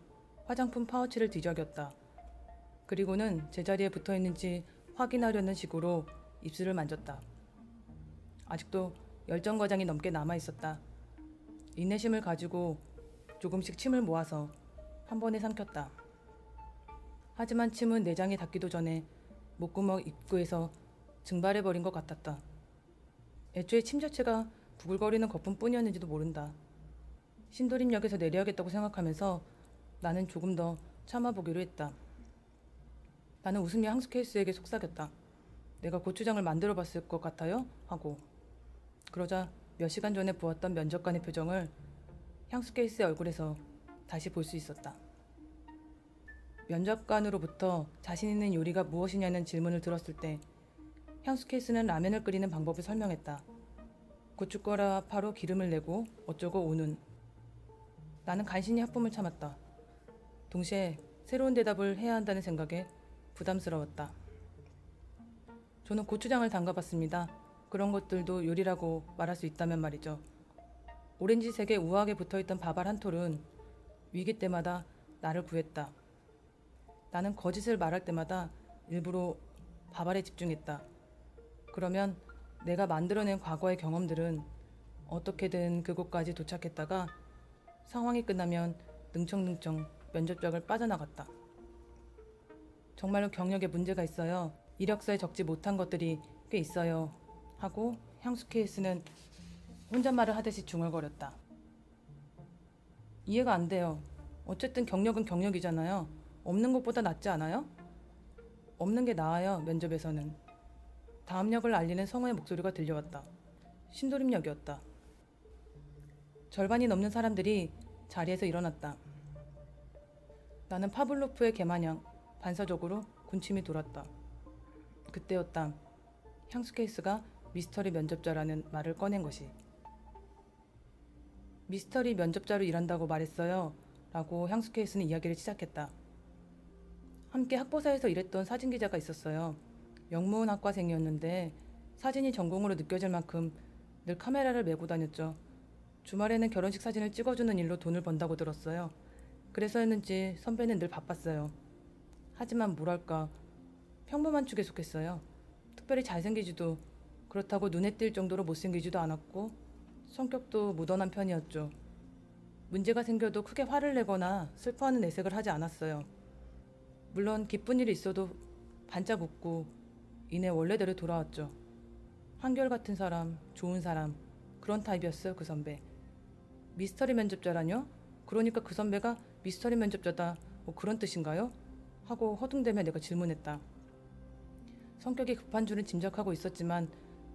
화장품 파우치를 뒤적였다. 그리고는 제자리에 붙어있는지 확인하려는 식으로 입술을 만졌다. 아직도 열정거장이 넘게 남아있었다. 인내심을 가지고 조금씩 침을 모아서 한 번에 삼켰다. 하지만 침은 내장에 닿기도 전에 목구멍 입구에서 증발해버린 것 같았다. 애초에 침 자체가 부글거리는 거품뿐이었는지도 모른다. 신도림역에서 내려야겠다고 생각하면서 나는 조금 더 참아보기로 했다. 나는 웃으며 향수 케이스에게 속삭였다. 내가 고추장을 만들어봤을 것 같아요? 하고. 그러자 몇 시간 전에 보았던 면접관의 표정을 향수 케이스의 얼굴에서 다시 볼 수 있었다. 면접관으로부터 자신 있는 요리가 무엇이냐는 질문을 들었을 때 향수 케이스는 라면을 끓이는 방법을 설명했다. 고춧가루 파로 기름을 내고 어쩌고 오는. 나는 간신히 하품을 참았다. 동시에 새로운 대답을 해야 한다는 생각에 부담스러웠다. 저는 고추장을 담가봤습니다. 그런 것들도 요리라고 말할 수 있다면 말이죠. 오렌지색에 우아하게 붙어있던 밥알 한 톨은 위기 때마다 나를 구했다. 나는 거짓을 말할 때마다 일부러 밥알에 집중했다. 그러면 내가 만들어낸 과거의 경험들은 어떻게든 그곳까지 도착했다가 상황이 끝나면 능청능청 면접장을 빠져나갔다. 정말로 경력에 문제가 있어요. 이력서에 적지 못한 것들이 꽤 있어요. 하고 향수 케이스는 혼잣말을 하듯이 중얼거렸다. 이해가 안 돼요. 어쨌든 경력은 경력이잖아요. 없는 것보다 낫지 않아요? 없는 게 나아요. 면접에서는. 다음 역을 알리는 성우의 목소리가 들려왔다. 신도림역이었다. 절반이 넘는 사람들이 자리에서 일어났다. 나는 파블로프의 개마냥 반사적으로 군침이 돌았다. 그때였다. 향수 케이스가 미스터리 면접자라는 말을 꺼낸 것이. 미스터리 면접자로 일한다고 말했어요. 라고 향수 케이스는 이야기를 시작했다. 함께 학보사에서 일했던 사진기자가 있었어요. 영문학과생이었는데 사진이 전공으로 느껴질 만큼 늘 카메라를 메고 다녔죠. 주말에는 결혼식 사진을 찍어주는 일로 돈을 번다고 들었어요. 그래서였는지 선배는 늘 바빴어요. 하지만 뭐랄까 평범한 축에 속했어요. 특별히 잘생기지도 그렇다고 눈에 띌 정도로 못생기지도 않았고 성격도 무던한 편이었죠. 문제가 생겨도 크게 화를 내거나 슬퍼하는 내색을 하지 않았어요. 물론 기쁜 일이 있어도 반짝 웃고 이내 원래대로 돌아왔죠. 한결같은 사람, 좋은 사람, 그런 타입이었어요. 그 선배. 미스터리 면접자라뇨? 그러니까 그 선배가 미스터리 면접자다 뭐 그런 뜻인가요? 하고 허둥대며 내가 질문했다. 성격이 급한 줄은 짐작하고 있었지만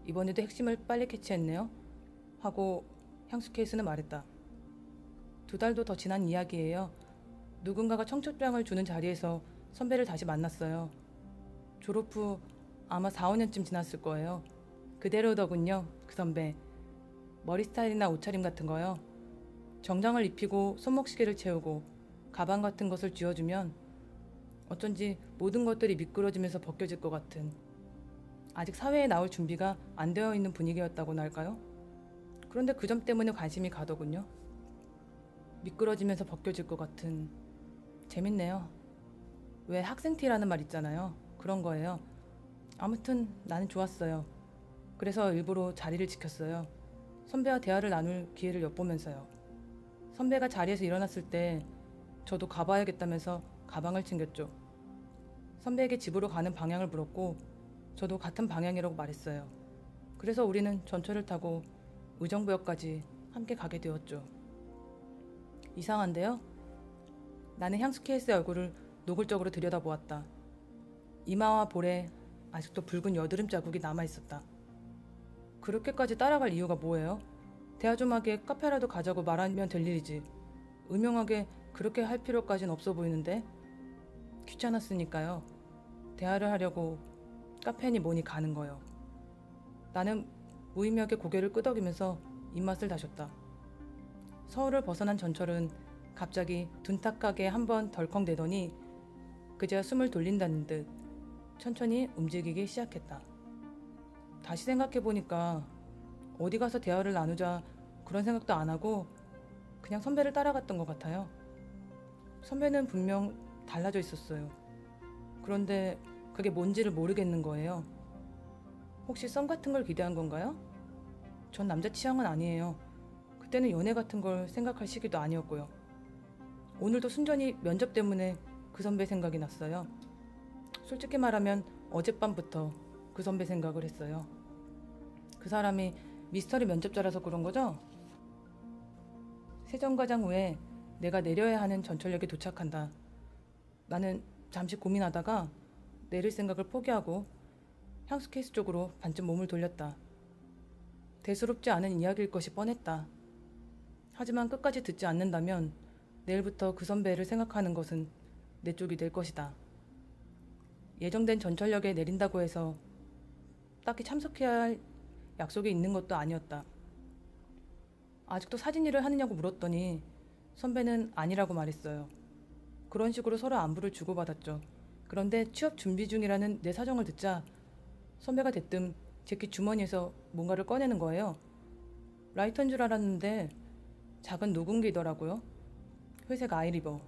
이번에도 핵심을 빨리 캐치했네요. 하고 향수 케이스는 말했다. 2달도 더 지난 이야기예요. 누군가가 청첩장을 주는 자리에서 선배를 다시 만났어요. 졸업 후 아마 4, 5년쯤 지났을 거예요. 그대로더군요. 그 선배. 머리 스타일이나 옷차림 같은 거요. 정장을 입히고 손목시계를 채우고 가방 같은 것을 쥐어주면 어쩐지 모든 것들이 미끄러지면서 벗겨질 것 같은, 아직 사회에 나올 준비가 안 되어 있는 분위기였다고나 할까요? 그런데 그 점 때문에 관심이 가더군요. 미끄러지면서 벗겨질 것 같은. 재밌네요. 왜 학생티라는 말 있잖아요. 그런 거예요. 아무튼 나는 좋았어요. 그래서 일부러 자리를 지켰어요. 선배와 대화를 나눌 기회를 엿보면서요. 선배가 자리에서 일어났을 때 저도 가봐야겠다면서 가방을 챙겼죠. 선배에게 집으로 가는 방향을 물었고 저도 같은 방향이라고 말했어요. 그래서 우리는 전철을 타고 의정부역까지 함께 가게 되었죠. 이상한데요? 나는 향수 케이스의 얼굴을 노골적으로 들여다보았다. 이마와 볼에 아직도 붉은 여드름 자국이 남아있었다. 그렇게까지 따라갈 이유가 뭐예요? 대화 좀 하게 카페라도 가자고 말하면 될 일이지. 음흉하게 그렇게 할 필요까진 없어 보이는데? 귀찮았으니까요. 대화를 하려고 카페니 뭐니 가는 거요. 나는 무의미하게 고개를 끄덕이면서 입맛을 다셨다. 서울을 벗어난 전철은 갑자기 둔탁하게 한번 덜컹대더니 그제야 숨을 돌린다는 듯 천천히 움직이기 시작했다. 다시 생각해보니까 어디 가서 대화를 나누자 그런 생각도 안 하고 그냥 선배를 따라갔던 것 같아요. 선배는 분명 달라져 있었어요. 그런데 그게 뭔지를 모르겠는 거예요. 혹시 썸 같은 걸 기대한 건가요? 전 남자 취향은 아니에요. 그때는 연애 같은 걸 생각할 시기도 아니었고요. 오늘도 순전히 면접 때문에 그 선배 생각이 났어요. 솔직히 말하면 어젯밤부터 그 선배 생각을 했어요. 그 사람이 미스터리 면접자라서 그런 거죠? 세정거장 후에 내가 내려야 하는 전철역에 도착한다. 나는 잠시 고민하다가 내릴 생각을 포기하고 향수 케이스 쪽으로 반쯤 몸을 돌렸다. 대수롭지 않은 이야기일 것이 뻔했다. 하지만 끝까지 듣지 않는다면 내일부터 그 선배를 생각하는 것은 내 쪽이 될 것이다. 예정된 전철역에 내린다고 해서 딱히 참석해야 할 약속이 있는 것도 아니었다. 아직도 사진 일을 하느냐고 물었더니 선배는 아니라고 말했어요. 그런 식으로 서로 안부를 주고받았죠. 그런데 취업 준비 중이라는 내 사정을 듣자 선배가 대뜸 제키 주머니에서 뭔가를 꺼내는 거예요. 라이터인 줄 알았는데 작은 녹음기더라고요. 회색 아이리버.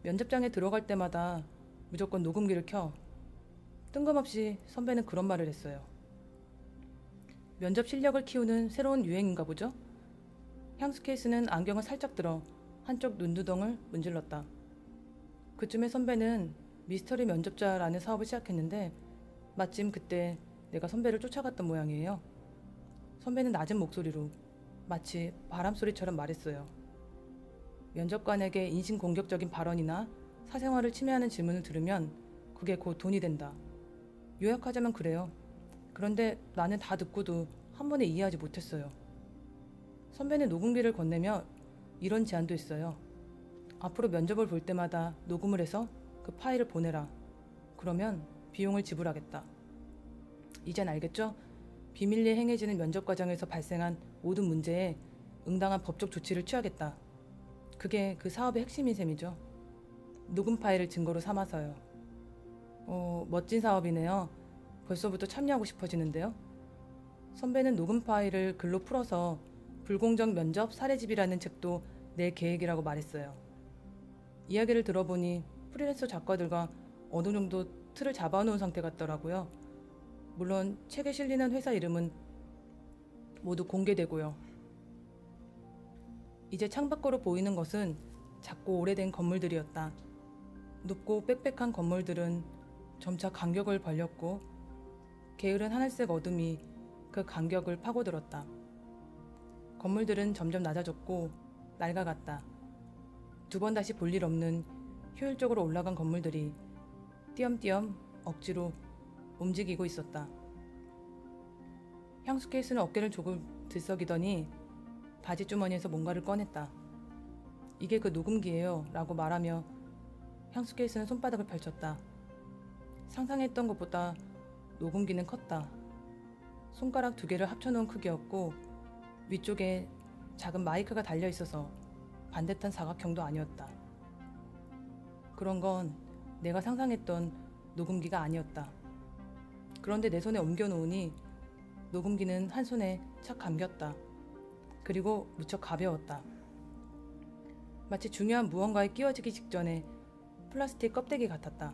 면접장에 들어갈 때마다 무조건 녹음기를 켜. 뜬금없이 선배는 그런 말을 했어요. 면접 실력을 키우는 새로운 유행인가 보죠? 향수 케이스는 안경을 살짝 들어 한쪽 눈두덩을 문질렀다. 그쯤에 선배는 미스터리 면접자라는 사업을 시작했는데 마침 그때 내가 선배를 쫓아갔던 모양이에요. 선배는 낮은 목소리로 마치 바람소리처럼 말했어요. 면접관에게 인신공격적인 발언이나 사생활을 침해하는 질문을 들으면 그게 곧 돈이 된다. 요약하자면 그래요. 그런데 나는 다 듣고도 한 번에 이해하지 못했어요. 선배는 녹음기를 건네며 이런 제안도 했어요. 앞으로 면접을 볼 때마다 녹음을 해서 그 파일을 보내라. 그러면 비용을 지불하겠다. 이젠 알겠죠? 비밀리에 행해지는 면접 과정에서 발생한 모든 문제에 응당한 법적 조치를 취하겠다. 그게 그 사업의 핵심인 셈이죠. 녹음 파일을 증거로 삼아서요. 멋진 사업이네요. 벌써부터 참여하고 싶어지는데요. 선배는 녹음 파일을 글로 풀어서 불공정 면접 사례집이라는 책도 내 계획이라고 말했어요. 이야기를 들어보니 프리랜서 작가들과 어느 정도 틀을 잡아놓은 상태 같더라고요. 물론 책에 실리는 회사 이름은 모두 공개되고요. 이제 창밖으로 보이는 것은 작고 오래된 건물들이었다. 높고 빽빽한 건물들은 점차 간격을 벌렸고 게으른 하늘색 어둠이 그 간격을 파고들었다. 건물들은 점점 낮아졌고 낡아갔다. 두 번 다시 볼 일 없는 효율적으로 올라간 건물들이 띄엄띄엄 억지로 움직이고 있었다. 향수 케이스는 어깨를 조금 들썩이더니 바지 주머니에서 뭔가를 꺼냈다. 이게 그 녹음기예요 라고 말하며 향수 케이스는 손바닥을 펼쳤다. 상상했던 것보다 녹음기는 컸다. 손가락 두 개를 합쳐놓은 크기였고 위쪽에 작은 마이크가 달려있어서 반듯한 사각형도 아니었다. 그런 건 내가 상상했던 녹음기가 아니었다. 그런데 내 손에 옮겨놓으니 녹음기는 한 손에 착 감겼다. 그리고 무척 가벼웠다. 마치 중요한 무언가에 끼워지기 직전에 플라스틱 껍데기 같았다.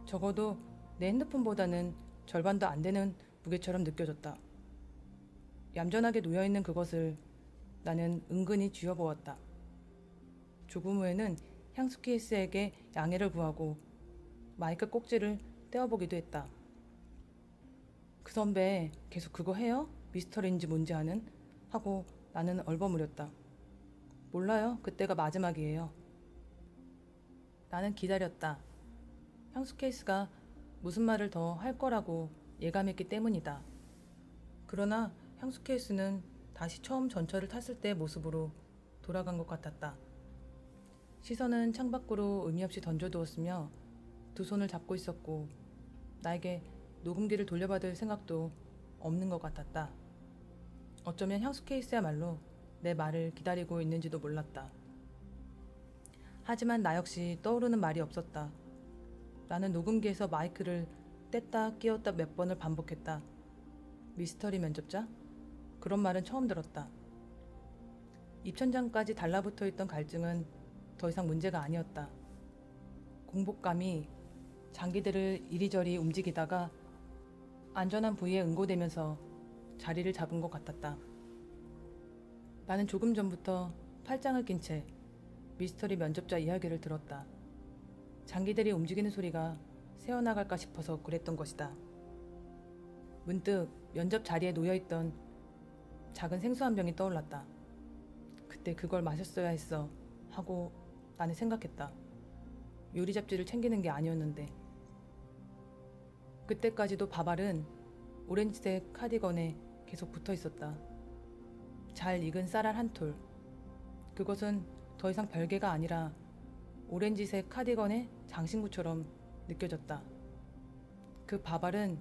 적어도 내 핸드폰보다는 절반도 안 되는 무게처럼 느껴졌다. 얌전하게 놓여있는 그것을 나는 은근히 쥐어보았다. 조금 후에는 향수 케이스에게 양해를 구하고 마이크 꼭지를 떼어보기도 했다. 그 선배 계속 그거 해요? 미스터리인지 뭔지 아는? 하고 나는 얼버무렸다. 몰라요. 그때가 마지막이에요. 나는 기다렸다. 향수 케이스가 무슨 말을 더 할 거라고 예감했기 때문이다. 그러나 향수 케이스는 다시 처음 전철을 탔을 때의 모습으로 돌아간 것 같았다. 시선은 창밖으로 의미 없이 던져두었으며 두 손을 잡고 있었고 나에게 녹음기를 돌려받을 생각도 없는 것 같았다. 어쩌면 향수 케이스야말로 내 말을 기다리고 있는지도 몰랐다. 하지만 나 역시 떠오르는 말이 없었다. 나는 녹음기에서 마이크를 뗐다 끼웠다 몇 번을 반복했다. 미스터리 면접자? 그런 말은 처음 들었다. 입천장까지 달라붙어 있던 갈증은 더 이상 문제가 아니었다. 공복감이 장기들을 이리저리 움직이다가 안전한 부위에 응고되면서 자리를 잡은 것 같았다. 나는 조금 전부터 팔짱을 낀 채 미스터리 면접자 이야기를 들었다. 장기들이 움직이는 소리가 새어나갈까 싶어서 그랬던 것이다. 문득 면접 자리에 놓여있던 작은 생수 한 병이 떠올랐다. 그때 그걸 마셨어야 했어 하고 나는 생각했다. 요리 잡지를 챙기는 게 아니었는데. 그때까지도 바발은 오렌지색 카디건에 계속 붙어 있었다. 잘 익은 쌀알 한 톨. 그것은 더 이상 별개가 아니라 오렌지색 카디건의 장신구처럼 느껴졌다. 그 바발은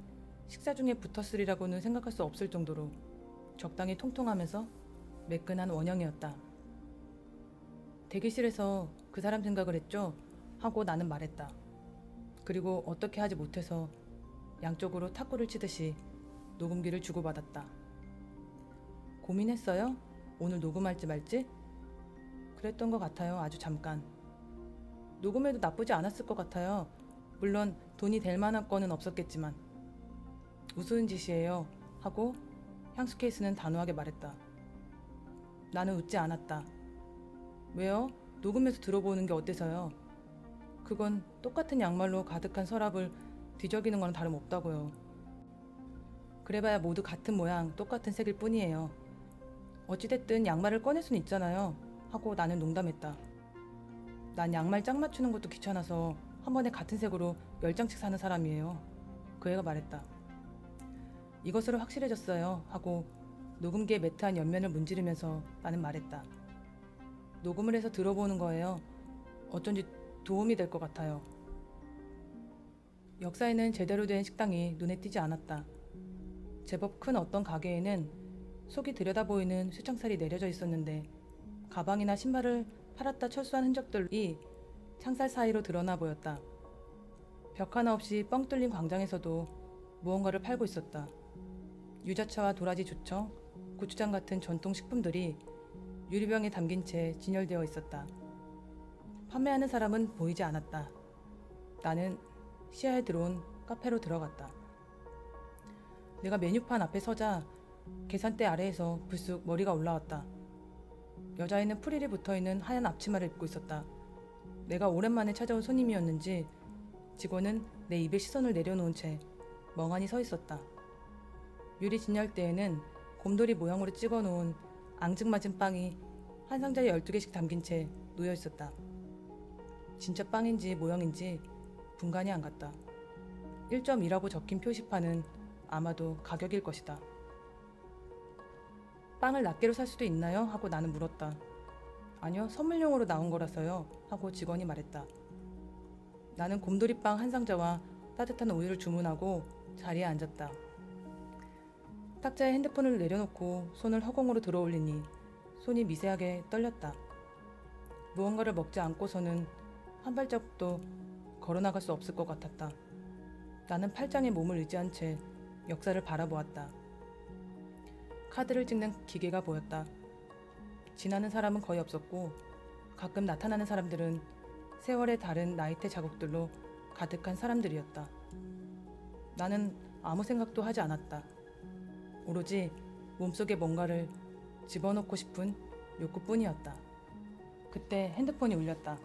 식사 중에 붙었으리라고는 생각할 수 없을 정도로 적당히 통통하면서 매끈한 원형이었다. 대기실에서 그 사람 생각을 했죠? 하고 나는 말했다. 그리고 어떻게 하지 못해서 양쪽으로 탁구를 치듯이 녹음기를 주고받았다. 고민했어요? 오늘 녹음할지 말지? 그랬던 것 같아요. 아주 잠깐. 녹음해도 나쁘지 않았을 것 같아요. 물론 돈이 될 만한 건은 없었겠지만. 우스운 짓이에요. 하고 향수 케이스는 단호하게 말했다. 나는 웃지 않았다. 왜요? 녹음해서 들어보는 게 어때서요? 그건 똑같은 양말로 가득한 서랍을 뒤적이는 거랑 다름없다고요. 그래봐야 모두 같은 모양, 똑같은 색일 뿐이에요. 어찌됐든 양말을 꺼낼 수는 있잖아요. 하고 나는 농담했다. 난 양말 짝 맞추는 것도 귀찮아서 한 번에 같은 색으로 10장씩 사는 사람이에요. 그 애가 말했다. 이것으로 확실해졌어요. 하고 녹음기의 매트한 옆면을 문지르면서 나는 말했다. 녹음을 해서 들어보는 거예요. 어쩐지 도움이 될 것 같아요. 역사에는 제대로 된 식당이 눈에 띄지 않았다. 제법 큰 어떤 가게에는 속이 들여다보이는 쇠창살이 내려져 있었는데 가방이나 신발을 팔았다 철수한 흔적들이 창살 사이로 드러나 보였다. 벽 하나 없이 뻥 뚫린 광장에서도 무언가를 팔고 있었다. 유자차와 도라지 조청, 고추장 같은 전통 식품들이 유리병에 담긴 채 진열되어 있었다. 판매하는 사람은 보이지 않았다. 나는 시야에 들어온 카페로 들어갔다. 내가 메뉴판 앞에 서자 계산대 아래에서 불쑥 머리가 올라왔다. 여자애는 프릴이 붙어있는 하얀 앞치마를 입고 있었다. 내가 오랜만에 찾아온 손님이었는지 직원은 내 입에 시선을 내려놓은 채 멍하니 서 있었다. 유리 진열대에는 곰돌이 모양으로 찍어놓은 앙증맞은 빵이 한 상자에 12개씩 담긴 채 놓여 있었다. 진짜 빵인지 모형인지 분간이 안 갔다. 1.2라고 적힌 표시판은 아마도 가격일 것이다. 빵을 낱개로 살 수도 있나요? 하고 나는 물었다. 아니요, 선물용으로 나온 거라서요. 하고 직원이 말했다. 나는 곰돌이빵 한 상자와 따뜻한 우유를 주문하고 자리에 앉았다. 탁자에 핸드폰을 내려놓고 손을 허공으로 들어올리니 손이 미세하게 떨렸다. 무언가를 먹지 않고서는 한 발자국도 걸어나갈 수 없을 것 같았다. 나는 팔짱에 몸을 의지한 채 역사를 바라보았다. 카드를 찍는 기계가 보였다. 지나는 사람은 거의 없었고 가끔 나타나는 사람들은 세월의 다른 나이테 자국들로 가득한 사람들이었다. 나는 아무 생각도 하지 않았다. 오로지 몸속에 뭔가를 집어넣고 싶은 욕구뿐이었다. 그때 핸드폰이 울렸다.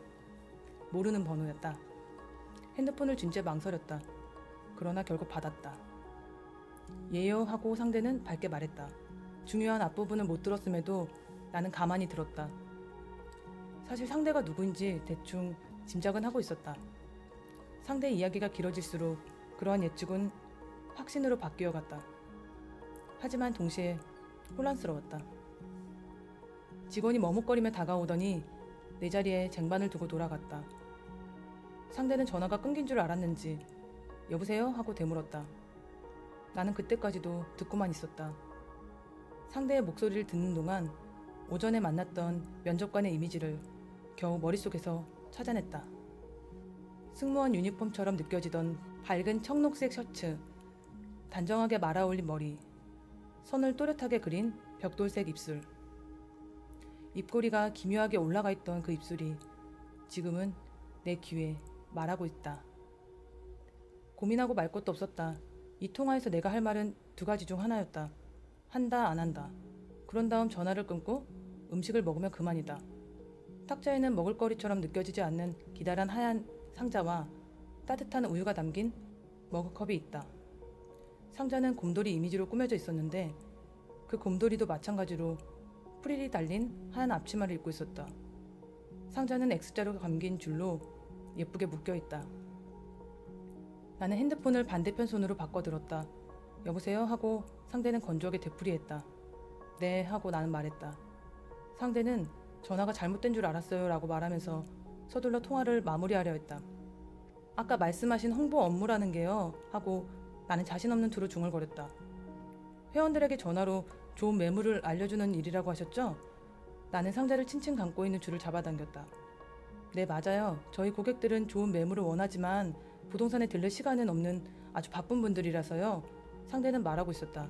모르는 번호였다. 핸드폰을 쥔 채 망설였다. 그러나 결국 받았다. 예요 하고 상대는 밝게 말했다. 중요한 앞부분을 못 들었음에도 나는 가만히 들었다. 사실 상대가 누구인지 대충 짐작은 하고 있었다. 상대의 이야기가 길어질수록 그러한 예측은 확신으로 바뀌어갔다. 하지만 동시에 혼란스러웠다. 직원이 머뭇거리며 다가오더니 내 자리에 쟁반을 두고 돌아갔다. 상대는 전화가 끊긴 줄 알았는지 여보세요? 하고 되물었다. 나는 그때까지도 듣고만 있었다. 상대의 목소리를 듣는 동안 오전에 만났던 면접관의 이미지를 겨우 머릿속에서 찾아냈다. 승무원 유니폼처럼 느껴지던 밝은 청록색 셔츠, 단정하게 말아올린 머리, 선을 또렷하게 그린 벽돌색 입술. 입꼬리가 기묘하게 올라가 있던 그 입술이 지금은 내 귀에 말하고 있다. 고민하고 말 것도 없었다. 이 통화에서 내가 할 말은 두 가지 중 하나였다. 한다, 안 한다. 그런 다음 전화를 끊고 음식을 먹으면 그만이다. 탁자에는 먹을거리처럼 느껴지지 않는 기다란 하얀 상자와 따뜻한 우유가 담긴 머그컵이 있다. 상자는 곰돌이 이미지로 꾸며져 있었는데 그 곰돌이도 마찬가지로 프릴이 달린 하얀 앞치마를 입고 있었다. 상자는 X자로 감긴 줄로 예쁘게 묶여 있다. 나는 핸드폰을 반대편 손으로 바꿔 들었다. 여보세요? 하고 상대는 건조하게 되풀이했다. 네 하고 나는 말했다. 상대는 전화가 잘못된 줄 알았어요 라고 말하면서 서둘러 통화를 마무리하려 했다. 아까 말씀하신 홍보 업무라는 게요 하고 나는 자신 없는 투로 중얼거렸다. 회원들에게 전화로 좋은 매물을 알려주는 일이라고 하셨죠? 나는 상자를 칭칭 감고 있는 줄을 잡아당겼다. 네 맞아요. 저희 고객들은 좋은 매물을 원하지만 부동산에 들릴 시간은 없는 아주 바쁜 분들이라서요. 상대는 말하고 있었다.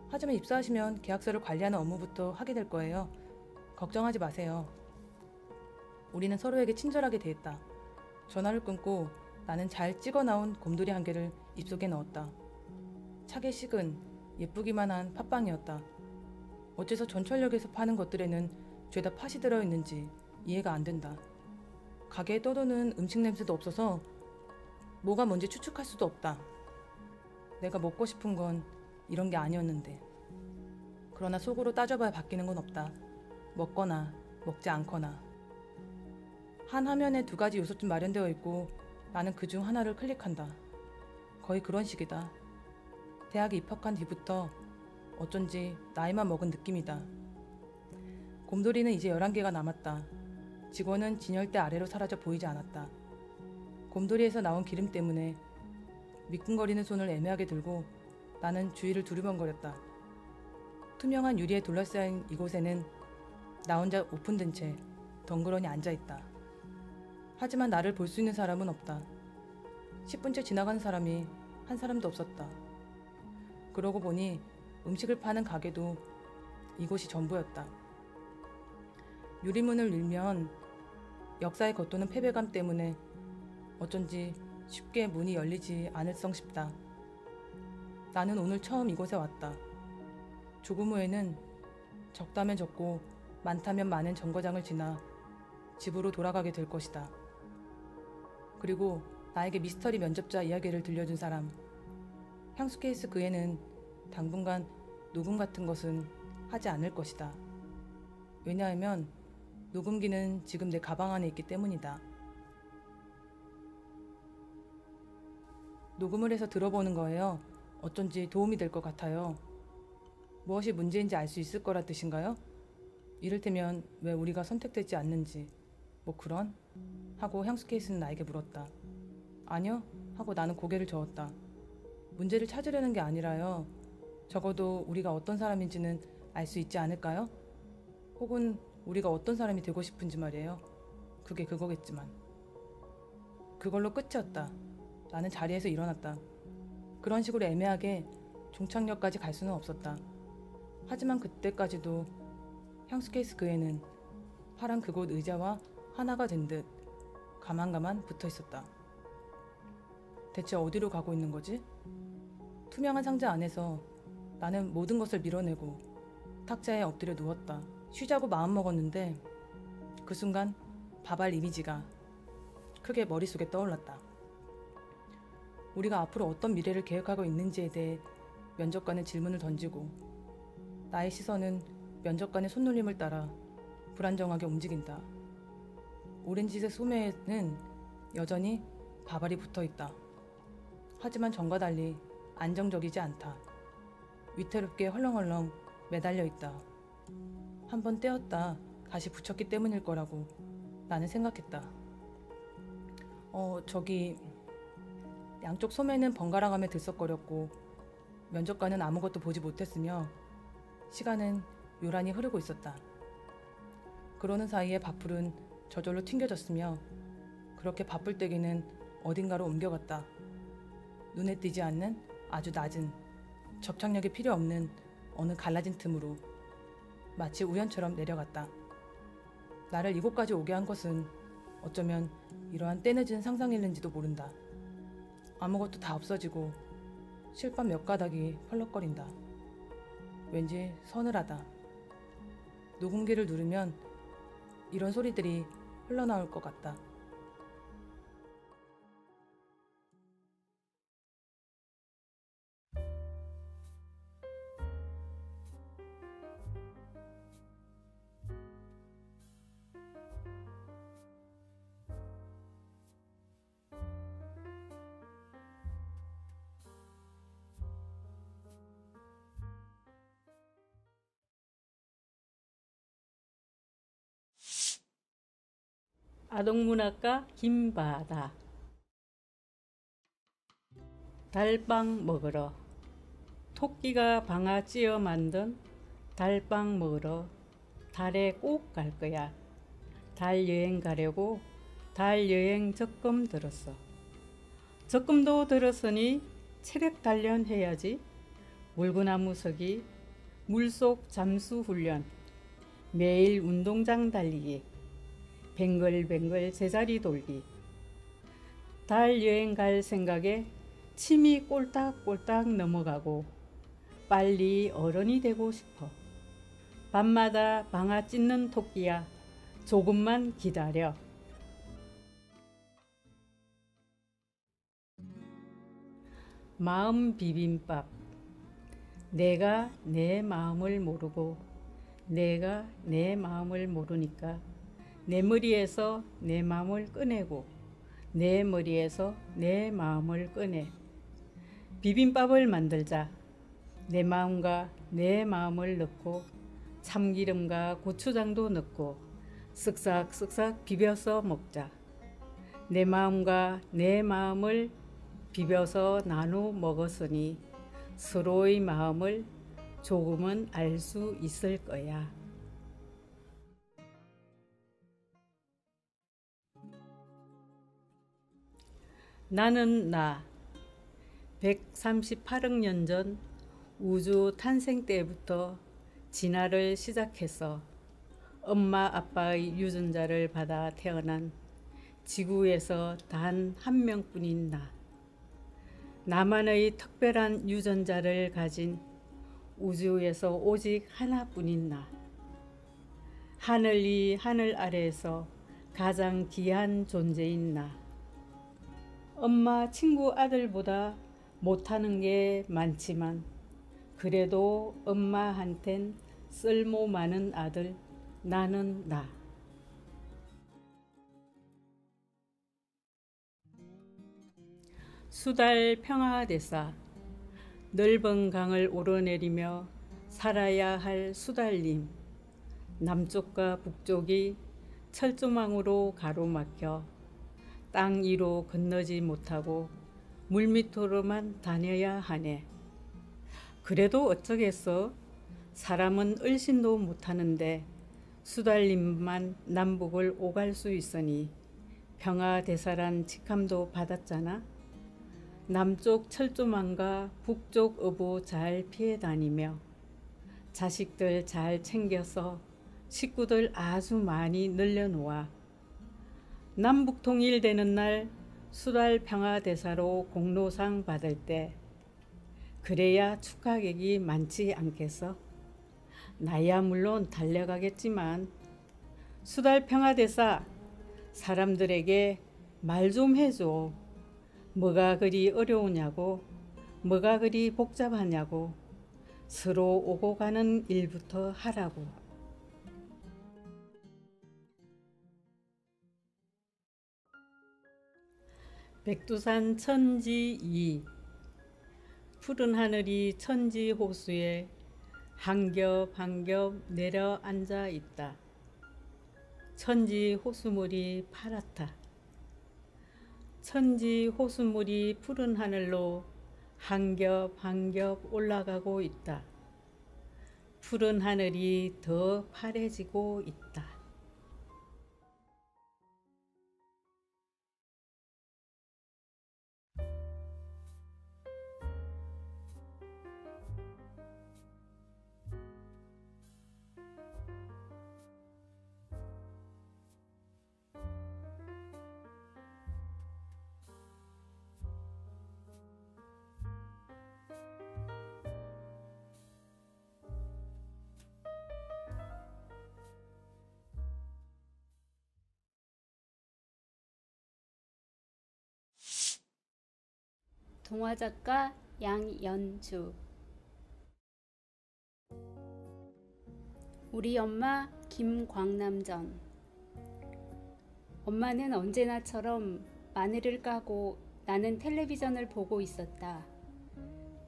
하지만 입사하시면 계약서를 관리하는 업무부터 하게 될 거예요. 걱정하지 마세요. 우리는 서로에게 친절하게 대했다. 전화를 끊고 나는 잘 찍어 나온 곰돌이 한 개를 입속에 넣었다. 차게 식은 예쁘기만 한 팥빵이었다. 어째서 전철역에서 파는 것들에는 죄다 팥이 들어있는지 이해가 안 된다. 가게에 떠도는 음식 냄새도 없어서 뭐가 뭔지 추측할 수도 없다. 내가 먹고 싶은 건 이런 게 아니었는데. 그러나 속으로 따져봐야 바뀌는 건 없다. 먹거나 먹지 않거나. 한 화면에 두 가지 요소쯤 마련되어 있고 나는 그중 하나를 클릭한다. 거의 그런 식이다. 대학에 입학한 뒤부터 어쩐지 나이만 먹은 느낌이다. 곰돌이는 이제 11개가 남았다. 직원은 진열대 아래로 사라져 보이지 않았다. 곰돌이에서 나온 기름 때문에 미끈거리는 손을 애매하게 들고 나는 주위를 두리번거렸다. 투명한 유리에 둘러싸인 이곳에는 나 혼자 오픈된 채 덩그러니 앉아있다. 하지만 나를 볼 수 있는 사람은 없다. 10분째 지나가는 사람이 한 사람도 없었다. 그러고 보니 음식을 파는 가게도 이곳이 전부였다. 유리문을 밀면 역사에 겉도는 패배감 때문에 어쩐지 쉽게 문이 열리지 않을성 싶다. 나는 오늘 처음 이곳에 왔다. 조금 후에는 적다면 적고 많다면 많은 정거장을 지나 집으로 돌아가게 될 것이다. 그리고 나에게 미스터리 면접자 이야기를 들려준 사람. 향수 케이스 그 애는 당분간 녹음 같은 것은 하지 않을 것이다. 왜냐하면 녹음기는 지금 내 가방 안에 있기 때문이다. 녹음을 해서 들어보는 거예요. 어쩐지 도움이 될 것 같아요. 무엇이 문제인지 알 수 있을 거란 뜻인가요? 이를테면 왜 우리가 선택되지 않는지 뭐 그런? 하고 향수 케이스는 나에게 물었다. 아니요? 하고 나는 고개를 저었다. 문제를 찾으려는 게 아니라요. 적어도 우리가 어떤 사람인지는 알 수 있지 않을까요? 혹은 우리가 어떤 사람이 되고 싶은지 말이에요. 그게 그거겠지만. 그걸로 끝이었다. 나는 자리에서 일어났다. 그런 식으로 애매하게 종착역까지 갈 수는 없었다. 하지만 그때까지도 향수 케이스 그 애는 파란 그곳 의자와 하나가 된 듯 가만가만 붙어 있었다. 대체 어디로 가고 있는 거지? 투명한 상자 안에서 나는 모든 것을 밀어내고 탁자에 엎드려 누웠다. 쉬자고 마음먹었는데 그 순간 바발 이미지가 크게 머릿속에 떠올랐다. 우리가 앞으로 어떤 미래를 계획하고 있는지에 대해 면접관은 질문을 던지고 나의 시선은 면접관의 손놀림을 따라 불안정하게 움직인다. 오렌지색 소매에는 여전히 바발이 붙어있다. 하지만 전과 달리 안정적이지 않다. 위태롭게 헐렁헐렁 매달려 있다. 한번 떼었다 다시 붙였기 때문일 거라고 나는 생각했다. 저기 양쪽 소매는 번갈아가며 들썩거렸고 면접관은 아무것도 보지 못했으며 시간은 요란히 흐르고 있었다. 그러는 사이에 밥풀은 저절로 튕겨졌으며 그렇게 밥풀떼기는 어딘가로 옮겨갔다. 눈에 띄지 않는 아주 낮은 접착력이 필요 없는 어느 갈라진 틈으로 마치 우연처럼 내려갔다. 나를 이곳까지 오게 한 것은 어쩌면 이러한 때늦은 상상일는지도 모른다. 아무것도 다 없어지고 실밥 몇 가닥이 펄럭거린다. 왠지 서늘하다. 녹음기를 누르면 이런 소리들이 흘러나올 것 같다. 아동문학가 김바다. 달빵 먹으러. 토끼가 방아 찧어 만든 달빵 먹으러 달에 꼭 갈 거야. 달 여행 가려고 달 여행 적금 들었어. 적금도 들었으니 체력 단련해야지. 물구나무 서기, 물속 잠수 훈련, 매일 운동장 달리기, 뱅글뱅글 제자리 돌기. 달 여행 갈 생각에 침이 꼴딱꼴딱 넘어가고 빨리 어른이 되고 싶어. 밤마다 방아 찧는 토끼야, 조금만 기다려. 마음 비빔밥. 내가 내 마음을 모르고 내가 내 마음을 모르니까 내 머리에서 내 마음을 꺼내고 내 머리에서 내 마음을 꺼내. 비빔밥을 만들자. 내 마음과 내 마음을 넣고 참기름과 고추장도 넣고 쓱싹쓱싹 비벼서 먹자. 내 마음과 내 마음을 비벼서 나눠 먹었으니 서로의 마음을 조금은 알 수 있을 거야. 나는 나. 138억 년 전 우주 탄생 때부터 진화를 시작해서 엄마 아빠의 유전자를 받아 태어난 지구에서 단 한 명뿐인 나. 나만의 특별한 유전자를 가진 우주에서 오직 하나뿐인 나. 하늘 위 하늘 아래에서 가장 귀한 존재인 나. 엄마 친구 아들보다 못하는 게 많지만 그래도 엄마한텐 쓸모 많은 아들, 나는 나. 수달 평화대사. 넓은 강을 오르내리며 살아야 할 수달님. 남쪽과 북쪽이 철조망으로 가로막혀 땅 위로 건너지 못하고 물밑으로만 다녀야 하네. 그래도 어쩌겠어. 사람은 얼씬도 못하는데 수달님만 남북을 오갈 수 있으니 평화대사란 직함도 받았잖아. 남쪽 철조망과 북쪽 어부 잘 피해 다니며 자식들 잘 챙겨서 식구들 아주 많이 늘려놓아. 남북 통일되는 날 수달 평화대사로 공로상 받을 때 그래야 축하객이 많지 않겠어? 나야 물론 달려가겠지만 수달 평화대사, 사람들에게 말 좀 해줘. 뭐가 그리 어려우냐고, 뭐가 그리 복잡하냐고. 서로 오고 가는 일부터 하라고. 백두산 천지 2. 푸른 하늘이 천지 호수에 한 겹 한 겹 내려앉아 있다. 천지 호수물이 파랗다. 천지 호수물이 푸른 하늘로 한 겹 한 겹 올라가고 있다. 푸른 하늘이 더 파래지고 있다. 동화작가 양연주. 우리 엄마 김광남전. 엄마는 언제나처럼 마늘을 까고 나는 텔레비전을 보고 있었다.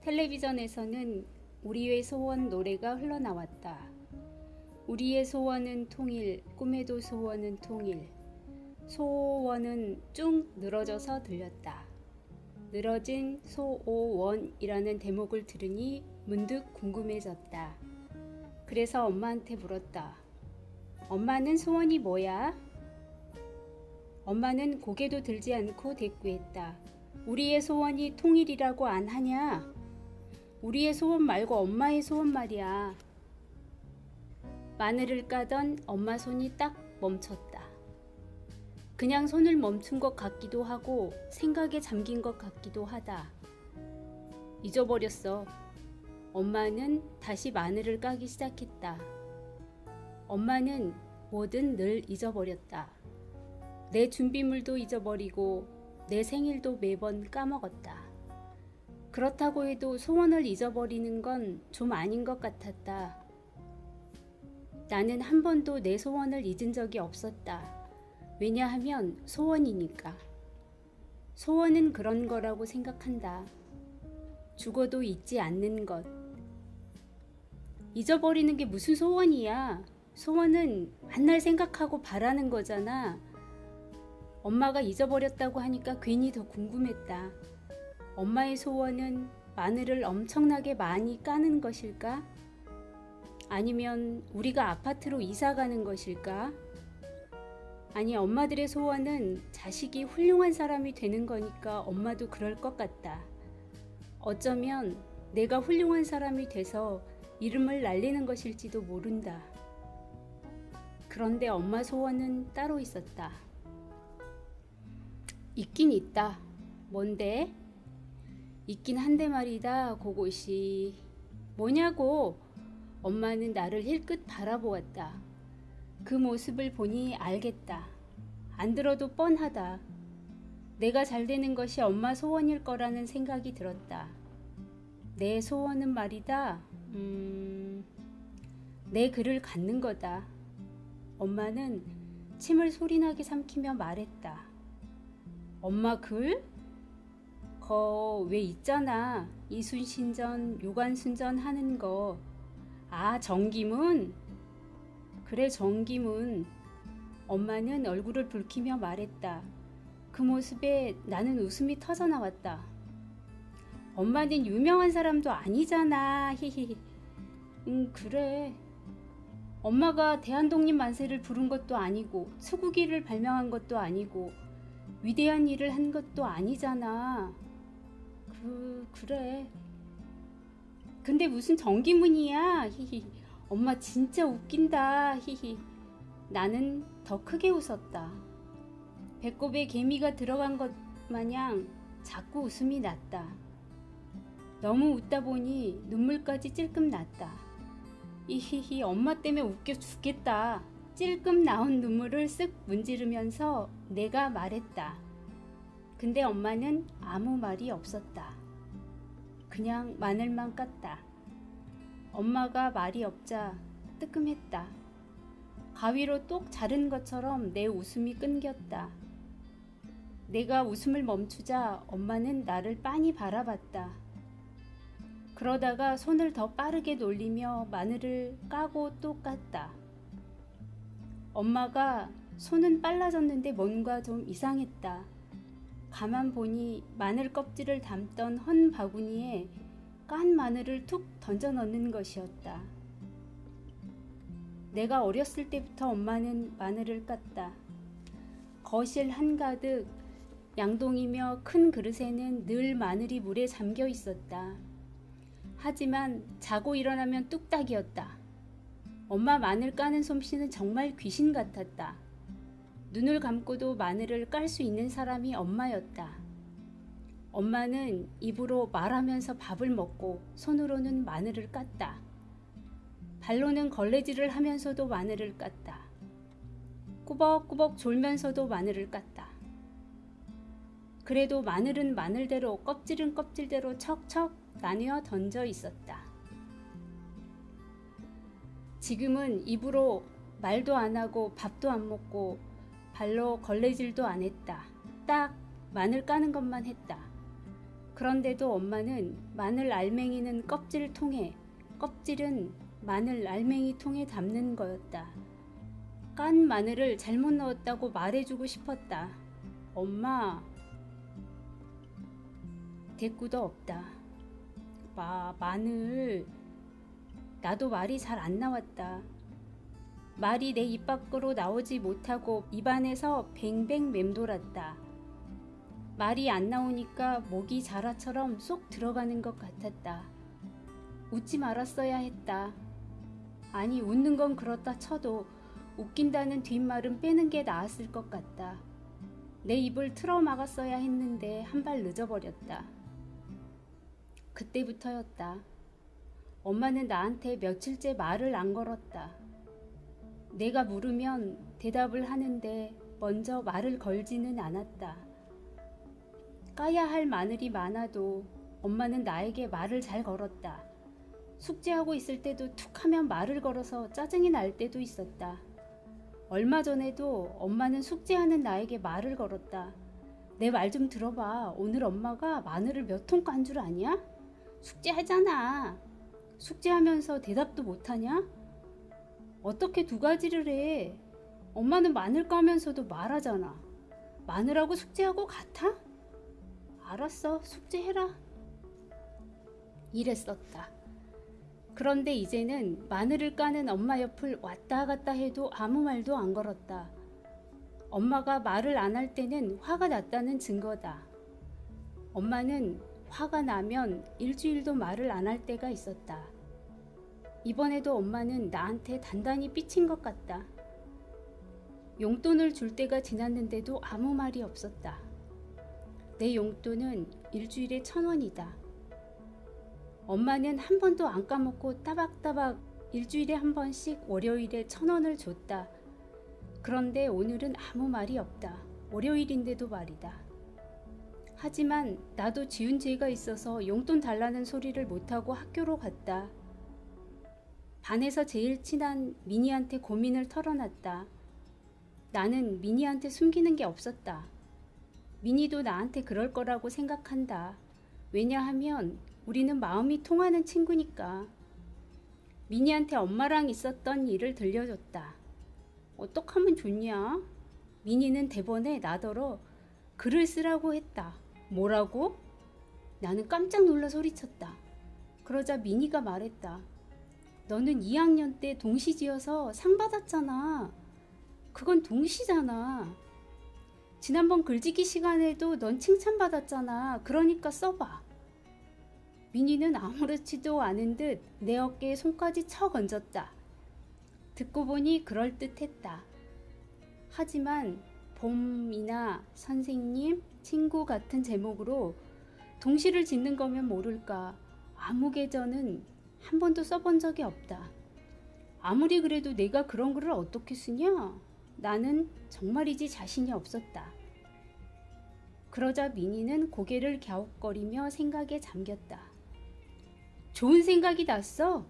텔레비전에서는 우리의 소원 노래가 흘러나왔다. 우리의 소원은 통일, 꿈에도 소원은 통일. 소원은 쭉 늘어져서 들렸다. 늘어진 소오원이라는 대목을 들으니 문득 궁금해졌다. 그래서 엄마한테 물었다. 엄마는 소원이 뭐야? 엄마는 고개도 들지 않고 대꾸했다. 우리의 소원이 통일이라고 안 하냐? 우리의 소원 말고 엄마의 소원 말이야. 마늘을 까던 엄마 손이 딱 멈췄다. 그냥 손을 멈춘 것 같기도 하고 생각에 잠긴 것 같기도 하다. 잊어버렸어. 엄마는 다시 마늘을 까기 시작했다. 엄마는 뭐든 늘 잊어버렸다. 내 준비물도 잊어버리고 내 생일도 매번 까먹었다. 그렇다고 해도 소원을 잊어버리는 건 좀 아닌 것 같았다. 나는 한 번도 내 소원을 잊은 적이 없었다. 왜냐하면 소원이니까. 소원은 그런 거라고 생각한다. 죽어도 잊지 않는 것. 잊어버리는 게 무슨 소원이야. 소원은 만날 생각하고 바라는 거잖아. 엄마가 잊어버렸다고 하니까 괜히 더 궁금했다. 엄마의 소원은 마늘을 엄청나게 많이 까는 것일까? 아니면 우리가 아파트로 이사 가는 것일까? 아니, 엄마들의 소원은 자식이 훌륭한 사람이 되는 거니까 엄마도 그럴 것 같다. 어쩌면 내가 훌륭한 사람이 돼서 이름을 날리는 것일지도 모른다. 그런데 엄마 소원은 따로 있었다. 있긴 있다. 뭔데? 있긴 한데 말이다. 그것이 뭐냐고. 엄마는 나를 힐끗 바라보았다. 그 모습을 보니 알겠다. 안 들어도 뻔하다. 내가 잘 되는 것이 엄마 소원일 거라는 생각이 들었다. 내 소원은 말이다. 내 글을 갖는 거다. 엄마는 침을 소리나게 삼키며 말했다. 엄마 글? 거 왜 있잖아. 이순신전, 유관순전 하는 거. 아, 정기문? 그래, 정기문. 엄마는 얼굴을 붉히며 말했다. 그 모습에 나는 웃음이 터져나왔다. 엄마는 유명한 사람도 아니잖아. 히히. 그래. 엄마가 대한독립 만세를 부른 것도 아니고 수국이를 발명한 것도 아니고 위대한 일을 한 것도 아니잖아. 그래. 근데 무슨 정기문이야. 히히. 엄마 진짜 웃긴다. 히히. 나는 더 크게 웃었다. 배꼽에 개미가 들어간 것 마냥 자꾸 웃음이 났다. 너무 웃다 보니 눈물까지 찔끔 났다. 이히히, 엄마 때문에 웃겨 죽겠다. 찔끔 나온 눈물을 쓱 문지르면서 내가 말했다. 근데 엄마는 아무 말이 없었다. 그냥 마늘만 깠다. 엄마가 말이 없자 뜨끔했다. 가위로 똑 자른 것처럼 내 웃음이 끊겼다. 내가 웃음을 멈추자 엄마는 나를 빤히 바라봤다. 그러다가 손을 더 빠르게 놀리며 마늘을 까고 또 깠다. 엄마가 손은 빨라졌는데 뭔가 좀 이상했다. 가만 보니 마늘 껍질을 담던 헌 바구니에 깐 마늘을 툭 던져 넣는 것이었다. 내가 어렸을 때부터 엄마는 마늘을 깠다. 거실 한가득 양동이며 큰 그릇에는 늘 마늘이 물에 잠겨 있었다. 하지만 자고 일어나면 뚝딱이었다. 엄마 마늘 까는 솜씨는 정말 귀신 같았다. 눈을 감고도 마늘을 깔 수 있는 사람이 엄마였다. 엄마는 입으로 말하면서 밥을 먹고 손으로는 마늘을 깠다. 발로는 걸레질을 하면서도 마늘을 깠다. 꾸벅꾸벅 졸면서도 마늘을 깠다. 그래도 마늘은 마늘대로 껍질은 껍질대로 척척 나뉘어 던져 있었다. 지금은 입으로 말도 안 하고 밥도 안 먹고 발로 걸레질도 안 했다. 딱 마늘 까는 것만 했다. 그런데도 엄마는 마늘 알맹이는 껍질 통에, 껍질은 마늘 알맹이 통에 담는 거였다. 깐 마늘을 잘못 넣었다고 말해주고 싶었다. 엄마, 대꾸도 없다. 마늘, 나도 말이 잘 안 나왔다. 말이 내 입 밖으로 나오지 못하고 입안에서 뱅뱅 맴돌았다. 말이 안 나오니까 목이 자라처럼 쏙 들어가는 것 같았다. 웃지 말았어야 했다. 아니, 웃는 건 그렇다 쳐도 웃긴다는 뒷말은 빼는 게 나았을 것 같다. 내 입을 틀어 막았어야 했는데 한 발 늦어버렸다. 그때부터였다. 엄마는 나한테 며칠째 말을 안 걸었다. 내가 물으면 대답을 하는데 먼저 말을 걸지는 않았다. 까야 할 마늘이 많아도 엄마는 나에게 말을 잘 걸었다. 숙제하고 있을 때도 툭 하면 말을 걸어서 짜증이 날 때도 있었다. 얼마 전에도 엄마는 숙제하는 나에게 말을 걸었다. 내 말 좀 들어봐. 오늘 엄마가 마늘을 몇 통 깐 줄 아냐? 숙제하잖아. 숙제하면서 대답도 못하냐? 어떻게 두 가지를 해? 엄마는 마늘 까면서도 말하잖아. 마늘하고 숙제하고 같아? 알았어, 숙제해라. 이랬었다. 그런데 이제는 마늘을 까는 엄마 옆을 왔다 갔다 해도 아무 말도 안 걸었다. 엄마가 말을 안 할 때는 화가 났다는 증거다. 엄마는 화가 나면 일주일도 말을 안 할 때가 있었다. 이번에도 엄마는 나한테 단단히 삐친 것 같다. 용돈을 줄 때가 지났는데도 아무 말이 없었다. 내 용돈은 일주일에 1,000원이다. 엄마는 한 번도 안 까먹고 따박따박 일주일에 한 번씩 월요일에 1,000원을 줬다. 그런데 오늘은 아무 말이 없다. 월요일인데도 말이다. 하지만 나도 지은 죄가 있어서 용돈 달라는 소리를 못하고 학교로 갔다. 반에서 제일 친한 미니한테 고민을 털어놨다. 나는 미니한테 숨기는 게 없었다. 미니도 나한테 그럴 거라고 생각한다. 왜냐하면 우리는 마음이 통하는 친구니까. 미니한테 엄마랑 있었던 일을 들려줬다. 어떡하면 좋냐? 미니는 대본에 나더러 글을 쓰라고 했다. 뭐라고? 나는 깜짝 놀라 소리쳤다. 그러자 미니가 말했다. 너는 2학년 때 동시 지어서 상 받았잖아. 그건 동시잖아. 지난번 글짓기 시간에도 넌 칭찬받았잖아. 그러니까 써봐. 미니는 아무렇지도 않은 듯 내 어깨에 손까지 쳐 건졌다. 듣고 보니 그럴듯했다. 하지만 봄이나 선생님, 친구 같은 제목으로 동시를 짓는 거면 모를까. 아무 계절은 한 번도 써본 적이 없다. 아무리 그래도 내가 그런 글을 어떻게 쓰냐? 나는 정말이지 자신이 없었다. 그러자 미니는 고개를 갸웃거리며 생각에 잠겼다. 좋은 생각이 났어.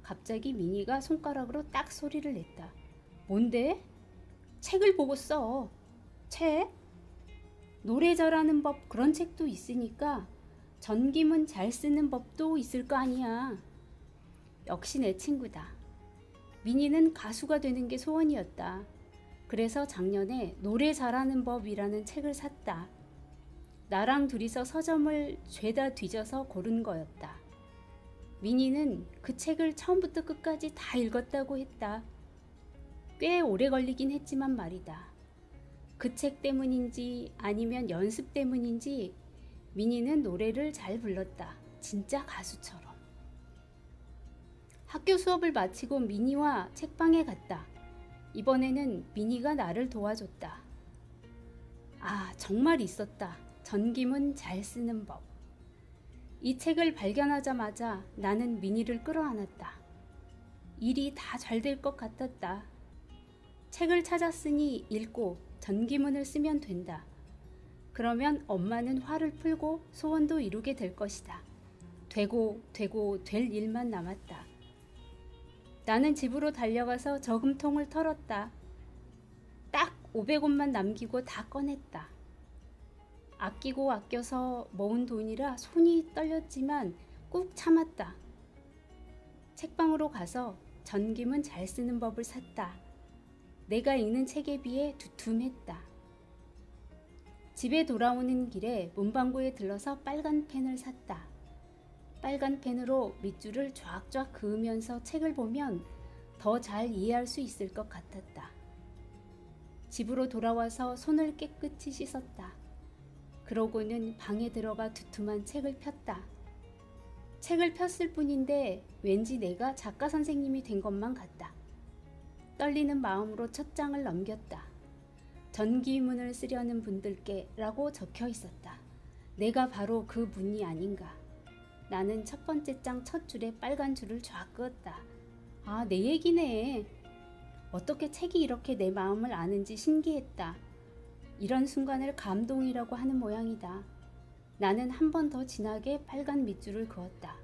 갑자기 미니가 손가락으로 딱 소리를 냈다. 뭔데? 책을 보고 써. 책? 노래 잘하는 법 그런 책도 있으니까 전기문 잘 쓰는 법도 있을 거 아니야. 역시 내 친구다. 미니는 가수가 되는 게 소원이었다. 그래서 작년에 노래 잘하는 법이라는 책을 샀다. 나랑 둘이서 서점을 죄다 뒤져서 고른 거였다. 미니는 그 책을 처음부터 끝까지 다 읽었다고 했다. 꽤 오래 걸리긴 했지만 말이다. 그 책 때문인지 아니면 연습 때문인지 미니는 노래를 잘 불렀다. 진짜 가수처럼. 학교 수업을 마치고 미니와 책방에 갔다. 이번에는 미니가 나를 도와줬다. 아, 정말 있었다. 전기문 잘 쓰는 법. 이 책을 발견하자마자 나는 미니를 끌어안았다. 일이 다 잘 될 것 같았다. 책을 찾았으니 읽고 전기문을 쓰면 된다. 그러면 엄마는 화를 풀고 소원도 이루게 될 것이다. 되고 될 일만 남았다. 나는 집으로 달려가서 저금통을 털었다. 딱 500원만 남기고 다 꺼냈다. 아끼고 아껴서 모은 돈이라 손이 떨렸지만 꾹 참았다. 책방으로 가서 전기문 잘 쓰는 법을 샀다. 내가 읽는 책에 비해 두툼했다. 집에 돌아오는 길에 문방구에 들러서 빨간 펜을 샀다. 빨간 펜으로 밑줄을 쫙쫙 그으면서 책을 보면 더 잘 이해할 수 있을 것 같았다. 집으로 돌아와서 손을 깨끗이 씻었다. 그러고는 방에 들어가 두툼한 책을 폈다. 책을 폈을 뿐인데 왠지 내가 작가 선생님이 된 것만 같다. 떨리는 마음으로 첫 장을 넘겼다. 전기문을 쓰려는 분들께 라고 적혀 있었다. 내가 바로 그 문이 아닌가. 나는 첫 번째 장 첫 줄에 빨간 줄을 쫙 그었다. 아, 내 얘기네. 어떻게 책이 이렇게 내 마음을 아는지 신기했다. 이런 순간을 감동이라고 하는 모양이다. 나는 한 번 더 진하게 빨간 밑줄을 그었다.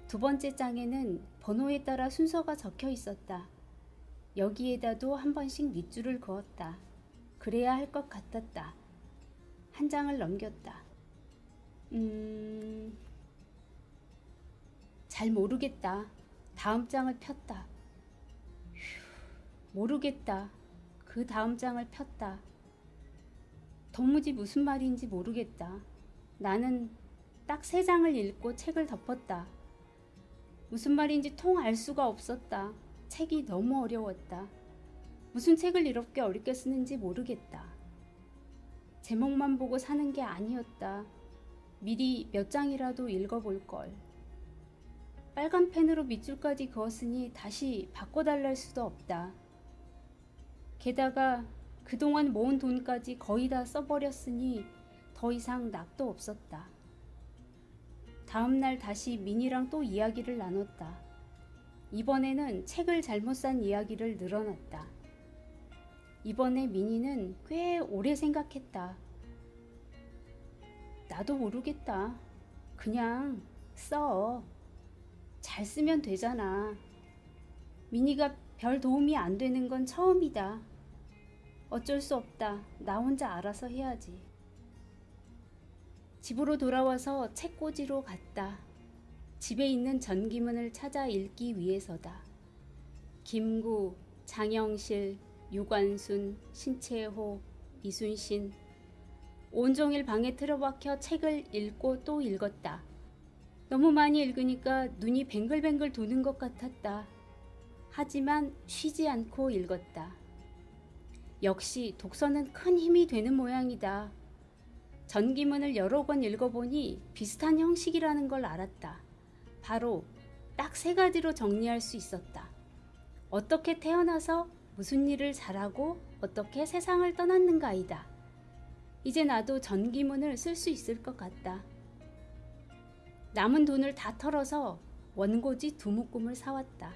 두 번째 장에는 번호에 따라 순서가 적혀 있었다. 여기에다도 한 번씩 밑줄을 그었다. 그래야 할 것 같았다. 한 장을 넘겼다. 잘 모르겠다. 다음 장을 폈다. 모르겠다. 그 다음 장을 폈다. 도무지 무슨 말인지 모르겠다. 나는 딱 3장을 읽고 책을 덮었다. 무슨 말인지 통 알 수가 없었다. 책이 너무 어려웠다. 무슨 책을 이렇게 어렵게 쓰는지 모르겠다. 제목만 보고 사는 게 아니었다. 미리 몇 장이라도 읽어볼 걸. 빨간 펜으로 밑줄까지 그었으니 다시 바꿔달라 할 수도 없다. 게다가 그동안 모은 돈까지 거의 다 써버렸으니 더 이상 낙도 없었다. 다음날 다시 미니랑 또 이야기를 나눴다. 이번에는 책을 잘못 산 이야기를 늘어놨다. 이번에 미니는 꽤 오래 생각했다. 나도 모르겠다. 그냥 써. 잘 쓰면 되잖아. 미니가 별 도움이 안 되는 건 처음이다. 어쩔 수 없다. 나 혼자 알아서 해야지. 집으로 돌아와서 책꽂이로 갔다. 집에 있는 전기문을 찾아 읽기 위해서다. 김구, 장영실, 유관순, 신채호, 이순신. 온종일 방에 틀어박혀 책을 읽고 또 읽었다. 너무 많이 읽으니까 눈이 뱅글뱅글 도는 것 같았다. 하지만 쉬지 않고 읽었다. 역시 독서는 큰 힘이 되는 모양이다. 전기문을 여러 권 읽어보니 비슷한 형식이라는 걸 알았다. 바로 딱 3가지로 정리할 수 있었다. 어떻게 태어나서 무슨 일을 잘하고 어떻게 세상을 떠났는가이다. 이제 나도 전기문을 쓸 수 있을 것 같다. 남은 돈을 다 털어서 원고지 2묶음을 사왔다.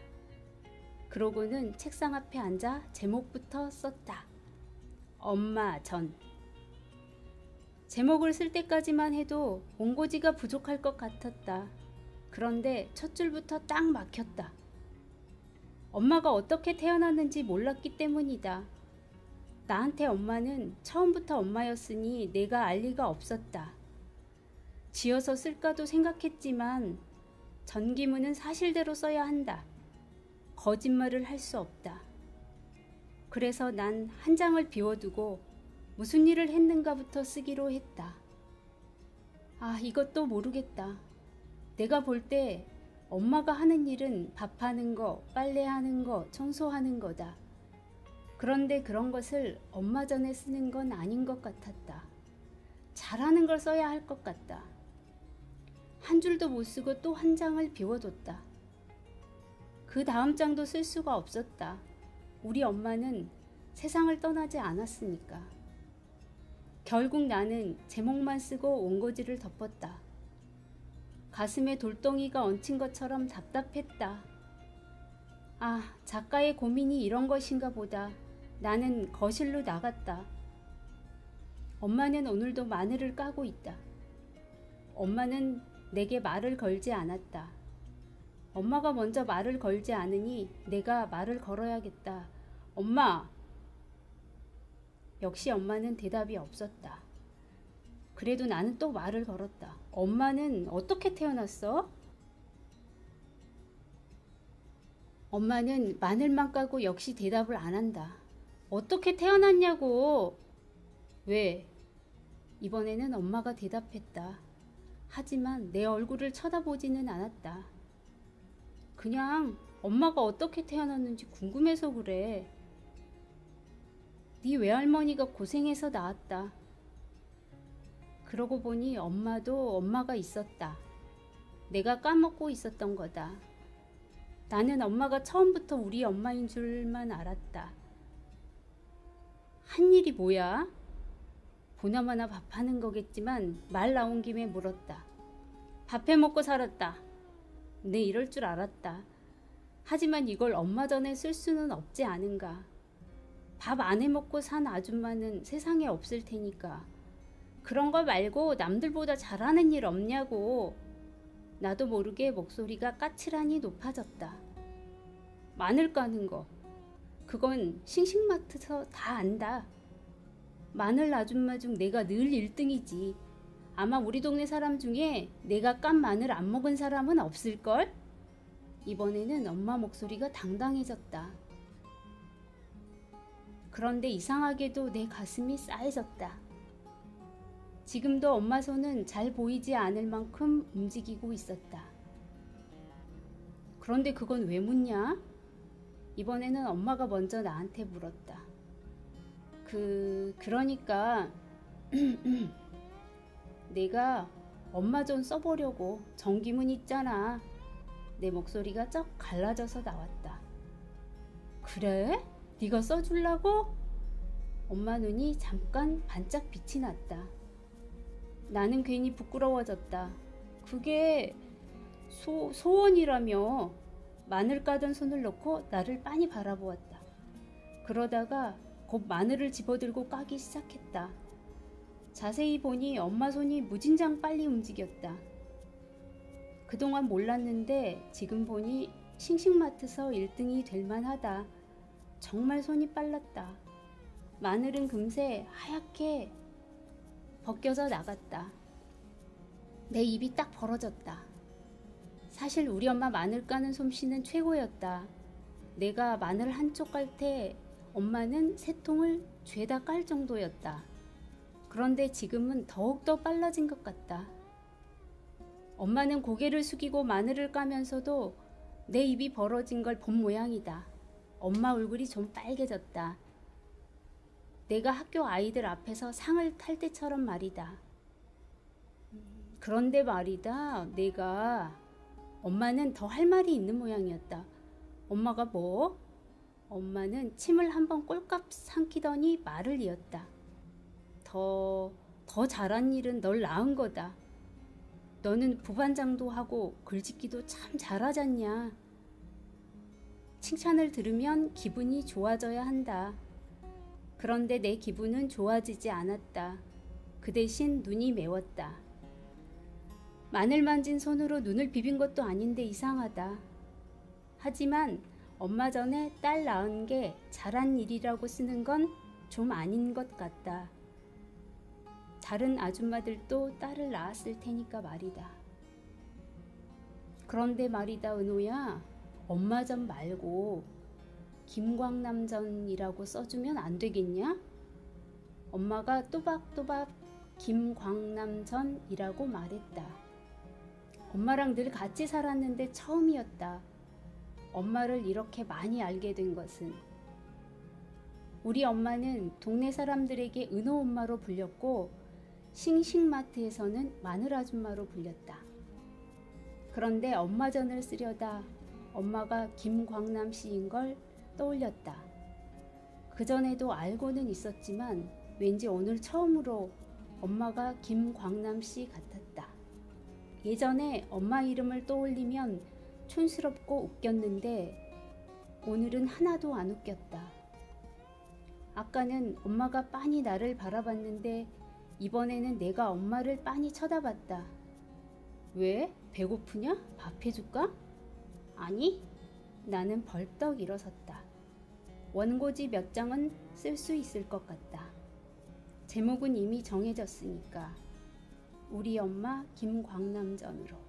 그러고는 책상 앞에 앉아 제목부터 썼다. 엄마 전. 제목을 쓸 때까지만 해도 원고지가 부족할 것 같았다. 그런데 첫 줄부터 딱 막혔다. 엄마가 어떻게 태어났는지 몰랐기 때문이다. 나한테 엄마는 처음부터 엄마였으니 내가 알 리가 없었다. 지어서 쓸까도 생각했지만 전기문은 사실대로 써야 한다. 거짓말을 할 수 없다. 그래서 난 한 장을 비워두고 무슨 일을 했는가부터 쓰기로 했다. 아, 이것도 모르겠다. 내가 볼 때 엄마가 하는 일은 밥하는 거, 빨래하는 거, 청소하는 거다. 그런데 그런 것을 엄마 전에 쓰는 건 아닌 것 같았다. 잘하는 걸 써야 할 것 같다. 한 줄도 못 쓰고 또 한 장을 비워뒀다. 그 다음 장도 쓸 수가 없었다. 우리 엄마는 세상을 떠나지 않았으니까. 결국 나는 제목만 쓰고 원고지를 덮었다. 가슴에 돌덩이가 얹힌 것처럼 답답했다. 아, 작가의 고민이 이런 것인가 보다. 나는 거실로 나갔다. 엄마는 오늘도 마늘을 까고 있다. 엄마는 내게 말을 걸지 않았다. 엄마가 먼저 말을 걸지 않으니 내가 말을 걸어야겠다. 엄마! 역시 엄마는 대답이 없었다. 그래도 나는 또 말을 걸었다. 엄마는 어떻게 태어났어? 엄마는 마늘만 까고 역시 대답을 안 한다. 어떻게 태어났냐고. 왜? 이번에는 엄마가 대답했다. 하지만 내 얼굴을 쳐다보지는 않았다. 그냥 엄마가 어떻게 태어났는지 궁금해서 그래. 네 외할머니가 고생해서 낳았다. 그러고 보니 엄마도 엄마가 있었다. 내가 까먹고 있었던 거다. 나는 엄마가 처음부터 우리 엄마인 줄만 알았다. 한 일이 뭐야? 보나마나 밥하는 거겠지만 말 나온 김에 물었다. 밥해 먹고 살았다. 내 이럴 줄 알았다. 하지만 이걸 엄마 전에 쓸 수는 없지 않은가. 밥 안 해 먹고 산 아줌마는 세상에 없을 테니까. 그런 거 말고 남들보다 잘하는 일 없냐고. 나도 모르게 목소리가 까칠하니 높아졌다. 마늘 까는 거. 그건 싱싱마트에서 다 안다. 마늘 아줌마 중 내가 늘 1등이지. 아마 우리 동네 사람 중에 내가 깐 마늘 안 먹은 사람은 없을걸? 이번에는 엄마 목소리가 당당해졌다. 그런데 이상하게도 내 가슴이 싸해졌다. 지금도 엄마 손은 잘 보이지 않을 만큼 움직이고 있었다. 그런데 그건 왜 묻냐? 이번에는 엄마가 먼저 나한테 물었다. 그러니까 내가 엄마 좀 써보려고. 전기문 있잖아. 내 목소리가 쩍 갈라져서 나왔다. 그래? 네가 써주려고? 엄마 눈이 잠깐 반짝 빛이 났다. 나는 괜히 부끄러워졌다. 그게 소원이라며. 마늘 까던 손을 놓고 나를 빤히 바라보았다. 그러다가 곧 마늘을 집어들고 까기 시작했다. 자세히 보니 엄마 손이 무진장 빨리 움직였다. 그동안 몰랐는데 지금 보니 싱싱마트에서 1등이 될 만하다. 정말 손이 빨랐다. 마늘은 금세 하얗게 벗겨져 나갔다. 내 입이 딱 벌어졌다. 사실 우리 엄마 마늘 까는 솜씨는 최고였다. 내가 마늘 한쪽 깔 때 엄마는 3통을 죄다 깔 정도였다. 그런데 지금은 더욱더 빨라진 것 같다. 엄마는 고개를 숙이고 마늘을 까면서도 내 입이 벌어진 걸 본 모양이다. 엄마 얼굴이 좀 빨개졌다. 내가 학교 아이들 앞에서 상을 탈 때처럼 말이다. 그런데 말이다. 엄마는 더 할 말이 있는 모양이었다. 엄마가 뭐? 엄마는 침을 한번 꼴깍 삼키더니 말을 이었다. 더 잘한 일은 널 낳은 거다. 너는 부반장도 하고 글짓기도 참 잘하잖냐. 칭찬을 들으면 기분이 좋아져야 한다. 그런데 내 기분은 좋아지지 않았다. 그 대신 눈이 매웠다. 마늘 만진 손으로 눈을 비빈 것도 아닌데 이상하다. 하지만 엄마 전에 딸 낳은 게 잘한 일이라고 쓰는 건 좀 아닌 것 같다. 다른 아줌마들도 딸을 낳았을 테니까 말이다. 그런데 말이다, 은호야. 엄마 전 말고 김광남 전이라고 써주면 안 되겠냐? 엄마가 또박또박 김광남 전이라고 말했다. 엄마랑 늘 같이 살았는데 처음이었다. 엄마를 이렇게 많이 알게 된 것은. 우리 엄마는 동네 사람들에게 은호 엄마로 불렸고 싱싱마트에서는 마늘 아줌마로 불렸다. 그런데 엄마 전을 쓰려다 엄마가 김광남 씨인 걸 떠올렸다. 그전에도 알고는 있었지만 왠지 오늘 처음으로 엄마가 김광남 씨 같았다. 예전에 엄마 이름을 떠올리면 촌스럽고 웃겼는데 오늘은 하나도 안 웃겼다. 아까는 엄마가 빤히 나를 바라봤는데 이번에는 내가 엄마를 빤히 쳐다봤다. 왜? 배고프냐? 밥 해줄까? 아니, 나는 벌떡 일어섰다. 원고지 몇 장은 쓸 수 있을 것 같다. 제목은 이미 정해졌으니까. 우리 엄마 김광남 전으로.